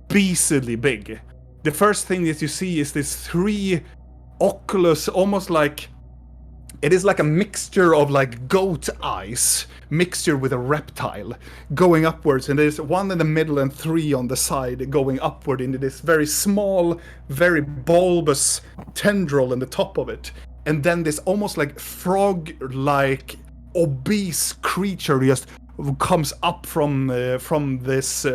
beastly big. The first thing that you see is this 3 oculus, almost like it is like a mixture of like goat eyes mixture with a reptile going upwards, and there's 1 in the middle and 3 on the side going upward into this very small, very bulbous tendril in the top of it, and then this almost like frog-like obese creature just comes up from this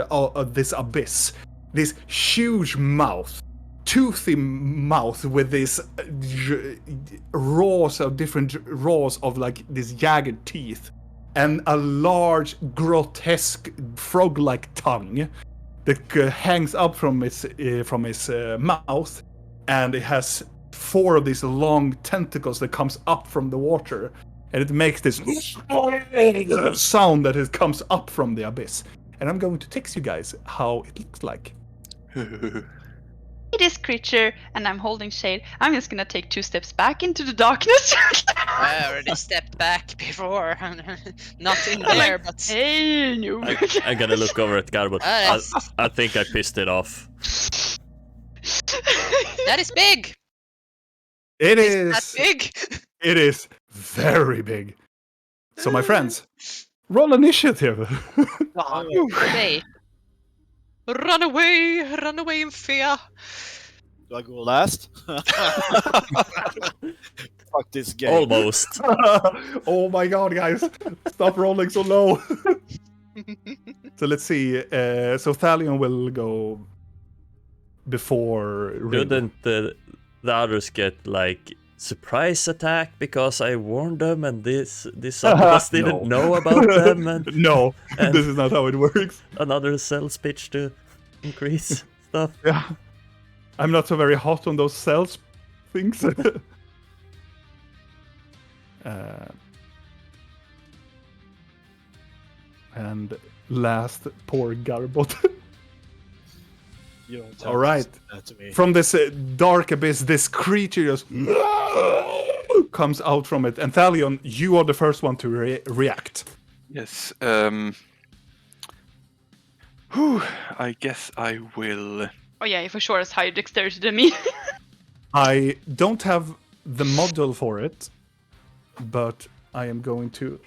abyss. This huge mouth, toothy mouth with this different rows of like these jagged teeth, and a large grotesque frog-like tongue that hangs up from his mouth, and it has 4 of these long tentacles that comes up from the water, and it makes this sound that it comes up from the abyss. And I'm going to text you guys how it looks like. This creature, and I'm holding shade. I'm just gonna take 2 steps back into the darkness. I already stepped back before. Not in there, but Hey, no. I'm gonna look over at Garbot. I think I pissed it off. that is big. It Is that is. big? It is very big. So, my friends, roll initiative. Run away. Run away in fear. Do I go last? Fuck this game. Almost. Oh my god, guys. Stop rolling so low. So let's see. So Thalion will go before Rin. Shouldn't the others get like surprise attack because I warned them and this other of us didn't know about them and No, and- this is not how it works. another sales pitch to increase stuff? Yeah. I'm not so very hot on those cells things. And last, poor Garbot. You don't have All to right. say that to me. From this dark abyss, this creature just comes out from it. And Thalion, you are the first one to react. Yes. I guess I will. Oh yeah, for sure it's higher dexterity than me. I don't have the model for it, but I am going to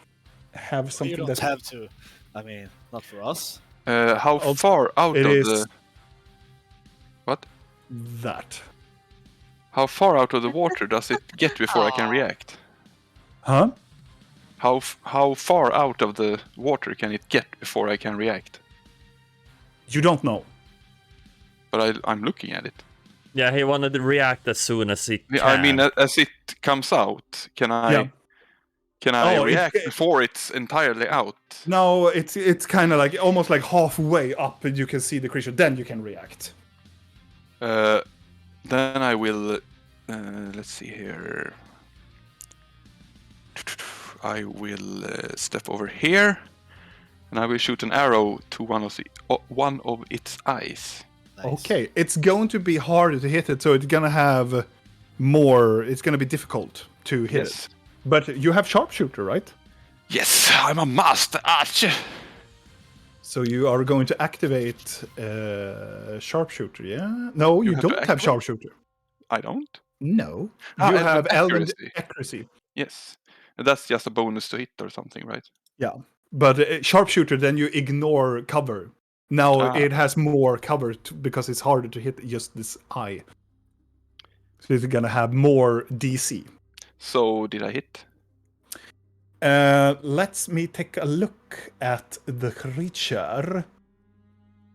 have You something don't that have to. I mean, not for us. How far out it of is the what? that. How far out of the water does it get before I can react? Huh? How far out of the water can it get before I can react? You don't know. But I'm looking at it. Yeah, he wanted to react as soon as he can. I mean, as it comes out, can I? Yeah. Can I Oh, react before it's entirely out? No, it's kind of like almost like halfway up, and you can see the creature. Then you can react. Then I will. Let's see here. I will step over here, and I will shoot an arrow to one of its eyes. Nice. Okay, it's going to be harder to hit it, so it's gonna have more. It's gonna be difficult to hit Yes. it. But you have sharpshooter, right? Yes, I'm a master archer. So you are going to activate sharpshooter, yeah? No, you have to don't have activate? sharpshooter. I don't. No, Ah, you and have elven accuracy. accuracy. Yes, that's just a bonus to hit or something, right? Yeah, but sharpshooter, then you ignore cover. Now it has more cover because it's harder to hit just this eye. So it's gonna have more DC. So did I hit? Let me take a look at the creature.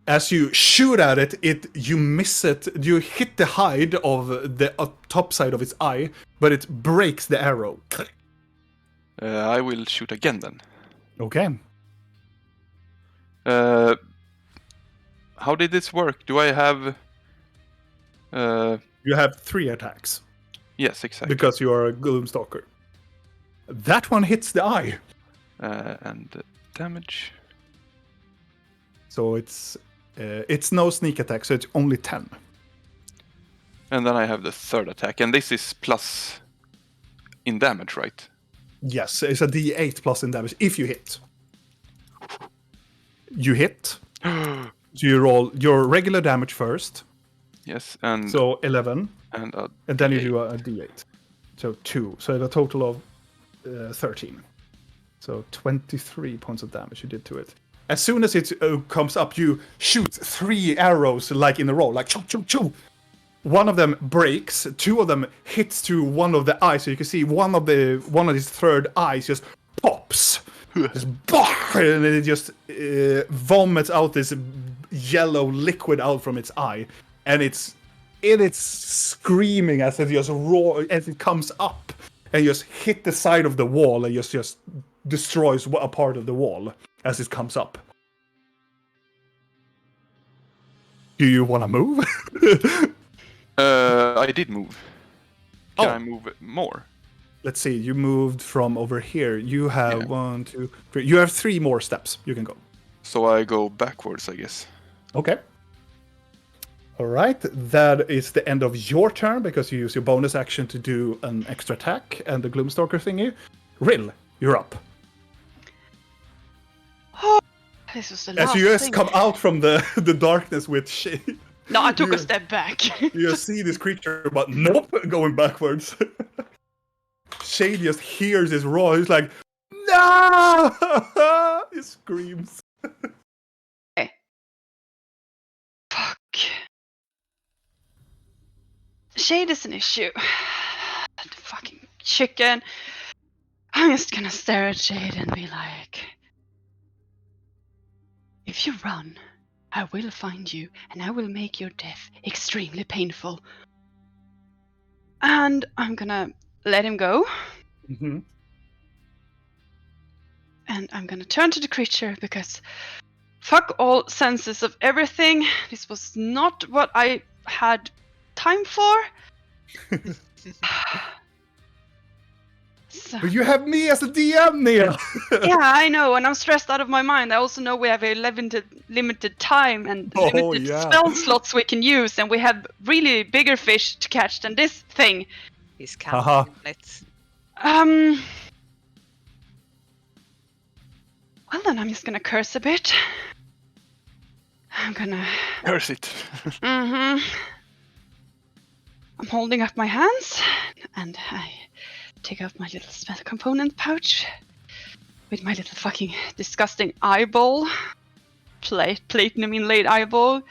As you shoot at it, you miss it. You hit the hide of the top side of its eye, but it breaks the arrow. I will shoot again then. Okay. How did this work? Do I have? You have 3 attacks Yes, exactly. because you are a Gloomstalker. That one hits the eye. And damage. So it's no sneak attack, so it's only 10. And then I have the third attack, and this is plus in damage, right? Yes, it's a D8 plus in damage if you hit. You hit. So you roll your regular damage first. Yes, and So 11. and And then you D8. do a D8. So 2. So a total of 13. So 23 points of damage you did to it. As soon as it comes up, you shoot 3 arrows like in a row, like choo choo choo. One of them breaks, 2 of them hits to one of the eyes, so you can see one of his third eyes just pops. Just and it just vomits out this yellow liquid out from its eye, and it's screaming as it just roar as it comes up and just hit the side of the wall and just destroys a part of the wall as it comes up. Do you want to move? I did move. Can Oh. I move more? Let's see. You moved from over here. You have Yeah. 1, 2, 3. You have 3 more steps. You can go. So I go backwards, I guess. Okay. All right. That is the end of your turn because you use your bonus action to do an extra attack and the Gloomstalker thingy. Rill, you're up. This was the As last you just thing. come out from the darkness with shade. No, I took you- a step back. You just see this creature, but nope, going backwards. Shade just hears his roar. He's like, no! He screams. Fuck. Shade is an issue. The fucking chicken. I'm just gonna stare at Shade and be like, if you run, I will find you and I will make your death extremely painful. And I'm gonna let him go. Mm-hmm. And I'm gonna turn to the creature because fuck all senses of everything. This was not what I had time for. So, But you have me as a DM, Neil. yeah, I know, and I'm stressed out of my mind. I also know we have a limited time and Oh, limited yeah. spell slots we can use, and we have really bigger fish to catch than this thing. He's Haha. counting minutes. Well then, I'm just gonna curse a bit. I'm gonna. Curse it. I'm holding up my hands, and I take out my little spell component pouch with my little fucking disgusting eyeball, platinum inlaid eyeball.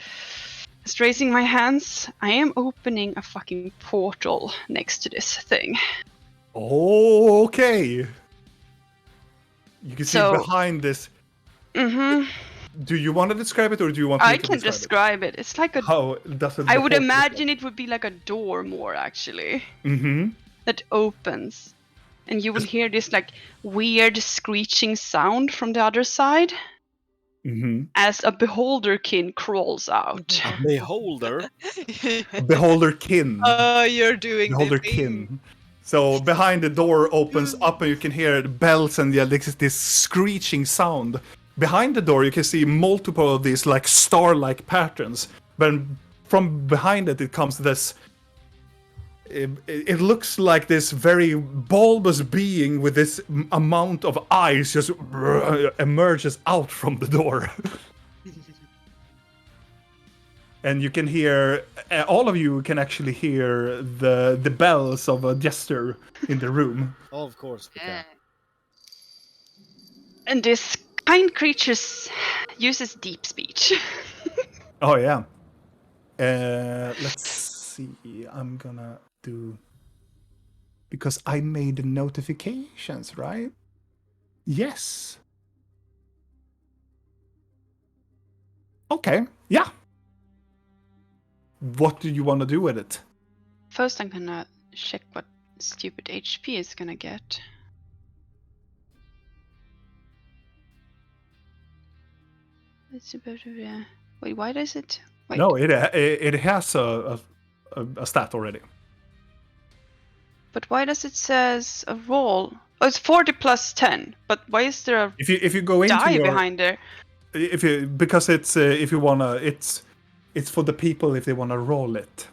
Just raising my hands, I am opening a fucking portal next to this thing. Oh, okay. You can see So- behind this. Mm-hmm. Do you want to describe it, or do you want me I to can describe describe it. It's like it? a. How does it? I would imagine it would be like a door more actually. Mm-hmm. That opens, and you will hear this like weird screeching sound from the other side Mm-hmm. as a beholderkin crawls out. A beholder. Beholderkin. You're doing the thing. Beholderkin. So behind the door opens up, and you can hear bells and this screeching sound. Behind the door, you can see multiple of these like star-like patterns. But from behind it comes this. It looks like this very bulbous being with this amount of eyes just emerges out from the door. And you can hear, all of you can actually hear the bells of a jester in the room. Oh, of course we can. And this kind creature uses deep speech. Oh yeah. Let's see. I'm gonna do, because I made the notifications, right? Yes. Okay. Yeah. What do you want to do with it? First, I'm gonna check what stupid HP is gonna get. It's about to be. Wait, why does it? Wait. No, it has a stat already. But why does it says a roll? Oh, it's 40 plus 10. But why is there a If you go into die your, behind there? because it's if you wanna, it's for the people if they wanna roll it.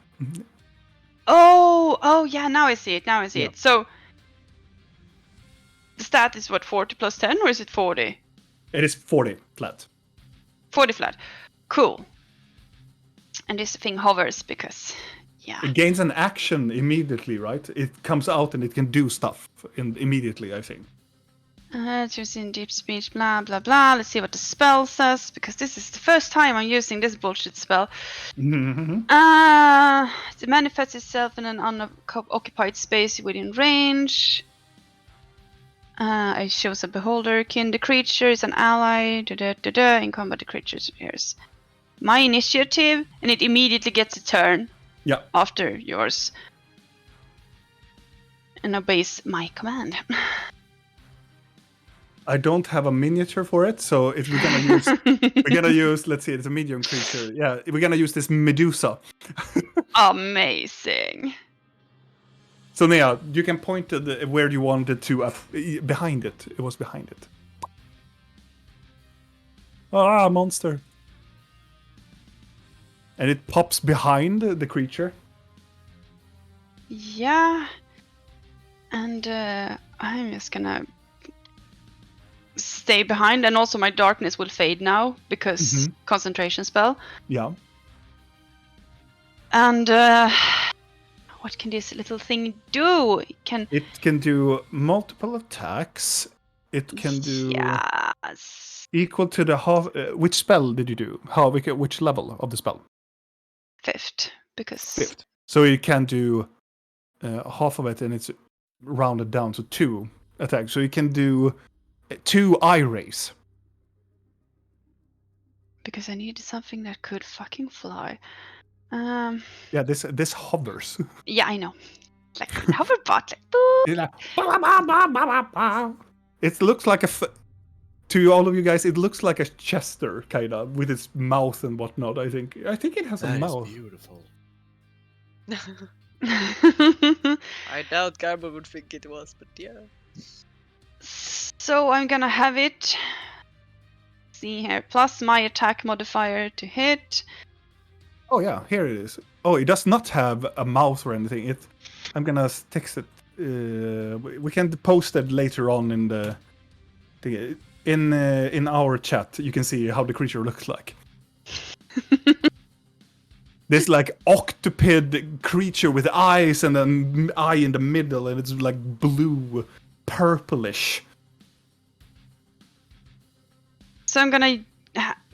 Oh, yeah. Now I see it. Yeah. So the stat is what, 40 plus 10, or is it 40? It is 40 flat. 40 flat. Cool. And this thing hovers because, yeah. It gains an action immediately, right? It comes out and it can do stuff immediately, I think. It's using deep speech, blah, blah, blah. Let's see what the spell says, because this is the first time I'm using this bullshit spell. Mm-hmm. It manifests itself in an unoccupied space within range. It shows a beholder kin. The creature is an ally. In combat, the creature appears. My initiative, and it immediately gets a turn. Yeah. After yours. And obeys my command. I don't have a miniature for it, so if we're gonna use, let's see, it's a medium creature. Yeah, we're gonna use this Medusa. Amazing. So Nea, you can point to where you wanted to, behind it. It was behind it. Ah, monster. And it pops behind the creature. Yeah. And I'm just gonna stay behind, and also my darkness will fade now because concentration spell. Yeah. And what can this little thing do? It can do multiple attacks. It can do yes. equal to the half. Which spell did you do? Which level of the spell? 5th, because 5th. So you can do half of it, and it's rounded down to 2 attacks. So you can do 2 eye rays. Because I needed something that could fucking fly. Yeah, this hovers. Yeah, I know. Like a hoverbot, like boop. It looks like to all of you guys, it looks like a Chester kind of with its mouth and whatnot. I think it has a That is mouth. beautiful. I doubt Garbo would think it was, but yeah. So I'm gonna have it. See here, plus my attack modifier to hit. Oh yeah, here it is. Oh, it does not have a mouth or anything. I'm gonna text it. We can post it later on in the in our chat. You can see how the creature looks like. This like octopid creature with eyes and an eye in the middle, and it's like blue, purplish. So I'm gonna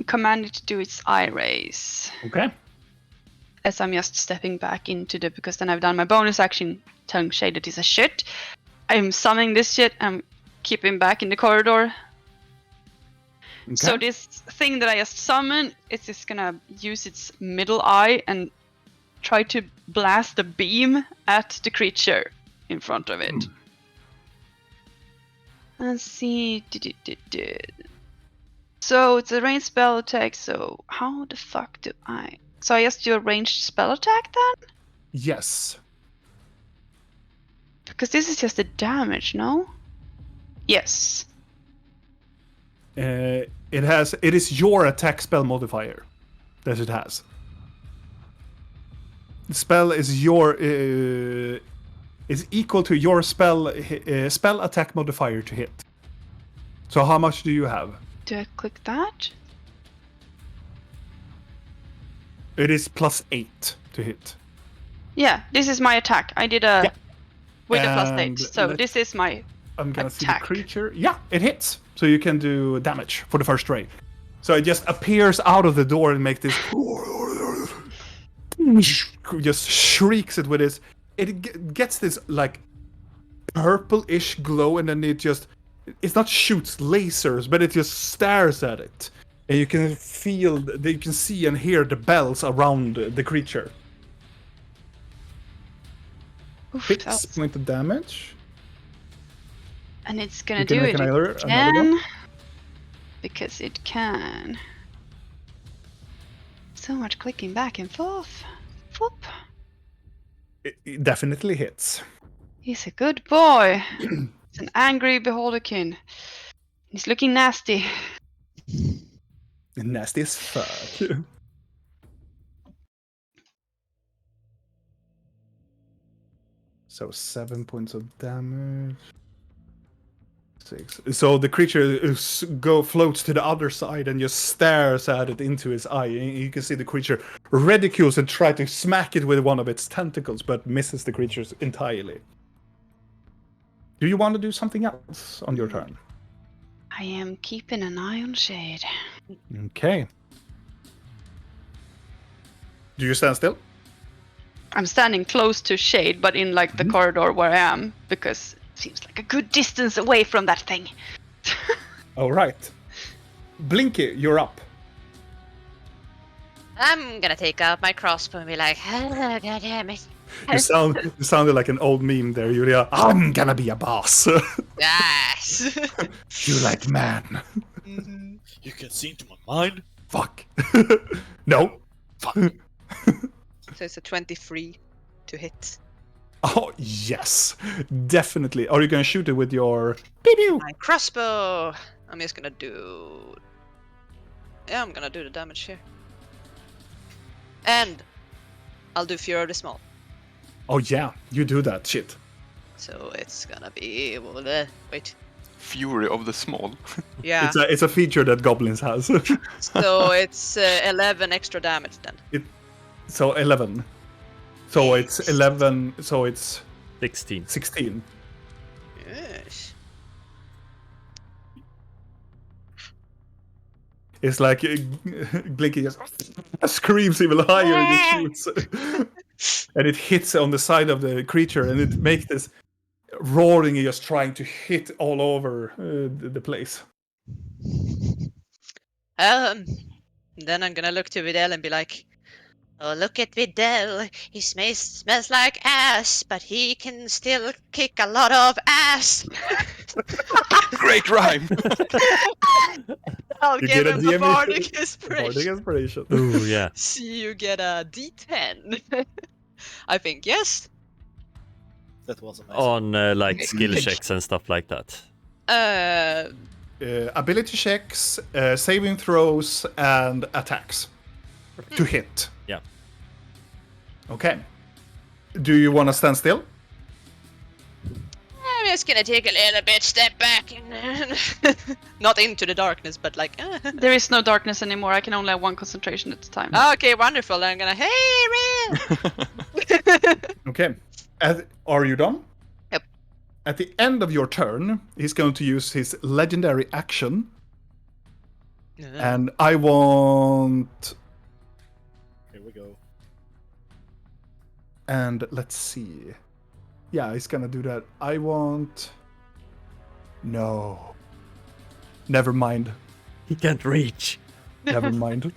command it to do its eye rays. Okay. As I'm just stepping back into because then I've done my bonus action, tongue shaded is a shit. I'm summoning this shit, I'm keeping back in the corridor. Okay. So this thing that I just summoned, it's just gonna use its middle eye and try to blast a beam at the creature in front of it. Let's see. So it's a ranged spell attack, so how the fuck do I... So I just do a ranged spell attack then? Yes. Because this is just the damage, no? Yes. It is your attack spell modifier that it has. The spell is is equal to your spell attack modifier to hit. So how much do you have? Do I click that? It is +8 to hit. Yeah, this is my attack. I did a with a +8. And So this is my I'm gonna see the attack. creature. Yeah, it hits. So you can do damage for the first ray. So it just appears out of the door and makes this just shrieks it with this. It gets this like purple-ish glow, and then it's not shoots lasers, but it just stares at it. And you can you can see and hear the bells around the creature. Oof, 6 points of damage. and it's gonna You can do make it another again. one. Because it can. So much clicking back and forth. Whoop. It definitely hits. He's a good boy. It's an angry beholderkin. He's looking nasty. Nasty as fuck. So 7 points of damage. 6. So the creature floats to the other side and just stares at it into his eye. And you can see the creature ridicules and try to smack it with one of its tentacles, but misses the creatures entirely. Do you want to do something else on your turn? I am keeping an eye on Shade. Okay. Do you stand still? I'm standing close to Shade, but in like the corridor where I am, because it seems like a good distance away from that thing. All right. Blinky, you're up. I'm gonna take out my crossbow and be like, oh, God damn it. You sounded like an old meme there, Julia. I'm gonna be a boss. Yes. You like man. You can see into my mind. Fuck. No. Fuck. So it's a 23 to hit. Oh, yes. Definitely. Are you gonna shoot it with your... pew-pew? My crossbow. I'm just gonna do... Yeah, I'm gonna do the damage here. And I'll do Fury of the Small. Oh, yeah. You do that shit. So it's gonna be... wait. Fury of the Small. Yeah. It's a feature that Goblins has. So it's 11 extra damage then. So 11. So it's 11. So it's 16. 16. Yes. It's like Blinky just screams even higher and it shoots. And it hits on the side of the creature and it makes this roaring, just trying to hit all over the place. Then I'm gonna look to Videl and be like, oh, look at Videl. He smells like ass, but he can still kick a lot of ass. Great rhyme! I'll You give get a him the DM bardic inspiration. Bardic inspiration. Ooh, yeah. See, you get a D10. I think, yes. That was amazing. On like skill checks and stuff like that. Ability checks, saving throws, and attacks to hit. Yeah. Okay. Do you want to stand still? I'm just gonna take a little bit step back and not into the darkness, but like. There is no darkness anymore. I can only have one concentration at a time. Okay, wonderful. I'm gonna. Hey, real. Okay. Are you done? Yep. At the end of your turn, he's going to use his legendary action. And I want... Here we go. And let's see. Yeah, he's gonna do that. I want... No. Never mind. He can't reach. Never mind.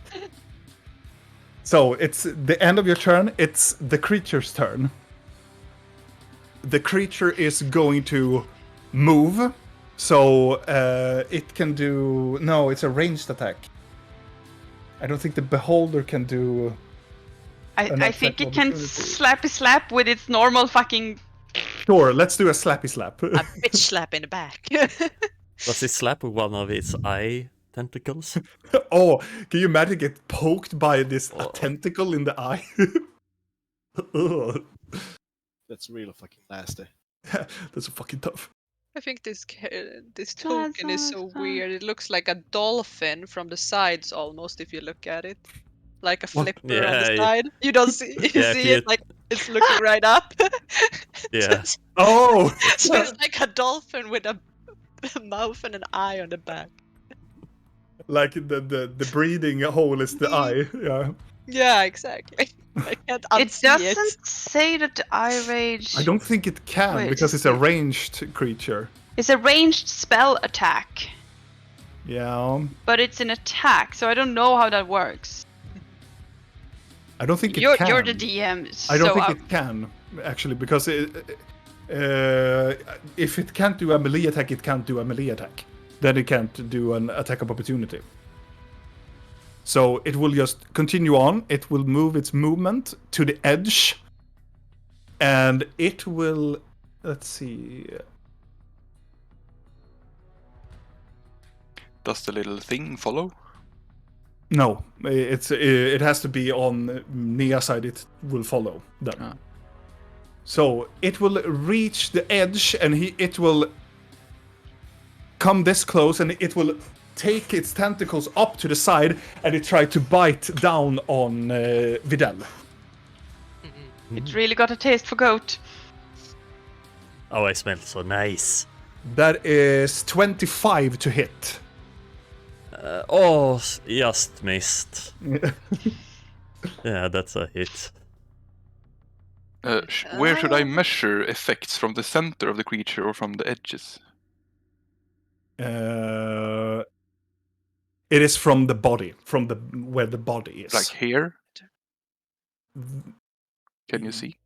So, it's the end of your turn. It's the creature's turn. The creature is going to move. So, it can do... No, it's a ranged attack. I don't think the beholder can do... I think it can slappy slap with its normal fucking... Sure, let's do a slappy slap. A bitch slap in the back. Does he slap with one of its eye tentacles? Oh, can you imagine get poked by this a tentacle in the eye? Ugh. That's really fucking nasty. That's fucking tough. I think this token is so weird. It looks like a dolphin from the sides almost if you look at it. Like a flipper on the side. You don't see it like it's looking right up. Yeah. Oh! So it's like a dolphin with a mouth and an eye on the back. Like the breathing hole is the eye. Yeah. Yeah, exactly. I can't unsee It doesn't say that the eye rage... I don't think it can Wait. because it's a ranged creature. It's a ranged spell attack, Yeah. but it's an attack, so I don't know how that works. I don't think it You're can. the DM, I don't so think it can, actually, because if it can't do a melee attack, it can't do a melee attack. Then it can't do an attack of opportunity. So it will just continue on. It will move its movement to the edge. And it will... Let's see... Does the little thing follow? No, it has to be on Nia's side. It will follow them. So it will reach the edge, and it will come this close, and it will take its tentacles up to the side, and it try to bite down on Vidal. It really got a taste for goat. Oh, I smell so nice. That is 25 to hit. Just missed. Yeah, that's a hit. Where should I measure effects, from the center of the creature or from the edges? It is from the body, from where the body is. Like here? Can you see?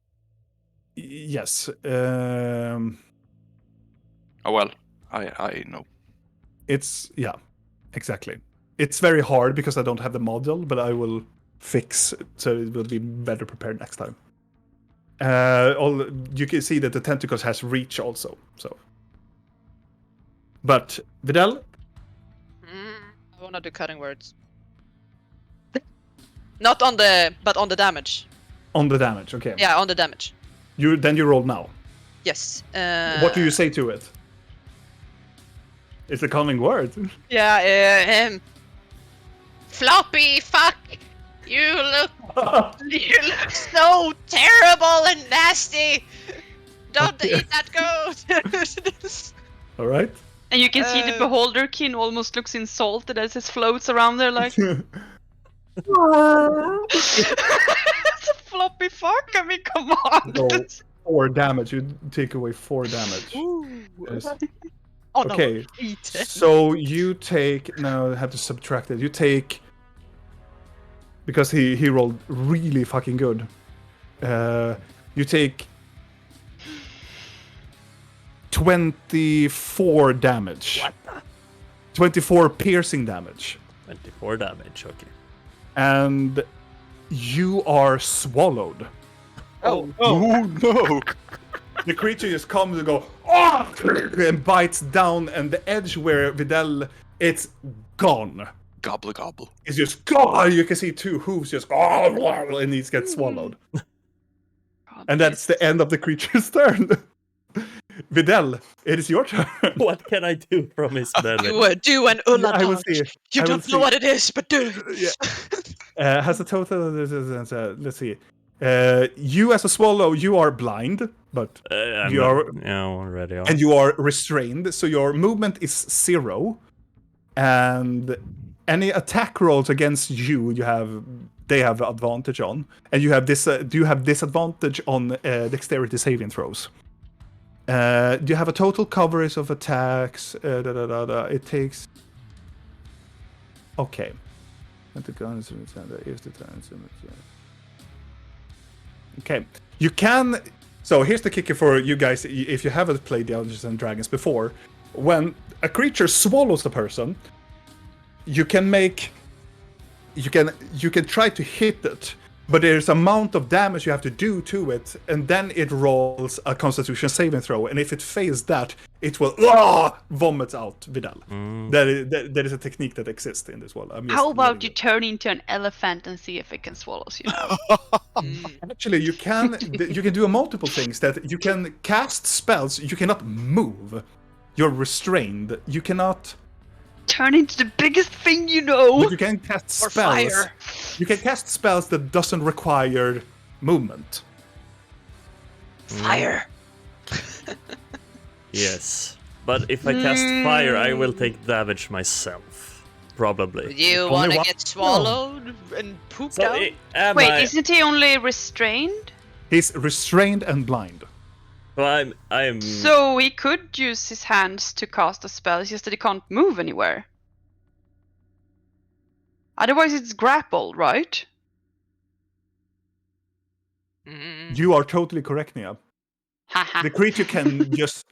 Yes. Oh well, I know. It's exactly. It's very hard because I don't have the model, but I will fix it so it will be better prepared next time. You can see that the tentacles has reach also. So, but Vidal, I wanna do cutting words. Not on the, but on the damage. on the damage. Okay. Yeah, on the damage. You roll now. Yes. What do you say to it? It's a calming word. Yeah. Floppy fuck. You look so terrible and nasty. Don't eat that goat. All right. And you can see the beholderkin almost looks insulted as it floats around there like... It's a floppy fuck, I mean, come on! No, 4 damage. You take away 4 damage. Yes. Oh, Okay, no. Eat it. so you take... Now I have to subtract it. You take... Because he rolled really fucking good. You take... 24 damage. What? 24 piercing damage. 24 damage, okay. And you are swallowed. Oh. No! The creature just comes and go, oh! And bites down, and the edge where Vidal, it's gone. Gobble gobble. It's just gone. You can see 2 hooves just, and he gets swallowed. And that's the end of the creature's turn. Vidal, it is your turn. What can I do from his belly? Do an Ulla I will dodge. see. You I will don't know see. what it is, but do it. Yeah. Has a total. Let's see. You as a swallow, you are blind, but you are already on. and you are restrained, so your movement is 0, and any attack rolls against you, they have advantage on, and you have disadvantage on dexterity saving throws. Do you have a total coverage of attacks? It takes. Okay. Okay. You can. So here's the kicker for you guys. If you haven't played Dungeons and Dragons before, when a creature swallows a person, you can try to hit it, but there's amount of damage you have to do to it, and then it rolls a Constitution saving throw, and if it fails that, it will vomit out Vidal. That is a technique that exists in this world. How about you turn into an elephant and see if it can swallow you now? Actually, you can do multiple things. That you can cast spells. You cannot move. You're restrained. You cannot Turn into the biggest thing you know. But you can cast Or spells. fire. You can cast spells that doesn't require movement. Fire. Yes. But if I cast fire, I will take damage myself. Probably. You Only want to one- get swallowed and pooped So out? Wait, isn't he only restrained? He's restrained and blind. So I'm So he could use his hands to cast a spell, it's just that he can't move anywhere. Otherwise it's grapple, right? You are totally correct, Nia. Haha. The creature can just...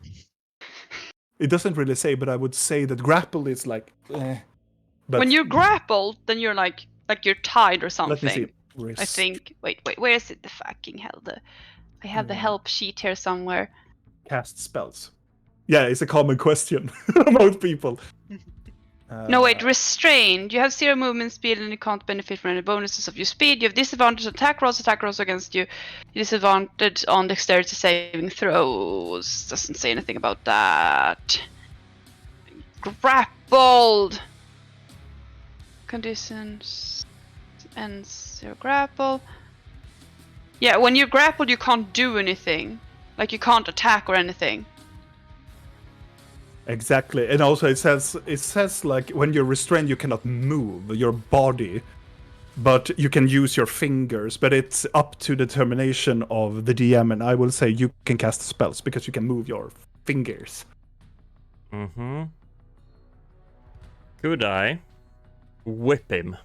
It doesn't really say, but I would say that grapple is like... But When you're grappled, then you're like you're tied or let something. me see. I think. Wait, where is it? The fucking hell? I have the help sheet here somewhere. Cast spells. Yeah, it's a common question about people. No, wait, restrained. You have 0 movement speed and you can't benefit from any bonuses of your speed. You have disadvantage on attack rolls against you. Disadvantage on dexterity saving throws. Doesn't say anything about that. grappled. Conditions ends your grapple. Yeah, when you're grappled, you can't do anything. Like you can't attack or anything. Exactly, and also it says like when you're restrained, you cannot move your body, but you can use your fingers. But it's up to determination of the DM, and I will say you can cast spells because you can move your fingers. Mm-hmm. Could I whip him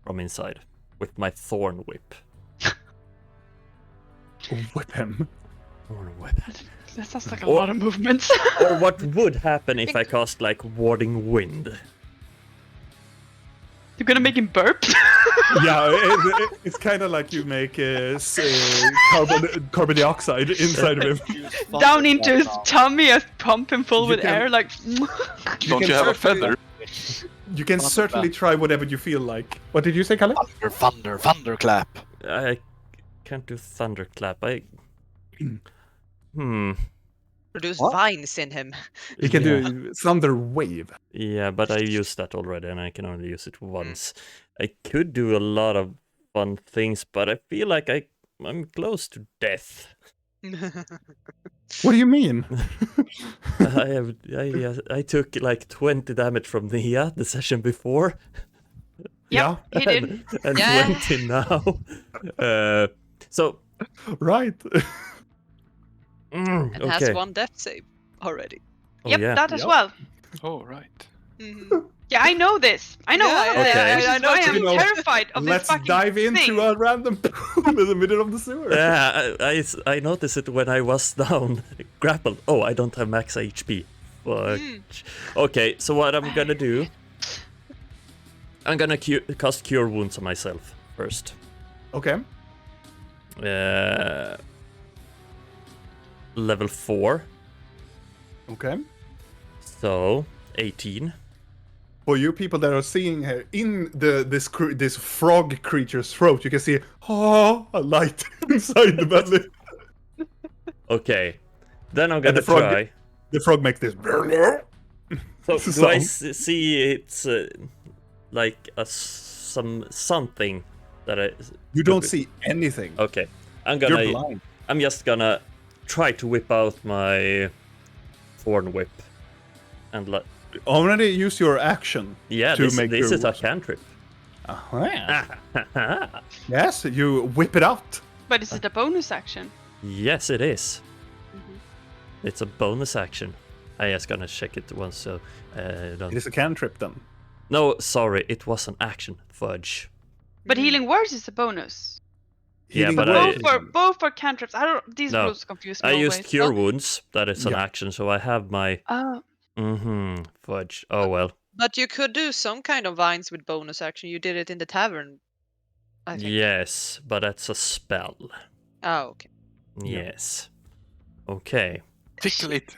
from inside with my thorn whip? Whip him. Thorn whip. That sounds like a lot of movements. Or what would happen if I cast like warding wind? You're gonna make him burp? Yeah, it's kind of like you make carbon dioxide inside of him. Down into his tummy, as pump him full with can- air, like. Don't you have a feather? You can certainly try whatever you feel like. What did you say, Kalle? Thunderclap. I can't do thunderclap. Produce What? vines in him. You can do thunder wave. Yeah, but I used that already and I can only use it once. I could do a lot of fun things, but I feel like I'm close to death. What do you mean? I took like 20 damage from the session before. Yeah, He did. And Yeah. 20 now. So right. And okay. has one death save already. Oh, Yep, yeah. that as Yep. well. Oh, right. Mhm. Yeah, I know this. I know Yeah, all of yeah, this. yeah, Which I is know why too. I'm You know, terrified of Let's this fucking dive into thing. a random pool in the middle of the sewer. Yeah, I noticed it when I was down, grappled. Oh, I don't have max HP. Fuck. Okay, so what I'm gonna do... I'm gonna cast Cure Wounds on myself first. Okay. Level 4, Okay. so 18. For you people that are seeing here, in this frog creature's throat, you can see a light inside the belly. Okay, then I'm And gonna the frog- try. The frog makes this. So It's a do I sound. see it's like something that I... You don't see anything. Okay, You're blind. I'm just gonna try to whip out my thorn whip, and like, Already use your action. yeah, to this make is your a cantrip. Yes, you whip it out. But is it a bonus action? Yes, it is. It's a bonus action. I just gonna check it once, so don't. It is a cantrip then. No, sorry, it was an action. Fudge. But healing words is a bonus. Yeah, Healing but word. Both for cantrips. I don't. These No, rules confuse I me. used always. Cure Wounds. That is an Yeah. action, so I have my. Oh, Fudge. Oh well. But you could do some kind of vines with bonus action. You did it in the tavern, I think. Yes, but that's a spell. Oh, okay. Yes. Okay. Tickle it.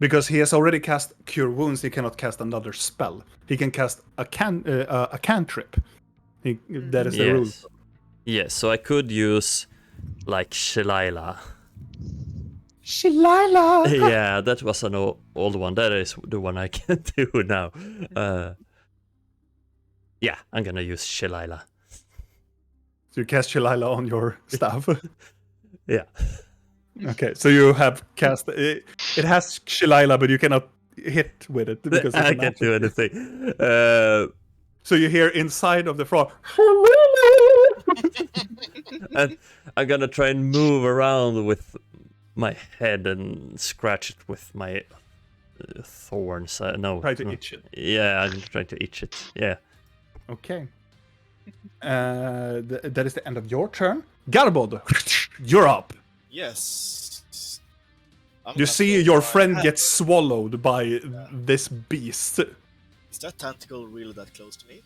Because he has already cast Cure Wounds, he cannot cast another spell. He can cast a cantrip. That is the rule. Yes. Yes, so I could use like Shalila. Shalila! Yeah, that was an old one. That is the one I can do now. Yeah, I'm gonna use Shalila. So you cast Shalila on your staff. Yeah. Okay, so you have cast it. It has Shalila, but you cannot hit with it because it's I an can't action. do anything. So you hear inside of the frog. And I'm gonna try and move around with my head and scratch it with my thorns. No. Try to no. itch it. Yeah, I'm trying to itch it. Yeah. Okay. That is the end of your turn. Garbod, you're up. Yes. You see your friend get swallowed by this beast. Is that tentacle really that close to me?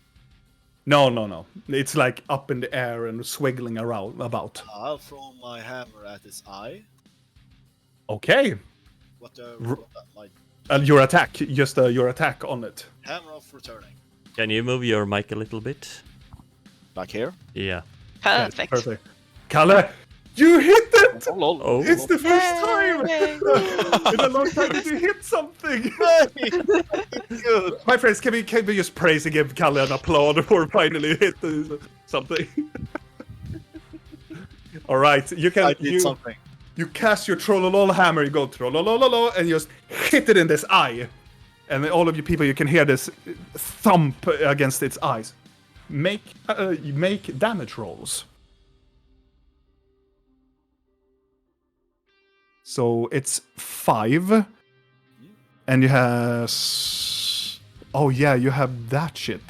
No. It's like up in the air and swiggling around about. I'll throw my hammer at its eye. Okay. My And your attack, just your attack on it. hammer of returning. Can you move your mic a little bit? Like here? Yeah. perfect. Perfect. Kalle, You hit it! Oh. It's the first time in a long time that you hit something. Good. My friends, can we just praise and give Kalle an applaud for finally hit something? All right, you can I did something. you cast your trollolol hammer. You go trollolololo and you just hit it in this eye, and then all of you people, you can hear this thump against its eyes. Make damage rolls. So it's 5, and you have. Oh yeah, you have that shit.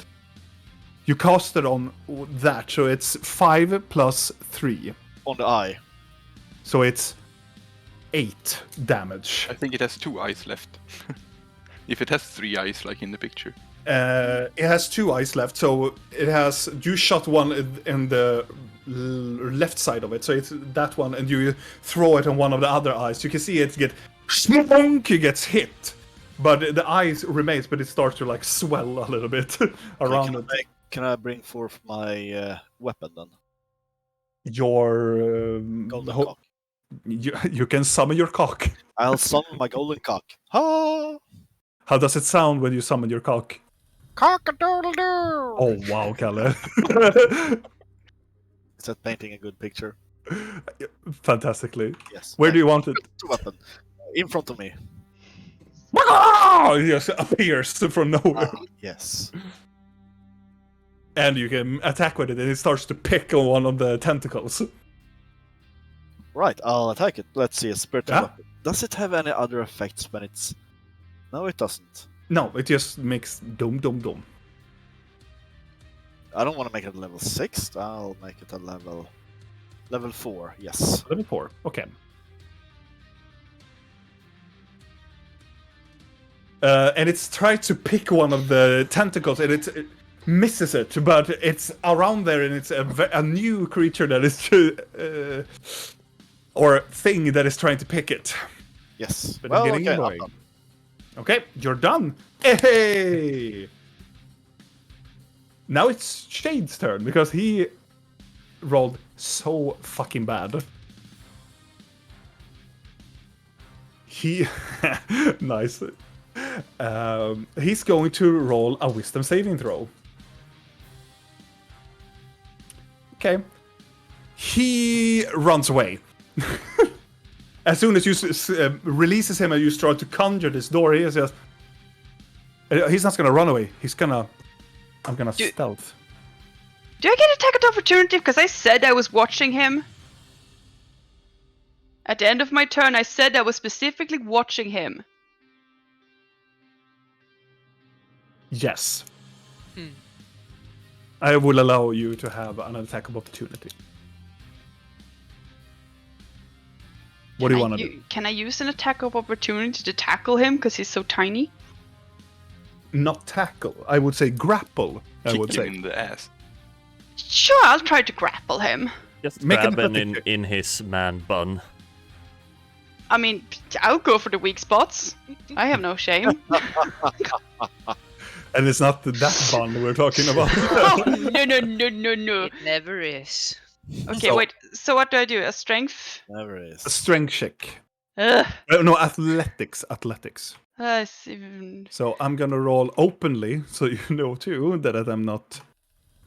You cast it on that, so it's 5 plus 3. On the eye. So it's 8 damage. I think it has 2 eyes left. If it has 3 eyes, like in the picture. It has 2 eyes left, so it has. You shot one in the left side of it, so it's that one, and you throw it on one of the other eyes. You can see it get smunk, it gets hit, but the eyes remains, but it starts to like swell a little bit around it. Can I bring forth my weapon then? Your Golden cock. you can summon your cock. I'll summon my golden cock. Ha! How does it sound when you summon your cock? Cock-a-doodle-doo! Oh wow, Kalle. Is that painting a good picture? Fantastically. Yes. Where do you want it? Weapon. In front of me. It just appears from nowhere. Yes. And you can attack with it, and it starts to pick on one of the tentacles. Right, I'll attack it. Let's see, a spiritual Yeah. weapon. Does it have any other effects when it's... No, it doesn't. No, it just makes dum dum dum. I don't want to make it a level 6. I'll make it a level 4, yes. Level 4. Okay. And it's tried to pick one of the tentacles, and it misses it, but it's around there, and it's a new creature that is or thing that is trying to pick it. Yes. But Well, it's getting okay, I'm annoying. done. Okay, you're done. Hey! Now it's Shade's turn because he rolled so fucking bad. He nice. He's going to roll a wisdom saving throw. Okay. He runs away. As soon as you releases him and you start to conjure this door, he is just. He's not gonna run away. He's gonna. I'm gonna stealth. Do I get attack of opportunity because I said I was watching him? At the end of my turn, I said I was specifically watching him. Yes. I will allow you to have an attack of opportunity. What do you want to do? Can I use an attack of opportunity to tackle him because he's so tiny? Not tackle. I would say grapple. I would Kick him say. in the ass. Sure, I'll try to grapple him. Just Make grab an him in his man bun. I mean, I'll go for the weak spots. I have no shame. And it's not that bun we're talking about. Oh, no. It never is. Okay, So- wait. So what do I do? A strength? Never is. A strength check. Ugh. No, athletics. See. So I'm gonna roll openly, so you know too that I'm not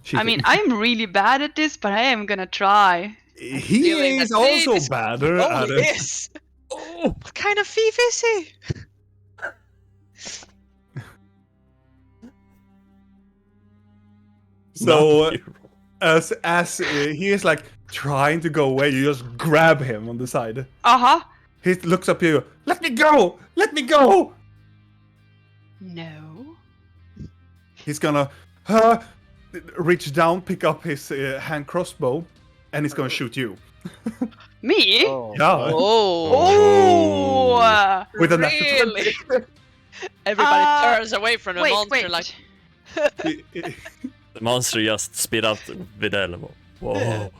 cheating. I mean, I'm really bad at this, but I am gonna try. he feeling is that also Dave is- badder Oh, at it. yes! Oh. What kind of thief is he? So Not you. as he is like trying to go away, you just grab him on the side. Uh-huh. He looks up at you. Let me go! Let me go! No. He's gonna reach down, pick up his hand crossbow, and he's gonna shoot you. Me? Oh, Yeah. right. Oh! With a natural Really? Everybody turns away from the Wait, monster wait. like, 20. The monster just spit out Videl. Whoa.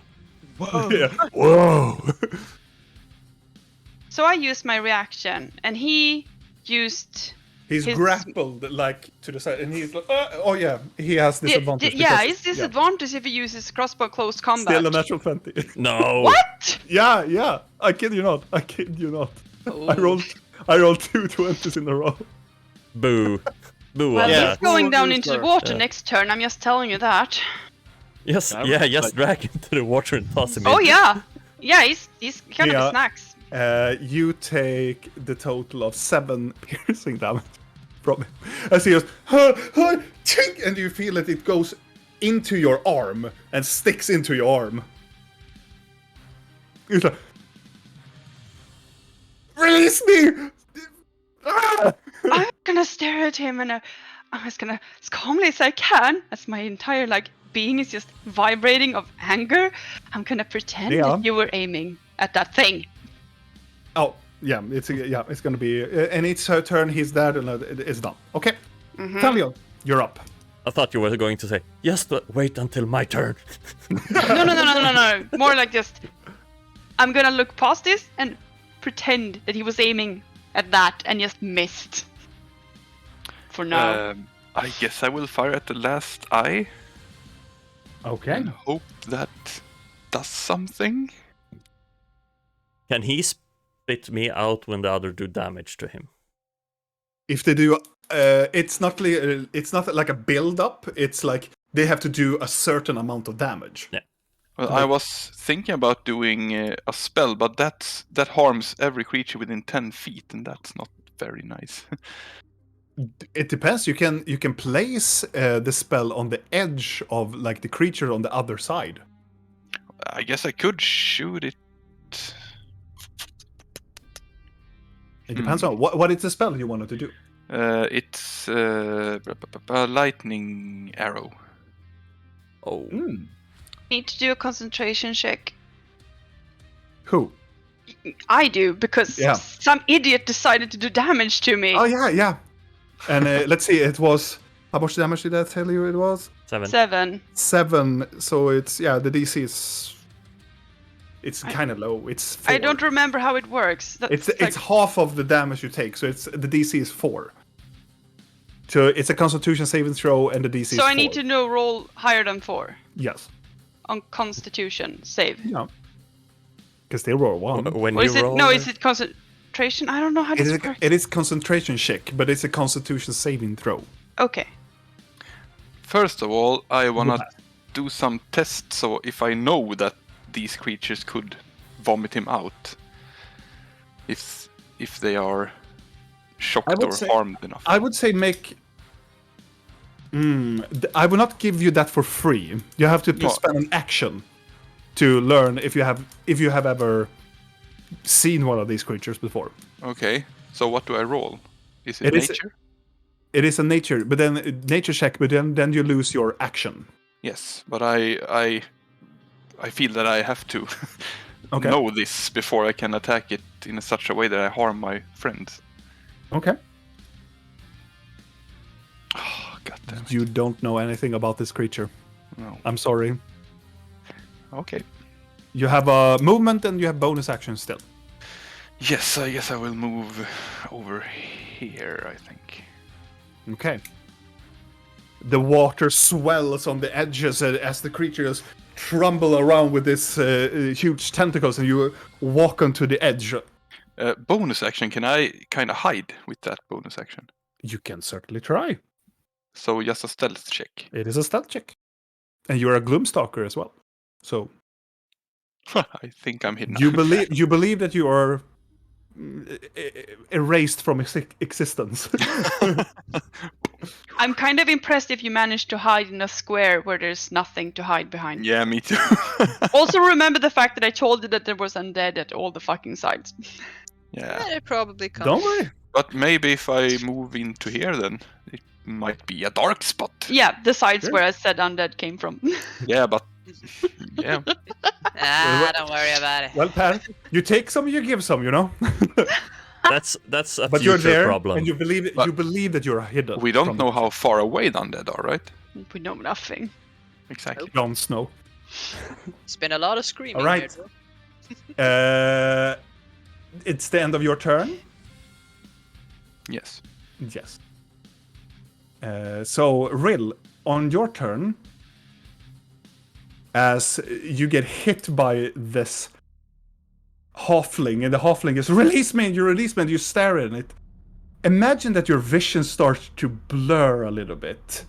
Yeah. Whoa! So I used my reaction, and he used He's grappled like to the side, and he's like, oh yeah, he has disadvantage. Yeah, it's disadvantage if he uses crossbow close combat. Still a natural 20. No. What? Yeah. I kid you not. I rolled 2 20s in a row. Boo. Boo Well, on he's that. going down into the water Yeah. next turn. I'm just telling you that. Yes, just drag him to the water and toss him in. Oh yeah, he's kind of a snacks. You take the total of 7 piercing damage from him. As he goes, chink, and you feel that it goes into your arm and sticks into your arm. He's like, release me! Ah! I'm gonna stare at him and I'm just gonna, as calmly as I can, as my entire being is just vibrating of anger, I'm gonna pretend that you were aiming at that thing. Oh, yeah, it's gonna be, and it's her turn. He's there, and it's done. Okay, Talion, you're up. I thought you were going to say, yes, but wait until my turn. No. More like just, I'm gonna look past this and pretend that he was aiming at that and just missed. For now. I guess I will fire at the last eye. Okay. And hope that does something. Can he spit me out when the other do damage to him? If they do, it's not like a build up. It's like they have to do a certain amount of damage. Yeah. Well, I was thinking about doing a spell, but that harms every creature within 10 feet, and that's not very nice. It depends. You can place the spell on the edge of the creature on the other side. I guess I could shoot it. It depends on what is the spell you wanted to do. It's a lightning arrow. Oh. Need to do a concentration check. Who? I do, because some idiot decided to do damage to me. Oh yeah. And let's see, it was, how much damage did I tell you it was? 7. 7. So it's the DC is, it's kind of low. It's 4. I don't remember how it works. It's half of the damage you take, so the DC is 4. So it's a Constitution saving throw, and the DC is 4. So I need to roll higher than 4. Yes. On Constitution save. Yeah. Because they roll 1. When Or you roll... No, is it concentration? I don't know how this works. It is concentration check, but it's a Constitution saving throw. Okay. First of all, I wanna do some tests, so if I know that these creatures could vomit him out, if they are shocked or harmed enough. I would say make. I will not give you that for free. You have to spend an action to learn if you have ever seen one of these creatures before. Okay, so what do I roll? Is it nature? It is a nature, but then nature check, but then you lose your action. Yes, but I feel that I have to know this before I can attack it in such a way that I harm my friends. Okay. Oh, God damn it. You don't know anything about this creature. No. I'm sorry. Okay. You have a movement and you have bonus action still. Yes, I guess I will move over here, I think. Okay. The water swells on the edges as the creatures trumble around with this huge tentacles, and you walk onto the edge. Bonus action, can I kind of hide with that bonus action? You can certainly try. So just a stealth check. It is a stealth check. And you're a Gloomstalker as well. So I think I'm hidden. You believe that you are erased from existence. I'm kind of impressed if you managed to hide in a square where there's nothing to hide behind. Yeah, me too. Also remember the fact that I told you that there was undead at all the fucking sides. Yeah. It probably comes. Don't worry. But maybe if I move into here, then it might be a dark spot. Yeah, the sides where I said undead came from. Yeah, but yeah. Don't worry about it. Well, Per, you take some, you give some, you know. That's a But future you're there, problem. and you believe that you're hidden. We don't know how far away the undead are, right? We know nothing. Exactly. Jon Snow. It's been a lot of screaming. All right. Here, It's the end of your turn. Yes. Yes. So, Rill, on your turn, as you get hit by this halfling, and the halfling is, release me, and you stare at it. Imagine that your vision starts to blur a little bit.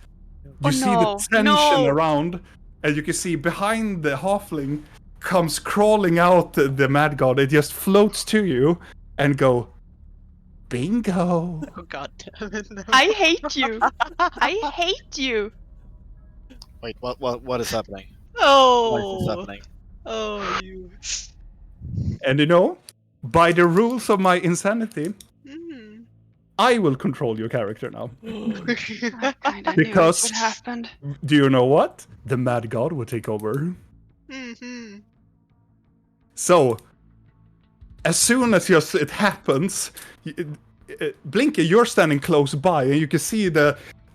You see the tension around, and you can see behind the halfling comes crawling out the mad god. It just floats to you and go, bingo. Oh god damn it. No. I hate you. I hate you. Wait, what is happening? Why is this Oh. happening? Oh, you. And you know, by the rules of my insanity, Mm. I will control your character now. I kind of Because- knew it would happen. Do you know what? The mad god will take over. Mm-hmm. So, as soon as it happens, Blinky, you're standing close by, and you can see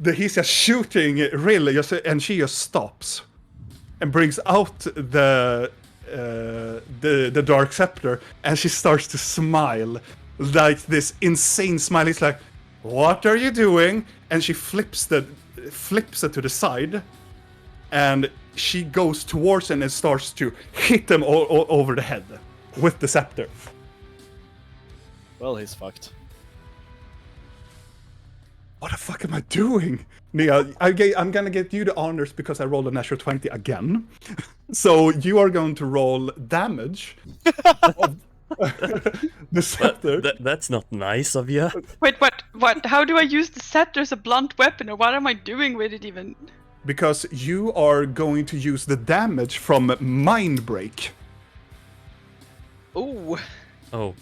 he's just shooting really, and she just stops and brings out the dark scepter, and she starts to smile like this insane smile. It's like, "What are you doing?" And she flips it to the side, and she goes towards him and starts to hit him all over the head with the scepter. Well, he's fucked. What the fuck am I doing? Nia, I'm gonna get you the honors because I rolled a natural 20 again. So you are going to roll damage of the scepter. That's not nice of you. Wait, what? How do I use the scepter as a blunt weapon, or what am I doing with it even? Because you are going to use the damage from Mind Break. Ooh. Oh.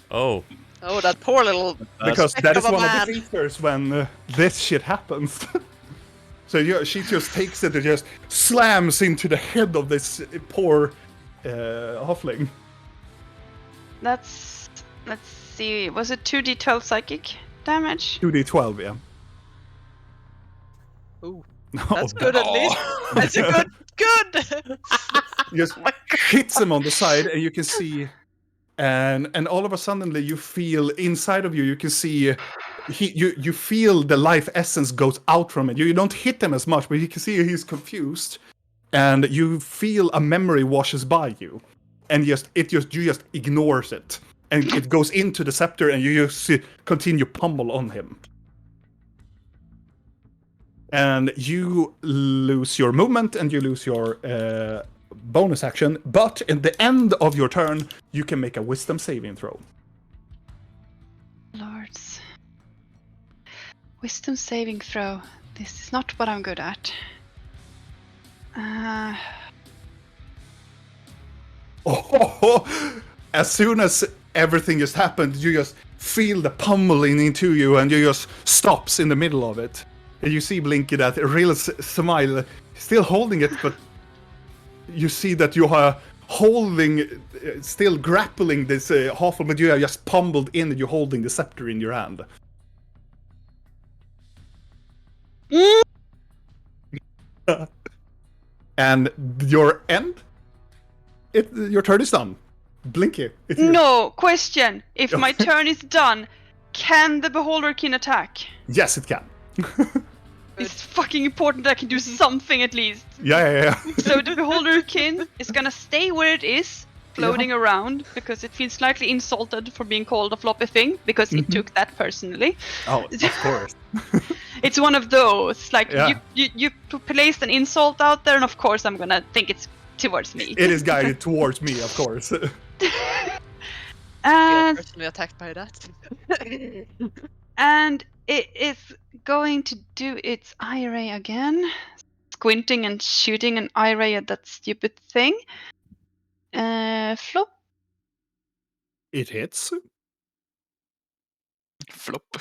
Oh, that poor little. Because that is of a one man. of the features when this shit happens. So she just takes it and just slams into the head of this poor halfling. Let's see. Was it 2d12 psychic damage? 2d12, yeah. Ooh. Oh, That's good at least. That's a good. Just hits him on the side, and you can see, and all of a sudden you feel inside of you. You can see, you feel the life essence goes out from it. You don't hit him as much, but you can see he's confused, and you feel a memory washes by you, and you just ignores it, and it goes into the scepter, and you just continue pummel on him. And you lose your movement, and you lose your bonus action. But at the end of your turn, you can make a wisdom saving throw. Lords. Wisdom saving throw. This is not what I'm good at. As soon as everything just happened, you just feel the pummeling into you, and you just stops in the middle of it. And you see Blinky that real smile, still holding it, but you see that you are holding, still grappling this half, but you are just pummeled in, and you're holding the scepter in your hand. And your end? Your turn is done. Blinky, it's yours. No, question. If my turn is done, can the Beholderkin attack? Yes, it can. It's fucking important that I can do something at least. Yeah. So the Beholderkin is gonna stay where it is, floating around, because it feels slightly insulted for being called a floppy thing, because it took that personally. Oh, of course. It's one of those, like, Yeah. you placed an insult out there, and of course I'm gonna think it's towards me. It is guided towards me, of course. And Personally attacked by that. And it is going to do its eye ray again. Squinting and shooting an eye ray at that stupid thing. Flop. It hits. Flop.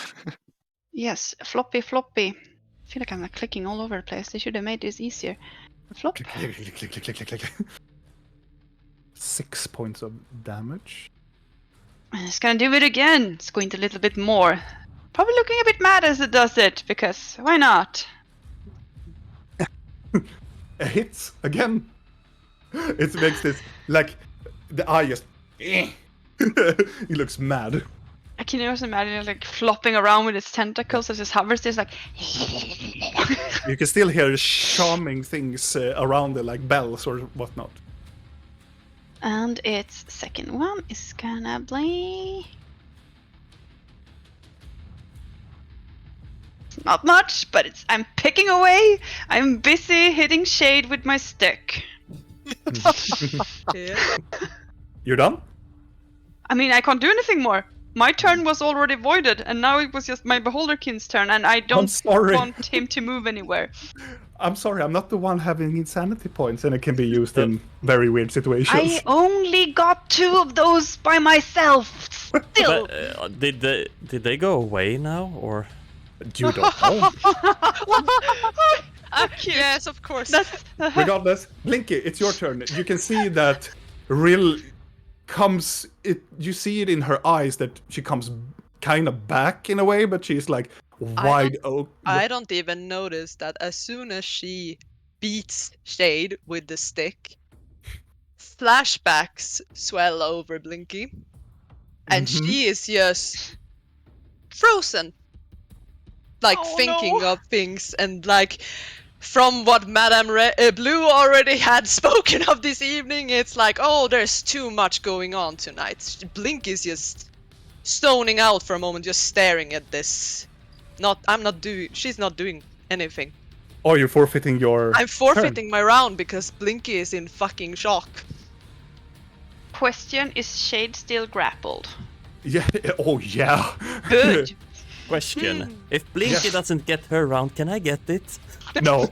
Yes, floppy. I feel like I'm like clicking all over the place. They should have made this easier. Flop. Click. 6 points of damage. And it's gonna do it again. Squint a little bit more. Probably looking a bit mad as it does it, because why not? It hits again. It makes this, like, the eye just... He looks mad. I can just imagine it like flopping around with its tentacles as it hovers. It's like. You can still hear charming things around it, like bells or whatnot. And its second one is gonna be. Not much, but I'm picking away. I'm busy hitting Shade with my stick. Yeah. You're done? I mean, I can't do anything more. My turn was already voided, and now it was just my Beholderkin's turn, and I don't sorry. want him to move anywhere. I'm sorry, I'm not the one having insanity points, and it can be used in very weird situations. I only got 2 of those by myself. Still. But, did they go away now, or? You don't know. Yes, of course. Regardless, Blinky, it's your turn. You can see that Rill comes. You see it in her eyes that she comes kind of back in a way, but she's like wide open. I don't even notice that as soon as she beats Shade with the stick, flashbacks swell over Blinky, and she is just frozen. Like thinking of things, and like from what Madame Blue already had spoken of this evening, it's like, oh, there's too much going on tonight. Blink is just stoning out for a moment, just staring at this. She's not doing anything. Oh, you're forfeiting your I'm forfeiting my round because Blinky is in fucking shock. Question, is Shade still grappled? Yeah. Oh, yeah. Good. Question: if Blinky doesn't get her round, can I get it? No.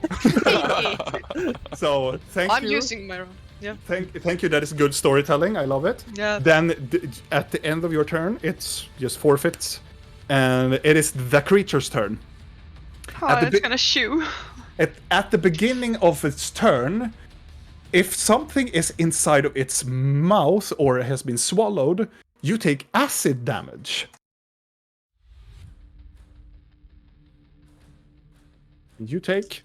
So thank you. I'm using my round. Yeah. Thank you. That is good storytelling. I love it. Yeah. Then at the end of your turn, it's just forfeits, and it is the creature's turn. Oh, it's gonna shoo. At the beginning of its turn, if something is inside of its mouth or has been swallowed, you take acid damage. You take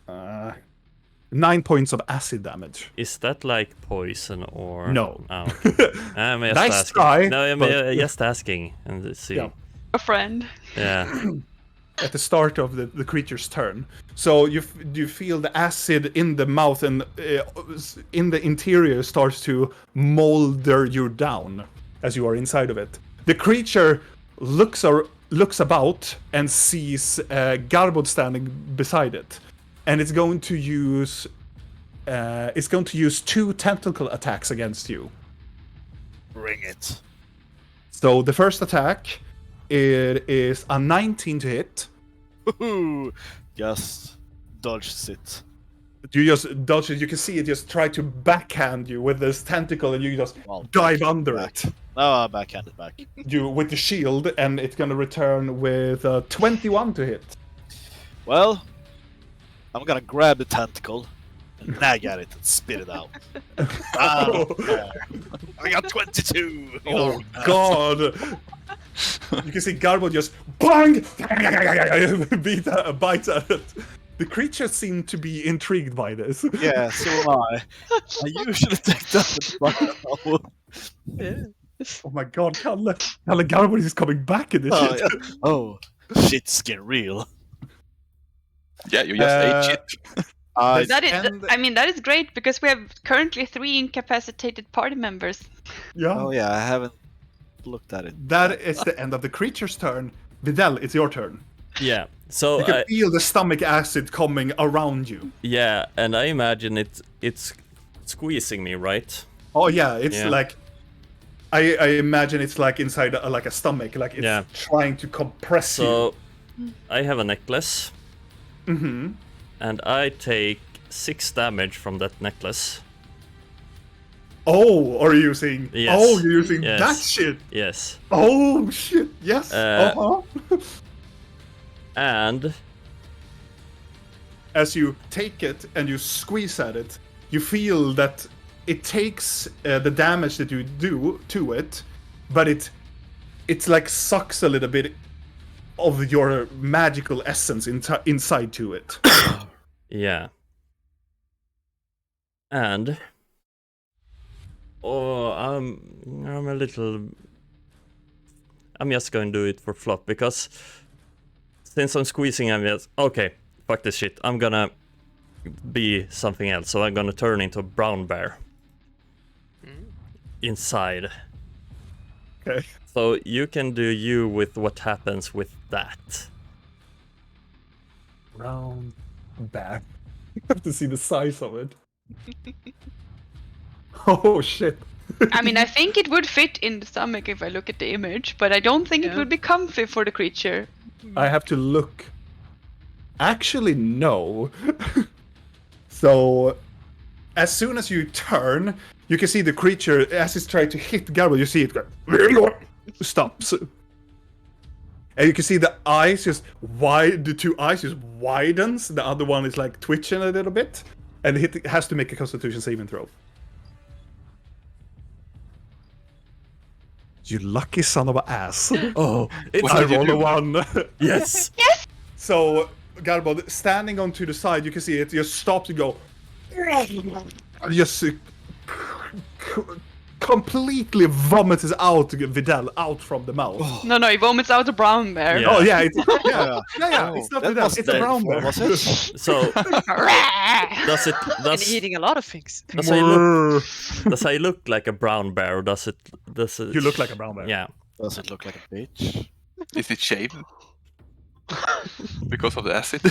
9 points of acid damage. Is that like poison or No? Oh, okay. I'm just Nice asking. try, No, I'm but- just asking and see. Yeah. A friend. Yeah. At the start of the creature's turn, so you feel the acid in the mouth and in the interior starts to molder you down as you are inside of it. The creature looks about and sees Garbod standing beside it, and it's going to use 2 tentacle attacks against you. Bring it. So the first attack, it is a 19 to hit. Just dodges it. You just dodge it. You can see it just try to backhand you with this tentacle, and you just dive under it. No, backhand it back. You with the shield, and it's gonna return with 21 to hit. Well, I'm gonna grab the tentacle and nag at it and spit it out. I got 22. Oh God! You can see Garbo just bang, bites at it. The creatures seem to be intrigued by this. Yeah, so am I. I usually take that, but Yeah. Oh my God, Kalle Garbo is coming back in this shit. Oh, shit's getting real. Yeah, you just ate shit. That is great because we have currently 3 incapacitated party members. Yeah. Oh yeah, I haven't looked at it. That is the end of the creature's turn. Videl, it's your turn. Yeah. So You can feel the stomach acid coming around you. yeah, and I imagine it's squeezing me, right? Oh yeah, it's Yeah. like I imagine it's like inside like a stomach, like it's trying to compress you. So I have a necklace. Mm-hmm. And I take 6 damage from that necklace. Oh, are you using? Yes. Oh, you're using Yes. that shit. Yes. Oh shit. Yes. Uh-huh. And As you take it and you squeeze at it, you feel that it takes the damage that you do to it, but it's like sucks a little bit of your magical essence inside to it. yeah. And Oh, I'm a little. I'm just going to do it for fluff because since I'm squeezing, I'm just okay. Fuck this shit. I'm gonna be something else. So I'm gonna turn into a brown bear inside. Okay. So you can do you with what happens with that. Round back. You have to see the size of it. Oh shit. I mean, I think it would fit in the stomach if I look at the image, but I don't think it would be comfy for the creature. I have to look. Actually, no. So, as soon as you turn, you can see the creature, as it's trying to hit Garbo, you see it go, stops. And you can see the eyes just wide, the two eyes just widens, the other one is like twitching a little bit, and it has to make a Constitution saving throw. You lucky son of a ass. Oh, it's I rolled a 1. yes. So, Garbo, standing onto the side, you can see it just stops and go. Just completely vomits out Vidal out from the mouth. No, he vomits out a brown bear. Yeah. Oh yeah, it's Yeah. it's not That Vidal, was it's a dead brown before, bear. was it? So does it And does eating a lot of things. does I look like a brown bear? Or does it You look like a brown bear. Yeah. Does it look like a bitch? Is it shaved? Because of the acid?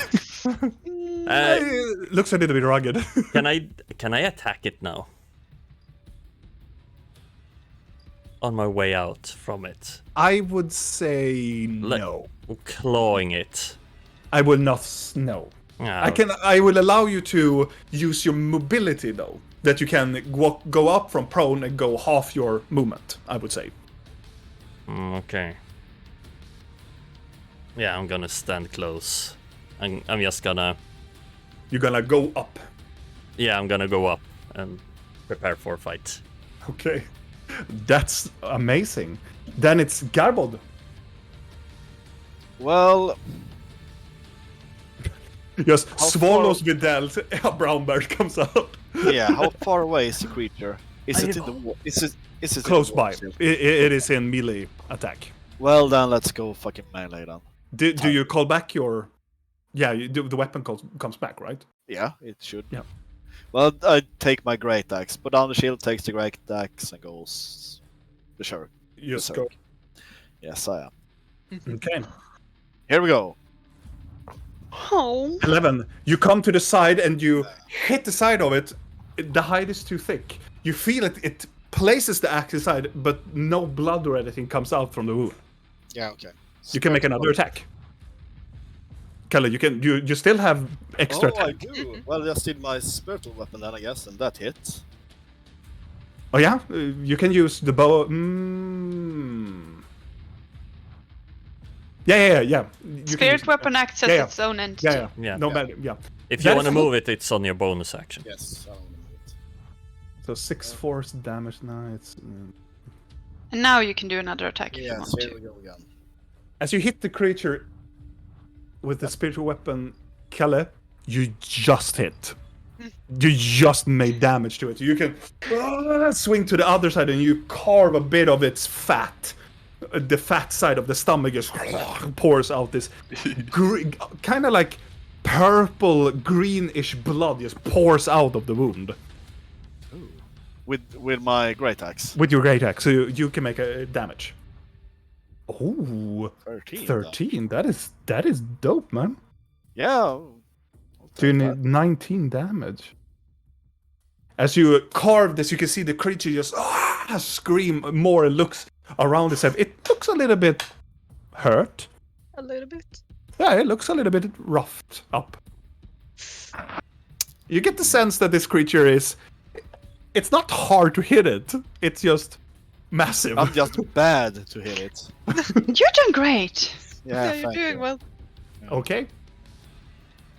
Looks a little bit rugged. Can I attack it now? On my way out from it, I would say no. clawing it. I will not. No. Ah, I will allow you to use your mobility though. That you can go up from prone and go half your movement. I would say. Okay. Yeah, I'm gonna stand close. I'm just gonna. You're gonna go up. Yeah, I'm gonna go up and prepare for a fight. Okay. That's amazing. Then it's Garbod. Well, Just How swallows Vidal. A brown bear comes out. yeah. How far away is the creature? Is it in the wall? Is it in the Close wall by. still? It is in melee attack. Well, then let's go fucking melee then. Do you call back your? Yeah, the weapon comes back, right? Yeah, it should. Yeah. Well, I take my great axe, put down the shield, takes the great axe, and goes. The sure. Just Berserk. go. Yes, I am. Okay. Here we go. Oh. 11. You come to the side and you hit the side of it. The hide is too thick. You feel it places the axe inside, but no blood or anything comes out from the wound. Yeah, okay. You can make another attack. Kalle, you still have extra Oh, I attack. do. Well, I just did my spiritual weapon then, I guess, and that hit. Oh yeah? You can use the bow. Yeah. You can use Spirit it. weapon acts as Yeah. its own entity. Yeah. Yeah. No matter. Yeah. If you That's want to cool. move it, it's on your bonus action. Yes, I don't know it. So 6 force damage now. It's And now you can do another attack if you Yes, want here to. we go again. as you hit the creature with the spiritual weapon, Kalle, you just hit. You just made damage to it. You can swing to the other side and you carve a bit of its fat. The fat side of the stomach just pours out this kind of like purple greenish blood just pours out of the wound With my great axe. with your great axe, so you can make a damage. Oh, 13. 13. That is dope, man. Yeah. So you need 19 damage. As you carve this, you can see the creature just scream more and looks around itself. It looks a little bit hurt. A little bit. Yeah, it looks a little bit roughed up. You get the sense that this creature is... It's not hard to hit it. It's just massive. I'm just bad to hit it. You're doing great. Yeah, you're thank doing you. well. Okay.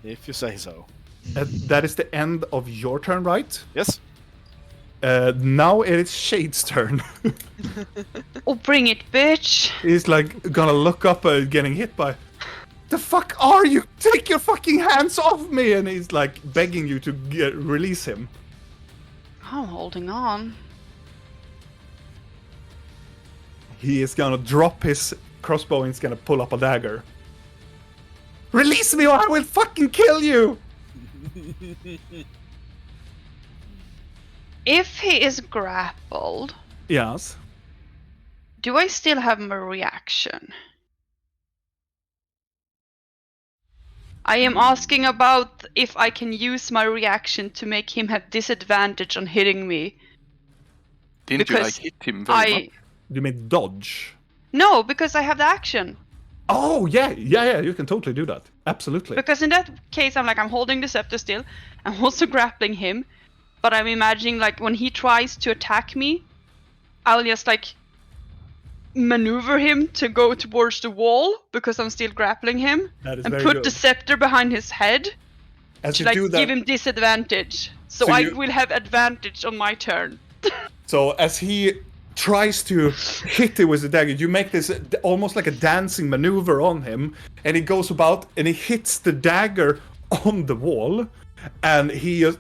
If you say so. That is the end of your turn, right? Yes. Now it is Shade's turn. Oh, bring it, bitch. He's like gonna look up getting hit by... The fuck are you? Take your fucking hands off me! And he's like begging you to release him. I'm holding on. he is gonna drop his crossbow and he's gonna pull up a dagger. Release me or I will fucking kill you! If he is grappled, Yes. do I still have my reaction? I am asking about if I can use my reaction to make him have disadvantage on hitting me. Didn't you Because hit him very much? You mean dodge? No, because I have the action. Oh, yeah, you can totally do that. Absolutely. Because in that case, I'm holding the scepter still. I'm also grappling him. But I'm imagining, like, when he tries to attack me, I'll just, like, maneuver him to go towards the wall, because I'm still grappling him. That is And very put good. the scepter behind his head As to, you like, do that, give him disadvantage. So So I you- will have advantage on my turn. so as he tries to hit you with the dagger, you make this almost like a dancing maneuver on him, and he goes about and he hits the dagger on the wall, and he just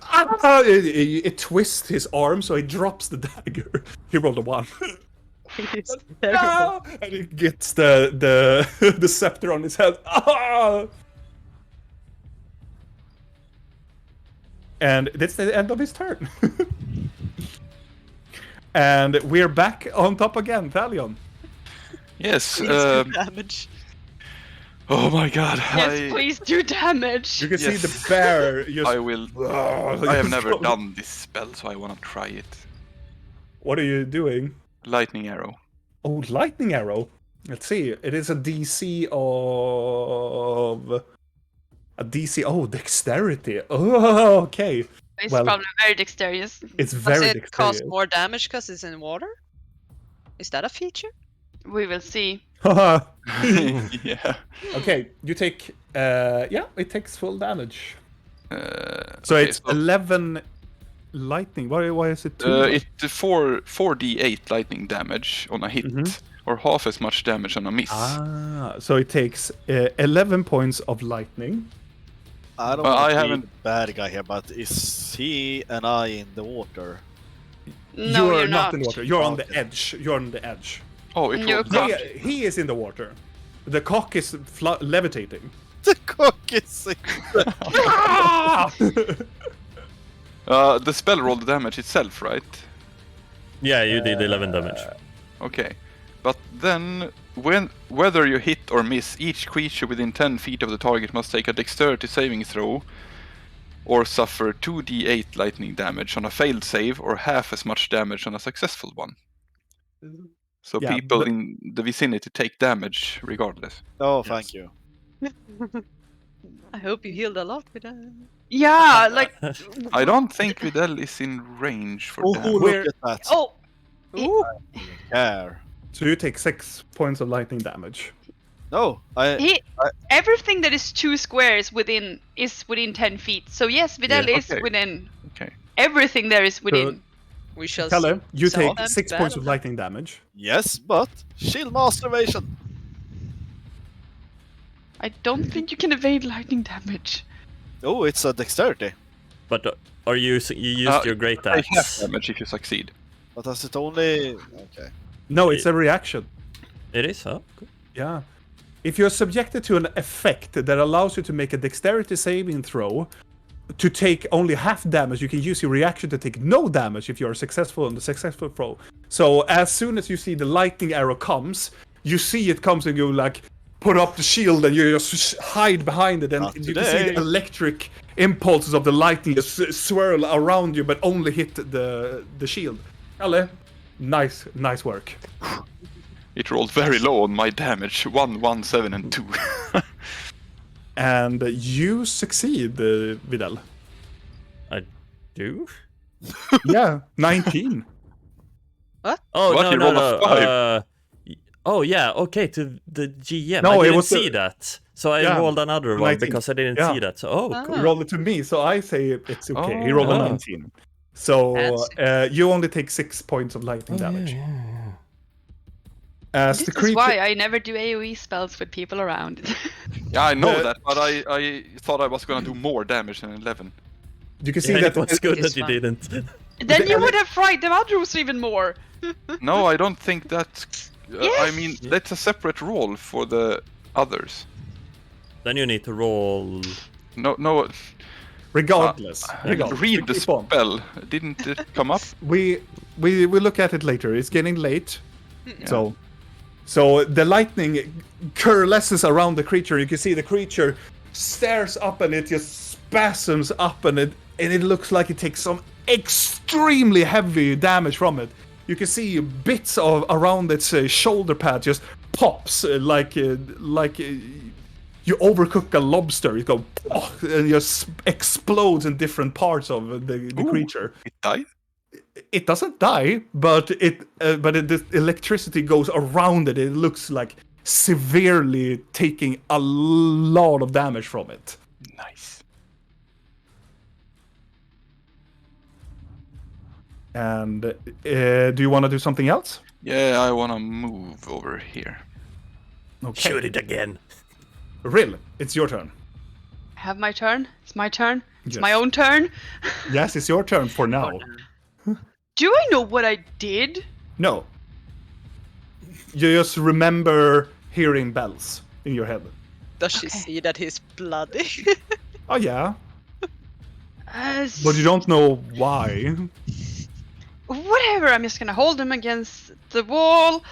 it twists his arm, so he drops the dagger. He rolled a 1. Ah! And he gets the the scepter on his head. Ah! And that's the end of his turn. And we're back on top again, Thalion. Yes. Damage. Oh my god. Yes, please do damage. You can see Yes. the bear just... I will. I have never done this spell, so I want to try it. What are you doing? Lightning arrow. Oh, lightning arrow. Let's see. It is a DC of... A DC... Oh, dexterity. Oh, okay. It's well- probably very dexterous. It's Does very it cause dexterous. more damage because it's in water? Is that a feature? We will see. Yeah. Okay, you take... it takes full damage. So okay, it's 11 lightning. Why is it 2? It's 4d8 lightning damage on a hit, or half as much damage on a miss. So it takes 11 points of lightning. I don't Well, want I to be haven't- the bad guy here, but is he and I in the water? No, you're not in the water. You're on the Okay. edge. You're on the edge. Oh, it You're rolled cocked. damage. He is in the water. The cock is levitating. The cock is The spell rolled the damage itself, right? Yeah, you did 11 damage. Okay. But then, whether you hit or miss, each creature within 10 feet of the target must take a dexterity saving throw or suffer 2d8 lightning damage on a failed save or half as much damage on a successful one. So Yeah, people but- in the vicinity take damage regardless. Oh, thank you. I hope you healed a lot with that. Yeah, like... I don't think Videl is in range for Oh, damage. look at that. Oh! Care. So you take 6 points of lightning damage. No, Everything that is 2 squares is within 10 feet. So yes, Vidal Yeah. is Okay. within. Okay. everything there is within. We shall Kalle, you so take that's 6 bad points of of lightning damage. yes, but shield masturbation. I don't think you can evade lightning damage. Oh, it's a dexterity. But are you used your great Take half axe? damage if you succeed. But does it only... Okay. No, it's a reaction. It is, huh? Cool. Yeah. If you're subjected to an effect that allows you to make a dexterity saving throw to take only half damage, you can use your reaction to take no damage if you're successful on the successful throw. So as soon as you see the lightning arrow comes, you see it comes and you like put up the shield and you just hide behind it, and Not you can see today. the electric impulses of the lightning just swirl around you but only hit the shield. Kalle, nice work. It rolled very low on my damage. 1, 1, 7, and 2. And you succeed, Vidal. I do? Yeah, 19. Oh, What, no, you no, rolled a no. five? Oh, yeah, okay, to the GM. No, I it didn't was see the- that. So I Yeah, rolled another one 19. because I didn't Yeah. see that. So, oh, cool. He rolled it to me, so I say it's okay. He rolled a Oh. 19. So Fancy. you only take 6 points of lightning damage. As This the is creature, why I never do AoE spells with people around. Yeah, I know The- that, but I thought I was gonna do more damage than 11. you can see Yeah, that it was good It's that you fine. didn't. Then you would have frightened the others even more. No, I don't think that I mean, that's a separate roll for the others. Then you need to roll. No. Regardless, Read the keep on. spell. Didn't it come up? We look at it later. It's getting late, so the lightning coalesces around the creature. You can see the creature stares up, and it just spasms up, and it looks like it takes some extremely heavy damage from it. You can see bits of around its shoulder pad just pops like you overcook a lobster. It goes and just explodes in different parts of the creature. It died? It doesn't die, but the electricity goes around it. It looks like severely taking a lot of damage from it. Nice. And do you want to do something else? Yeah, I wanna move over here. Okay. Shoot it again. Rill, it's your turn. Have my turn? It's my turn? It's Yes. my own turn? Yes, it's your turn for now. Do I know what I did? No. You just remember hearing bells in your head. Does she see that he's bloody? Oh yeah, but you don't know why. Whatever, I'm just gonna hold him against the wall.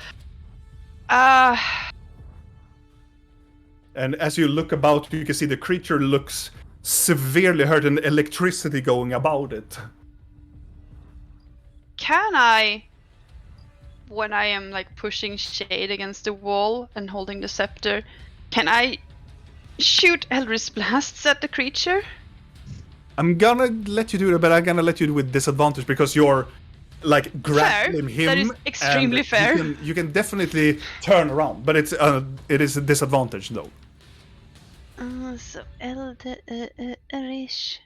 And as you look about, you can see the creature looks severely hurt and electricity going about it. Can I, when I am like pushing Shade against the wall and holding the scepter, can I shoot Eldritch Blasts at the creature? I'm gonna let you do it, but I'm gonna let you do it with disadvantage because you're like grappling him. That is extremely and fair. You can definitely turn around, but it is a disadvantage though. So Eldritch.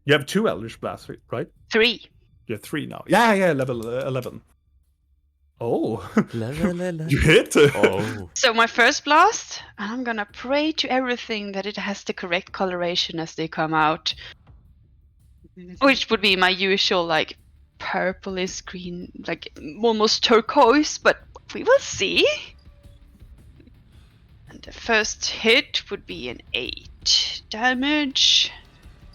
You have 2 Eldritch Blasts, right? 3. You have 3 now. Yeah, level 11. Oh, La. you hit. Oh. So my first blast, and I'm gonna pray to everything that it has the correct coloration as they come out. Which would be my usual, like, purplish green, like, almost turquoise, but we will see. And the first hit would be an 8 damage.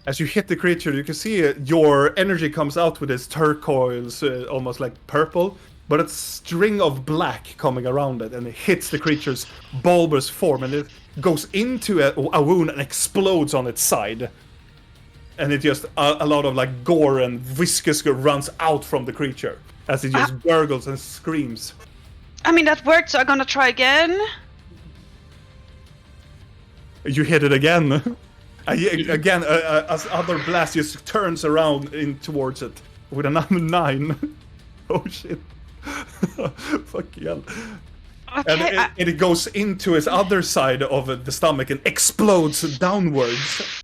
As you hit the creature, you can see your energy comes out with this turquoise, almost like purple, but it's a string of black coming around it, and it hits the creature's bulbous form, and it goes into a wound and explodes on its side. And it just, a lot of like gore and viscous runs out from the creature as it just gurgles and screams. I mean, that worked, so I'm gonna try again. You hit it again. Again, other blast just turns around in towards it with another 9. Oh shit. Fuck yeah. Okay, And it goes into its other side of the stomach and explodes downwards.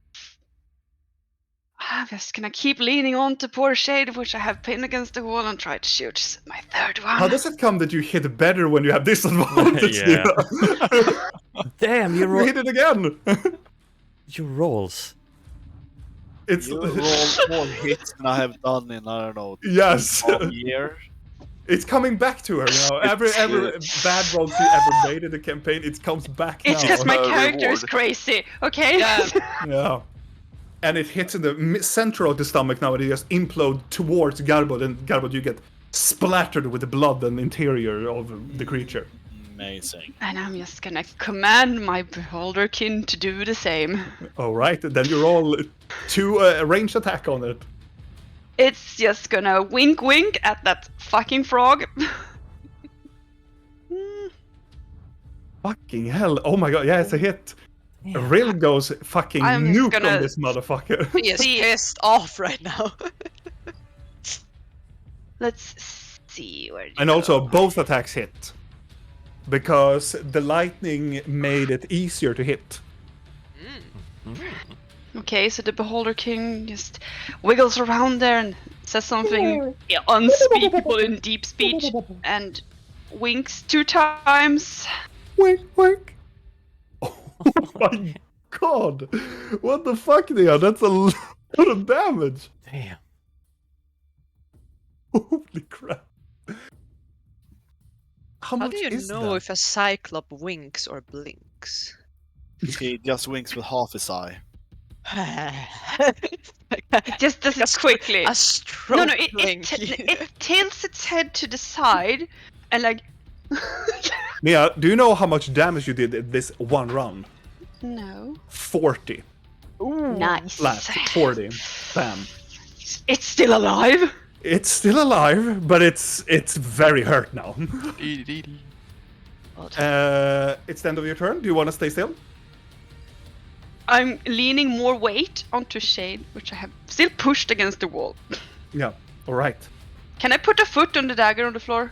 I'm just gonna keep leaning on to poor Shade, which I have pinned against the wall, and try to shoot my third one. How does it come that you hit better when you have disadvantage? Yeah. Damn, you You hit it again. Your rolls. It's You roll more hits than I have done in, I don't know, yes. 12 years. It's coming back to her now. Every bad rolls you ever made in the campaign, it comes back now. It's because my character is reward. crazy, okay? Yeah. And it hits in the center of the stomach now, and it just implodes towards Garbod, and Garbod, you get splattered with the blood and interior of the creature. Amazing. And I'm just gonna command my beholderkin to do the same. Alright, then you roll 2 ranged attack on it. It's just gonna wink wink at that fucking frog. Fucking hell. Oh my god, yeah, it's a hit. Rill goes fucking I'm just nuke gonna- on this motherfucker. He is See- pissed off right now. Let's see where. And also, both attacks hit. Because the lightning made it easier to hit. Okay, so the beholder king just wiggles around there and says something unspeakable in deep speech and winks 2 times. Wink, wink. Oh my god. What the fuck, Nia? That's a lot of damage. Damn. Holy crap. How much do you is know that? if a cyclop winks or blinks? He just winks with half his eye. It just does it quickly. A stroke No, it blink. it tilts its head to the side and like. Mia, do you know how much damage you did in this one round? No. 40. Nice. Flat. 40. Bam. It's still alive. It's still alive, but it's very hurt now. It's the end of your turn. Do you want to stay still? I'm leaning more weight onto Shade, which I have still pushed against the wall. Yeah. All right. Can I put a foot on the dagger on the floor?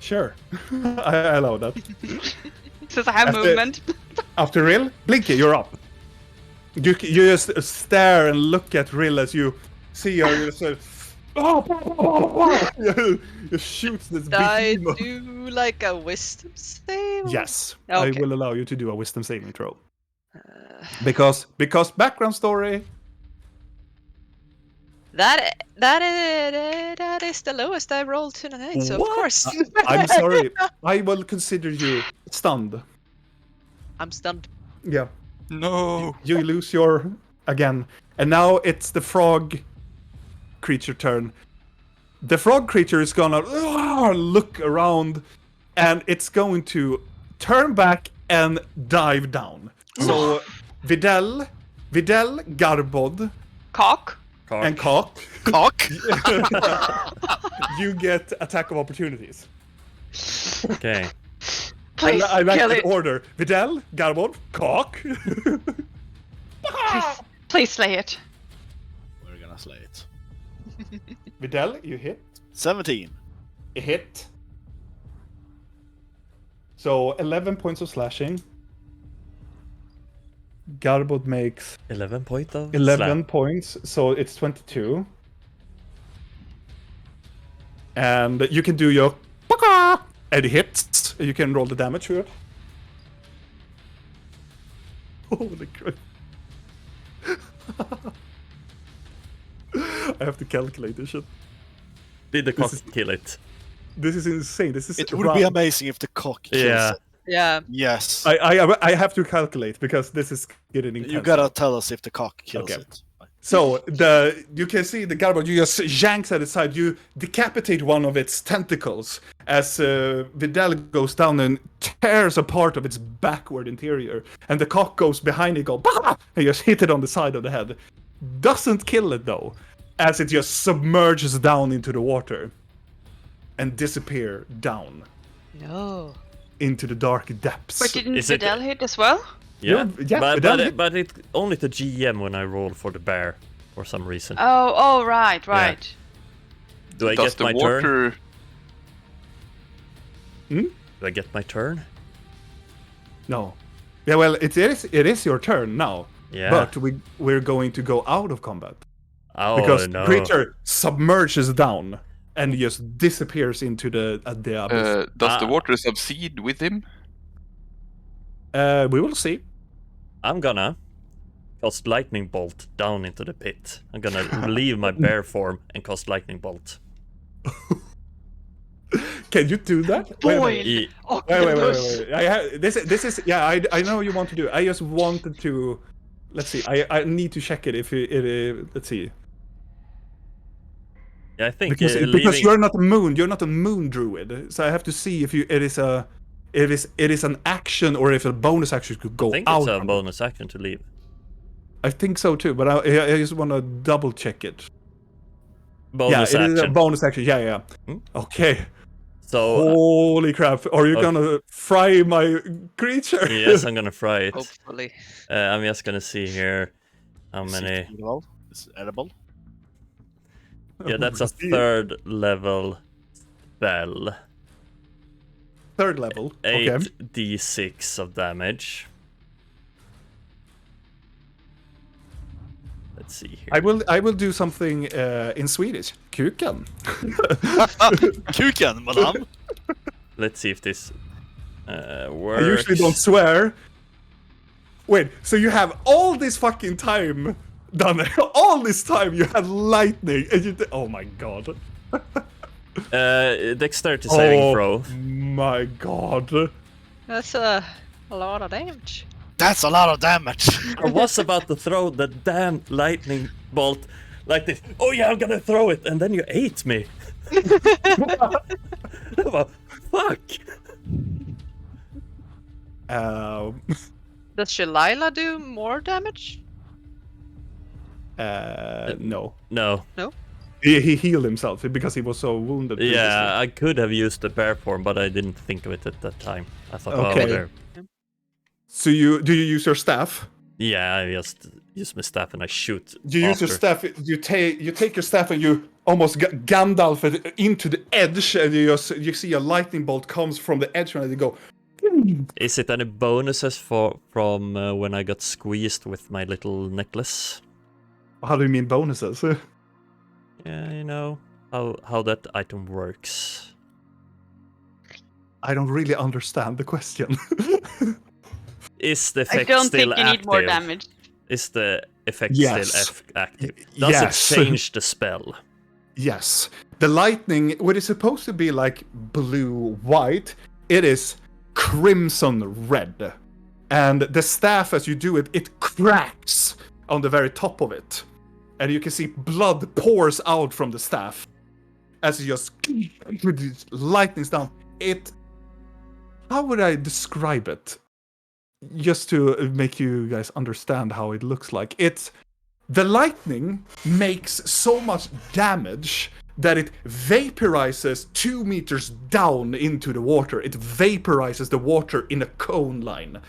Sure. I allow that. Since I have After- movement. After Rill, Blinky, you're up. You just stare and look at Rill as you see her. You say, you shoot this I behemoth. do like a wisdom save? Yes, Okay. I will allow you to do a wisdom saving throw. Because background story. That is the lowest I've rolled tonight, so What? of course. I'm sorry. I will consider you stunned. I'm stunned. Yeah. No. You lose your again, and now it's the frog creature turn. The frog creature is gonna look around, and it's going to turn back and dive down. So Videl, Garbod, Cock. and Cock, you get attack of opportunities. Okay. Please I like kill the it. order. Videl, Garbod, Cock. Please slay it. We're gonna slay it. Videl, you hit. 17. A hit. So 11 points of slashing. Garbod makes 11 point of 11 slam. points, so it's 22. And you can do your and it hits. You can roll the damage to it. Holy crap. I have to calculate this shit. Did the cock is- kill it? This is insane. This is It would be amazing if the cock kills Yeah. it. Yeah. Yes. I have to calculate because this is getting intense. You gotta tell us if the cock kills Okay. it. So you can see the Garbod, you just yanks at its side, you decapitate one of its tentacles as Videl goes down and tears a part of its backward interior, and the cock goes behind it, go bah! And just hit it on the side of the head. Doesn't kill it though, as it just submerges down into the water and disappear down No. into the dark depths. But didn't Is it- Videl hit as well? Yeah, yeah, but, that but, hit. it, but it only to GM when I roll for the bear for some reason. Oh, right. Do I Does get the my water? turn? Do I get my turn? No. Yeah, well, it is your turn now. Yeah. But we're going to go out of combat. Oh Because no. the creature submerges down and just disappears into the abyss. Does the water subside with him? We will see. I'm gonna cast lightning bolt down into the pit. I'm gonna leave my bear form and cast lightning bolt. Can you do that? Boil. E- Octopus. Wait. This is yeah. I know you want to do it. I just wanted to. Let's see. I need to check it if it let's see. Yeah, I think Because leaving... you're not a moon druid, so I have to see if it is an action or if a bonus action could go I think out. it's a from it. bonus action to leave. I think so too, but I just want to double check it. Bonus yeah, it action. is a bonus action. Yeah. Hmm? Okay. So Holy crap! Are you okay. gonna fry my creature? yes, I'm gonna fry it. Hopefully. I'm just gonna see here how Is it many. edible? Is it edible? Yeah, that's a See. third level spell. Third level. Okay. 8d6 of damage. Let's see here. I will do something in Swedish. Kuken. Kuken, madame! Let's see if this works. I usually don't swear. Wait, so you have all this fucking time done? All this time you had lightning, and oh my god. Dexterity saving throw. My god. That's a lot of damage. That's a lot of damage. I was about to throw the damn lightning bolt like this. Oh yeah, I'm gonna throw it, and then you ate me. Well, fuck. Does Shalila do more damage? No. No. He healed himself because he was so wounded. previously. Yeah, I could have used the bear form, but I didn't think of it at that time. I thought, Okay. oh, there. So do you use your staff? Yeah, I just use my staff and I shoot. You use your staff. You take your staff and you almost Gandalf it into the edge, and you see a lightning bolt comes from the edge, and you go. Is it any bonuses from when I got squeezed with my little necklace? How do you mean bonuses? Yeah, you know how that item works. I don't really understand the question. Is the I effect don't still think you active? need more damage. Is the effect Yes. still active? Does Yes. it change the spell? Yes. The lightning, what is supposed to be like blue-white, it is crimson-red. And the staff, as you do it, it cracks on the very top of it. And you can see blood pours out from the staff. As it just lightnings down. How would I describe it? Just to make you guys understand how it looks like. The lightning makes so much damage that it vaporizes 2 meters down into the water. It vaporizes the water in a cone line.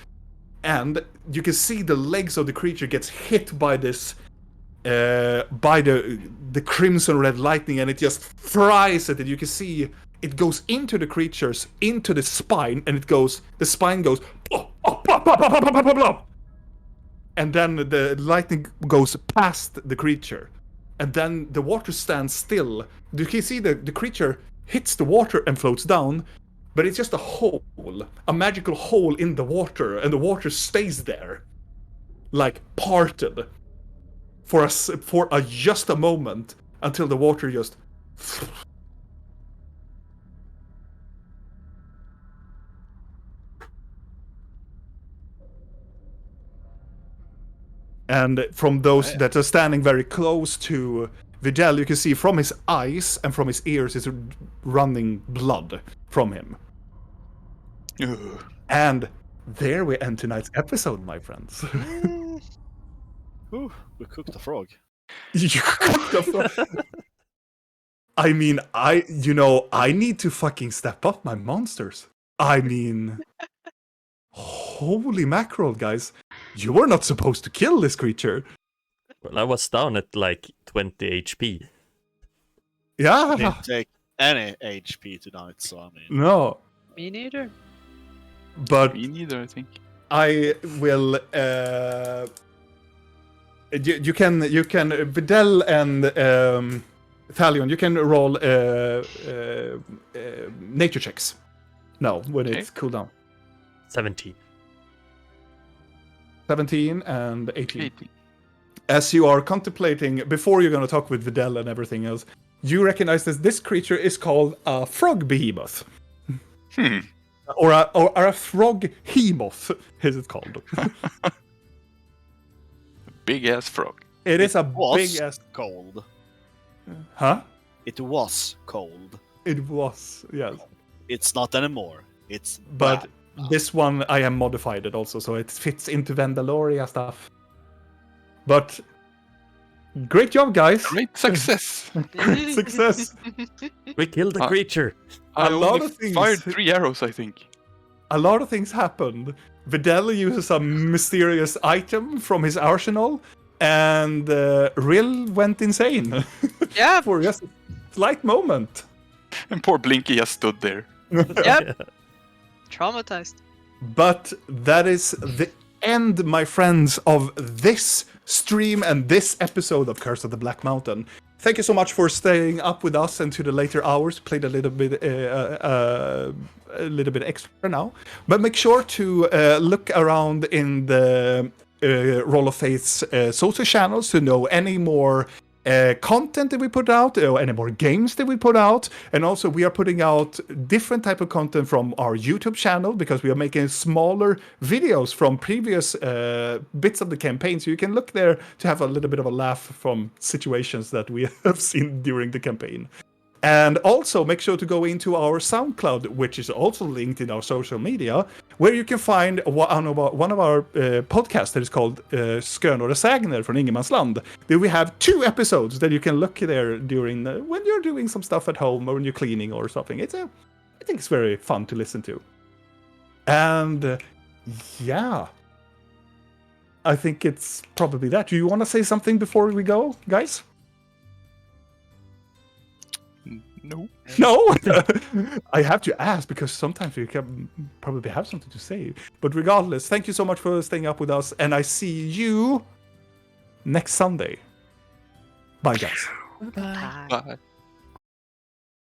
And you can see the legs of the creature gets hit by this by the crimson red lightning, and it just fries it, and you can see it goes into the creatures, into the spine, and the spine goes blah, blah, blah, blah, blah, blah, blah, blah. And then the lightning goes past the creature, and then the water stands still. You can see the creature hits the water and floats down, but it's just a hole, a magical hole in the water, and the water stays there, like parted, for just a moment, until the water just. And from those that are standing very close to Videl, you can see from his eyes and from his ears is running blood from him. Ugh. And there we end tonight's episode, my friends. Ooh, we cooked a frog. You cooked a frog. I mean, I need to fucking step up my monsters. I mean, holy mackerel, guys. You were not supposed to kill this creature. Well, I was down at like 20 HP. Yeah. Didn't take any HP tonight, so I mean. No. Me neither. But Me neither, I think. I will. You can Videl and Thalion, you can roll nature checks. No, when it's cooldown. 17. 17 and 18. 18. As you are contemplating, before you're going to talk with Videl and everything else, you recognize that this creature is called a frog behemoth. Or a frog hemoth, is it called? Big ass frog. It is a was big ass. cold. Huh? It was cold. It was, yes. It's not anymore. It's But bad. this one I am modified it also, so it fits into Vandaloria stuff. But great job, guys. Great success. Great success. We killed the creature. I A lot only of things. fired 3 arrows, I think. A lot of things happened. Videl uses a mysterious item from his arsenal, and Rill went insane. Yeah. For just a slight moment. And poor Blinky just stood there. Yep. Traumatized. But that is the end, my friends, of this stream and this episode of Curse of the Black Mountain. Thank you so much for staying up with us into the later hours. Played a little bit extra now, but make sure to look around in the Roll of Faith's social channels to know any more content that we put out, or any more games that we put out. And also we are putting out different type of content from our YouTube channel, because we are making smaller videos from previous bits of the campaign. So you can look there to have a little bit of a laugh from situations that we have seen during the campaign. And also make sure to go into our SoundCloud, which is also linked in our social media, where you can find one of our podcasts that is called Skönor och Sägner från Ingenmansland. There we have 2 episodes that you can look there during when you're doing some stuff at home or when you're cleaning or something. I think it's very fun to listen to. And yeah, I think it's probably that. Do you want to say something before we go, guys? No. No, I have to ask because sometimes you can probably have something to say. But regardless, thank you so much for staying up with us, and I see you next Sunday. Bye, guys. Bye. Bye.